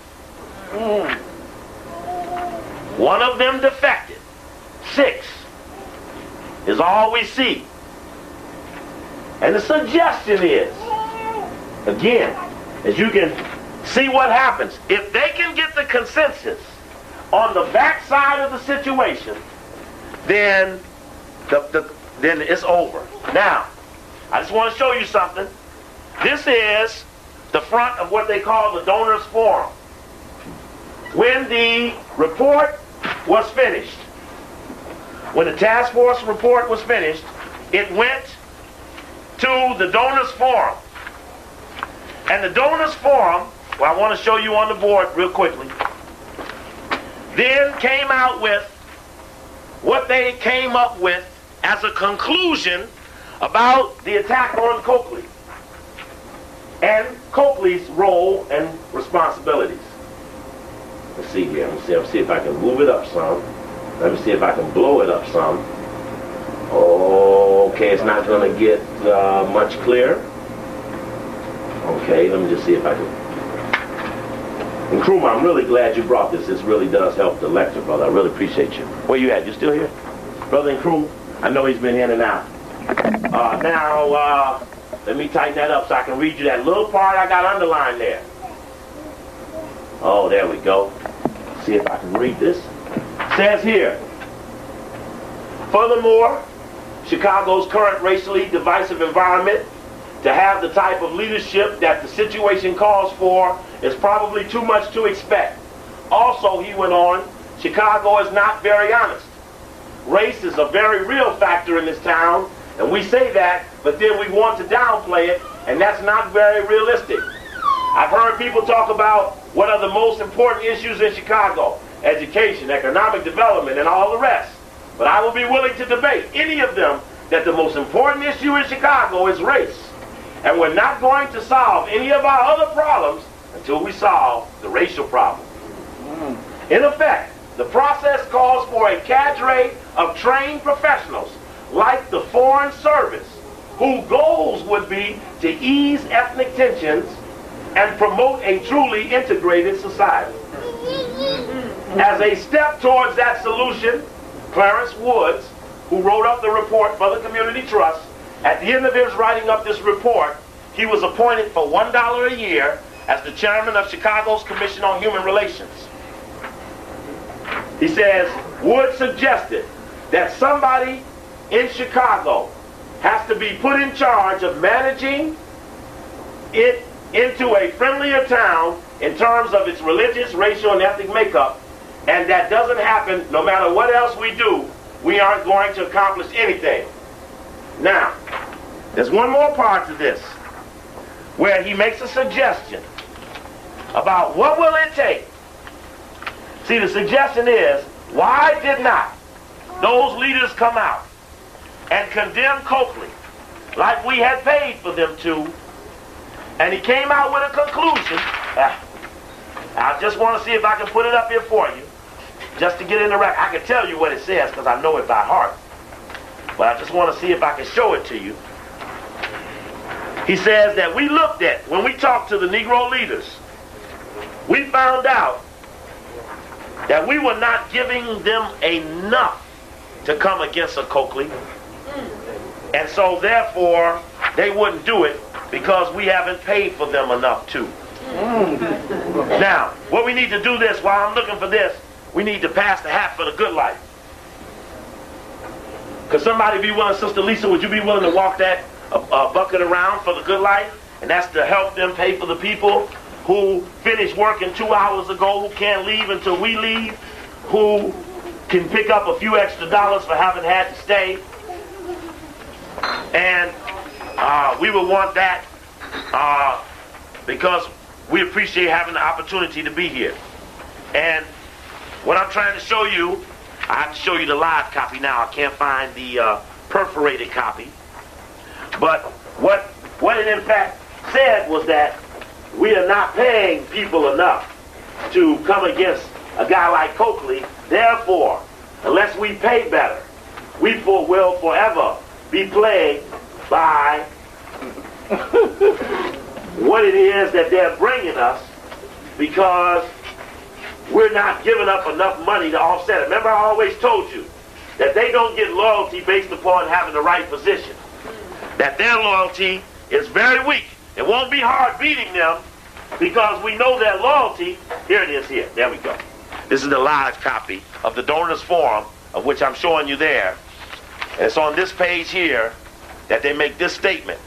One of them defected. 6 is all we see. And the suggestion is, again, as you can see what happens, if they can get the consensus on the backside of the situation, then then it's over. Now, I just want to show you something. This is the front of what they call the Donors Forum. When the report was finished, when the task force report was finished, it went to the Donors Forum. And the Donors Forum, well, I want to show you on the board real quickly, then came out with what they came up with as a conclusion about the attack on Coakley and Coakley's role and responsibilities. Let's see here. Let me see if I can move it up some. Let me see if I can blow it up some. Okay, it's not going to get much clearer. Okay, let me just see if I can. And Nkrumah, I'm really glad you brought this. This really does help the lecture, brother. I really appreciate you. Where you at? You still here? Brother Nkrumah? I know he's been in and out. Now, let me tighten that up so I can read you that little part I got underlined there. Oh, there we go. See if I can read this. It says here, furthermore, Chicago's current racially divisive environment, to have the type of leadership that the situation calls for, is probably too much to expect. Also, he went on, Chicago is not very honest. Race is a very real factor in this town, and we say that, but then we want to downplay it, and that's not very realistic. I've heard people talk about what are the most important issues in Chicago: education, economic development, and all the rest. But I will be willing to debate any of them that the most important issue in Chicago is race. And we're not going to solve any of our other problems until we solve the racial problem. In effect, The process calls for a cadre of trained professionals, like the Foreign Service, whose goals would be to ease ethnic tensions and promote a truly integrated society. As a step towards that solution, Clarence Woods, who wrote up the report for the Community Trust, at the end of his writing up this report, he was appointed for $1 a year as the chairman of Chicago's Commission on Human Relations. He says, Wood suggested that somebody in Chicago has to be put in charge of managing it into a friendlier town in terms of its religious, racial, and ethnic makeup, and that doesn't happen no matter what else we do, we aren't going to accomplish anything. Now, there's one more part to this, where he makes a suggestion about what will it take. See, the suggestion is, why did not those leaders come out and condemn Coakley like we had paid for them to? And he came out with a conclusion. I just want to see if I can put it up here for you, just to get in the record. I can tell you what it says because I know it by heart, but I just want to see if I can show it to you. He says that we looked at, when we talked to the Negro leaders, we found out that we were not giving them enough to come against a Coakley, and so therefore they wouldn't do it because we haven't paid for them enough to. Now, what we need to do this, while I'm looking for this, we need to pass the hat for the good life. Could somebody be willing, Sister Lisa, would you be willing to walk that bucket around for the good life? And that's to help them pay for the people who finished working 2 hours ago, who can't leave until we leave, who can pick up a few extra dollars for having had to stay. And we would want that because we appreciate having the opportunity to be here. And what I'm trying to show you, I have to show you the live copy now. I can't find the perforated copy. But what it in fact said was that we are not paying people enough to come against a guy like Coakley. Therefore, unless we pay better, we will forever be plagued by what it is that they're bringing us, because we're not giving up enough money to offset it. Remember, I always told you that they don't get loyalty based upon having the right position. That their loyalty is very weak. It won't be hard beating them because we know their loyalty. Here it is here. There we go. This is the live copy of the Donors Forum, of which I'm showing you there. And it's on this page here that they make this statement.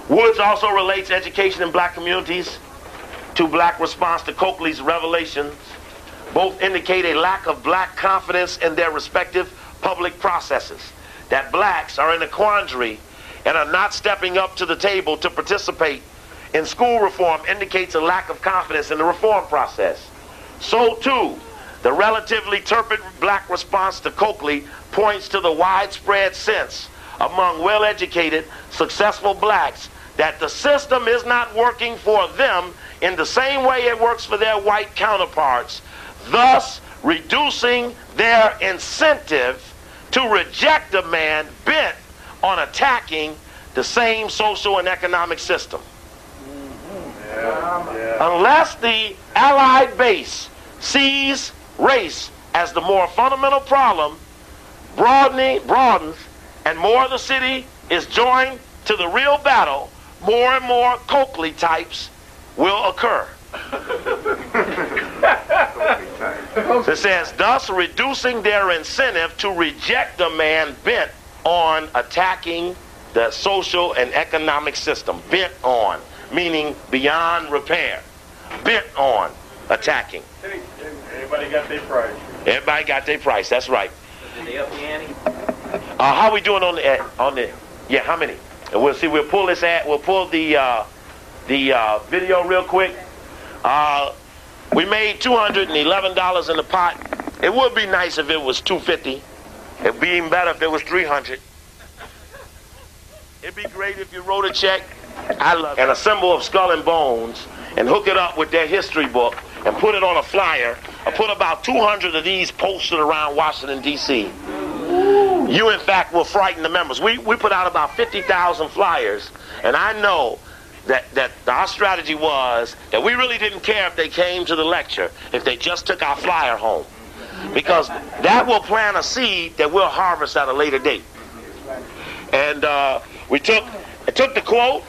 Woods also relates education in black communities to black response to Coakley's revelations. Both indicate a lack of black confidence in their respective public processes. That blacks are in a quandary and are not stepping up to the table to participate in school reform indicates a lack of confidence in the reform process. So too, the relatively tepid black response to Coakley points to the widespread sense among well-educated, successful blacks that the system is not working for them in the same way it works for their white counterparts, thus reducing their incentive to reject a man bent on attacking the same social and economic system. Unless the Allied base sees race as the more fundamental problem, broadens, and more of the city is joined to the real battle, more and more Coakley types will occur. It says, thus reducing their incentive to reject a man bent on attacking the social and economic system. Bent on, meaning beyond repair. Bent on attacking. Everybody got their price. Everybody got their price, that's right. Did they up the ante? How we doing on the, yeah, how many? And we'll see, we'll pull this we'll pull the video real quick. We made $211 in the pot. It would be nice if it was $250. It'd be even better if it was $300. It'd be great if you wrote a check. I love it. And a symbol of Skull and Bones, and hook it up with their history book and put it on a flyer put about 200 of these posted around Washington, D.C., you, in fact, will frighten the members. We put out about 50,000 flyers, and I know that our strategy was that we really didn't care if they came to the lecture, if they just took our flyer home, because that will plant a seed that we'll harvest at a later date. And I took the quote.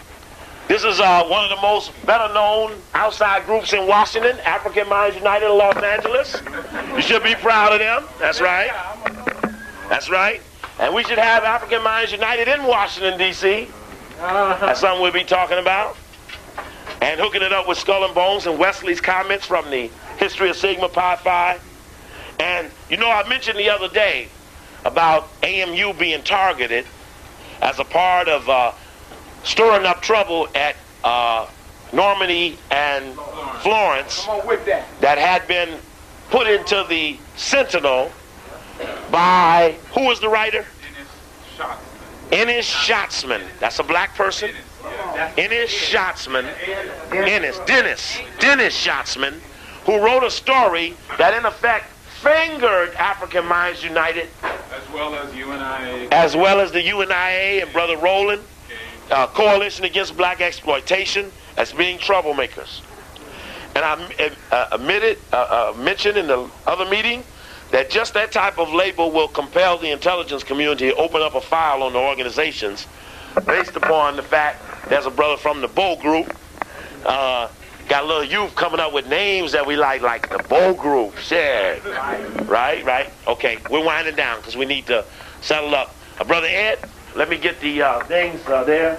This is one of the most better-known outside groups in Washington, African Minds United in Los Angeles. You should be proud of them. That's right. That's right. And we should have African Minds United in Washington, D.C. That's something we'll be talking about. And hooking it up with Skull and Bones and Wesley's comments from the history of Sigma Pi Phi. And, you know, I mentioned the other day about AMU being targeted as a part of stirring up trouble at Normandy and Florence that had been put into the Sentinel by, who was the writer? Ennis Schatzman. That's a black person. Ennis Schatzman. Dennis Schatzman, who wrote a story that in effect fingered African Minds United, as well as UNIA, as well as the UNIA and Brother Rowland, Coalition Against Black Exploitation, as being troublemakers. And I mentioned in the other meeting that just that type of label will compel the intelligence community to open up a file on the organizations based upon the fact there's a brother from the Bo Group, got a little youth coming up with names that we like the Bo Group, yeah, right, okay, we're winding down because we need to settle up. Brother Ed, let me get the things there.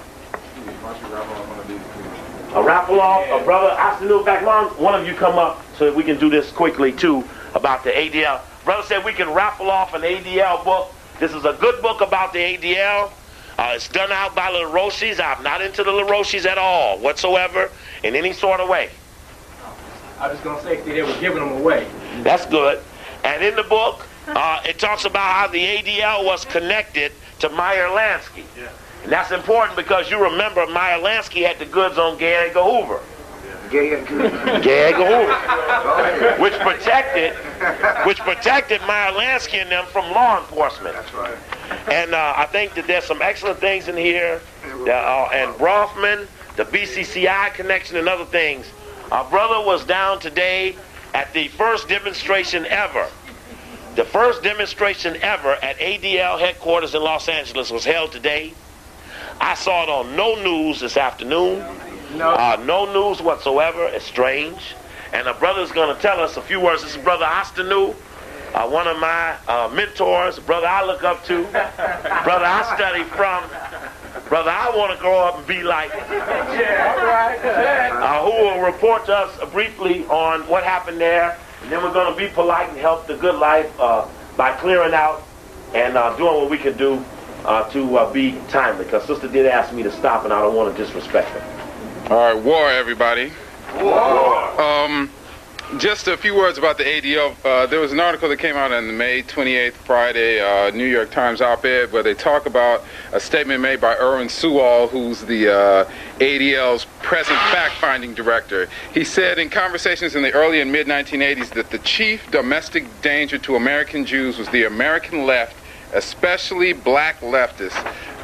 A raffle off, brother Astanu, in fact, one of you come up so that we can do this quickly too about the ADL. Brother said we can raffle off an ADL book. This is a good book about the ADL. It's done out by the LaRoches. I'm not into the LaRoches at all, whatsoever, in any sort of way. I was going to say they were giving them away. That's good. And in the book, it talks about how the ADL was connected to Meyer Lansky. Yeah. And that's important because you remember Meyer Lansky had the goods on Gay Edgar Hoover. Gay Edgar Hoover. which protected Meyer Lansky and them from law enforcement. That's right. And I think that there's some excellent things in here. And Brofman, the BCCI connection and other things. Our brother was down today at the first demonstration ever. The first demonstration ever at ADL headquarters in Los Angeles was held today. I saw it on no news this afternoon. No news whatsoever. It's strange. And a brother's going to tell us a few words. This is Brother Astanu, one of my mentors, a brother I look up to, brother I study from, brother I want to grow up and be like, who will report to us briefly on what happened there. And then we're going to be polite and help the good life by clearing out and doing what we can do to be timely. Because Sister did ask me to stop, and I don't want to disrespect her. All right, war, everybody. War. Just a few words about the ADL. There was an article that came out on the May 28th, Friday, New York Times op-ed, where they talk about a statement made by Erwin Sewall, who's the ADL's present fact-finding director. He said in conversations in the early and mid-1980s that the chief domestic danger to American Jews was the American left, especially black leftists,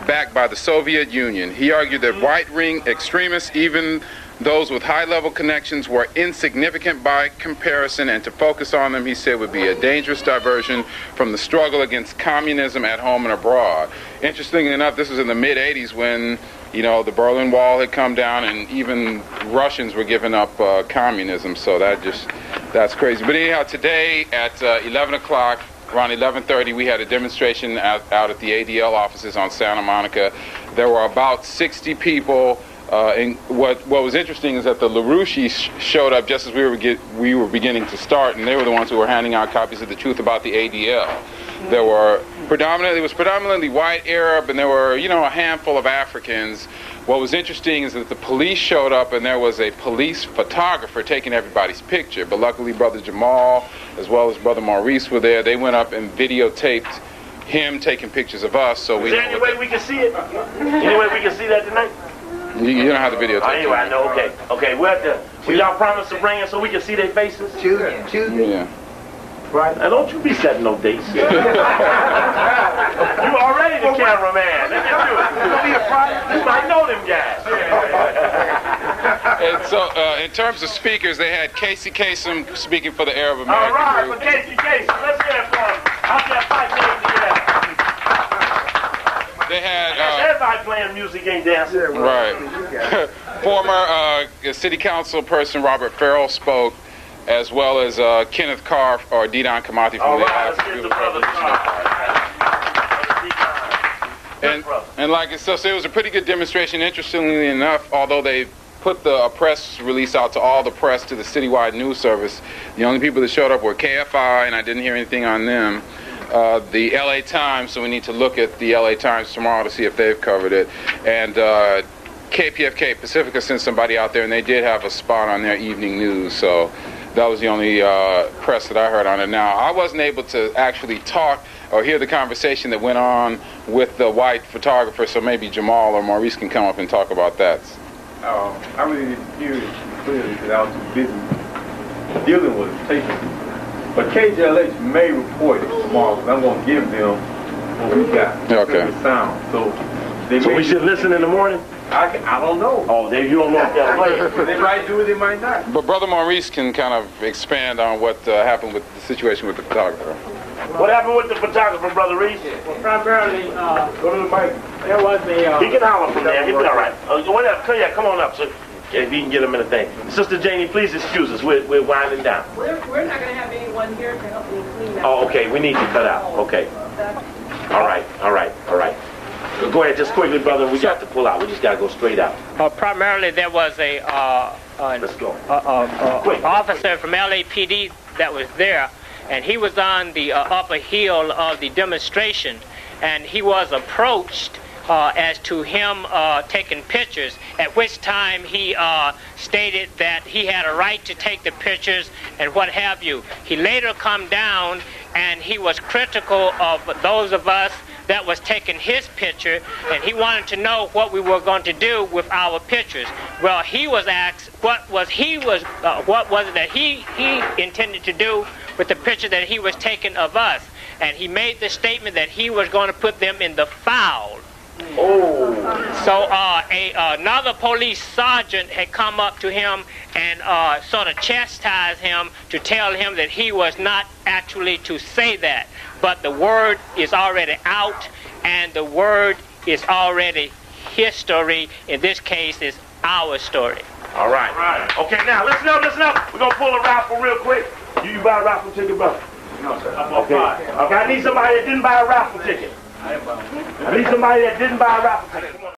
backed by the Soviet Union. He argued that right-wing extremists, even those with high-level connections, were insignificant by comparison, and to focus on them, he said, would be a dangerous diversion from the struggle against communism at home and abroad. Interestingly enough, this was in the mid-'80s when, you know, the Berlin Wall had come down and even Russians were giving up communism, so that's crazy. But anyhow, today at 11 o'clock, around 11:30, we had a demonstration out at the ADL offices on Santa Monica. There were about 60 people. And what was interesting is that the LaRoches showed up just as we were beginning to start, and they were the ones who were handing out copies of The Truth About the ADL. There were it was predominantly white Arab, and there were, you know, a handful of Africans. What was interesting is that the police showed up, and there was a police photographer taking everybody's picture. But luckily, Brother Jamal, as well as Brother Maurice, were there. They went up and videotaped him taking pictures of us. So is there any way we can see it? Any way we can see that tonight? You don't have the videotape. Anyway, I know. Okay. We y'all promise to bring it so we can see their faces. Yeah. Friday. Now don't you be setting no dates. You already the cameraman. Let me do it. It's gonna be a Friday. You might know them guys. And so, in terms of speakers, they had Casey Kasem speaking for the Arab American All right, group. for Casey Kasem. Let's hear it for him. How's that fight name together? They had Everybody playing music ain't dancing. right. Former city council person Robert Farrell spoke, as well as Kenneth Carr or Didon Kamati All from the right, let's get the brothers And like it so it was a pretty good demonstration. Interestingly enough, although they put the press release out to all the press to the citywide news service, the only people that showed up were KFI, and I didn't hear anything on them. The LA Times, so we need to look at the LA Times tomorrow to see if they've covered it. And KPFK, Pacifica, sent somebody out there, and they did have a spot on their evening news. So that was the only press that I heard on it. Now, I wasn't able to actually talk or hear the conversation that went on with the white photographer, so maybe Jamal or Maurice can come up and talk about that. I really didn't hear it clearly because I was too busy dealing with it, taking it. But KJLH may report it tomorrow because I'm going to give them what we got. Okay. The sound. So we should listen in the morning? I don't know. Oh, you don't know if they'll play. They might do it, they might not. But Brother Maurice can kind of expand on what happened with the situation with the photographer. What happened with the photographer, Brother Reese? Well, primarily, Go to the mic. there was a... He can holler from there. He'll be all right. Whatever. Come on up, sir. If you can get him in a thing. Sister Janie, please excuse us. We're winding down. We're not going to have anyone here to help me clean up. Oh, okay. We need to cut out. Okay. All right. Go ahead. Just quickly, brother. We got to pull out. We just got to go straight out. Primarily, there was a Let's go. officer from LAPD that was there, and he was on the upper hill of the demonstration, and he was approached as to him taking pictures, at which time he stated that he had a right to take the pictures and what have you. He later come down and he was critical of those of us that was taking his picture, and he wanted to know what we were going to do with our pictures. Well, he was asked what was it that he intended to do with the picture that he was taking of us, and he made the statement that he was going to put them in the file. Oh. So another police sergeant had come up to him and sort of chastised him to tell him that he was not actually to say that. But the word is already out, and the word is already history. In this case, is our story. All right. Okay, now listen up. We're going to pull a raffle real quick. You buy a raffle ticket, brother? No, sir. Okay. I need somebody that didn't buy a raffle ticket. I need somebody that didn't buy a raffle ticket. Come on.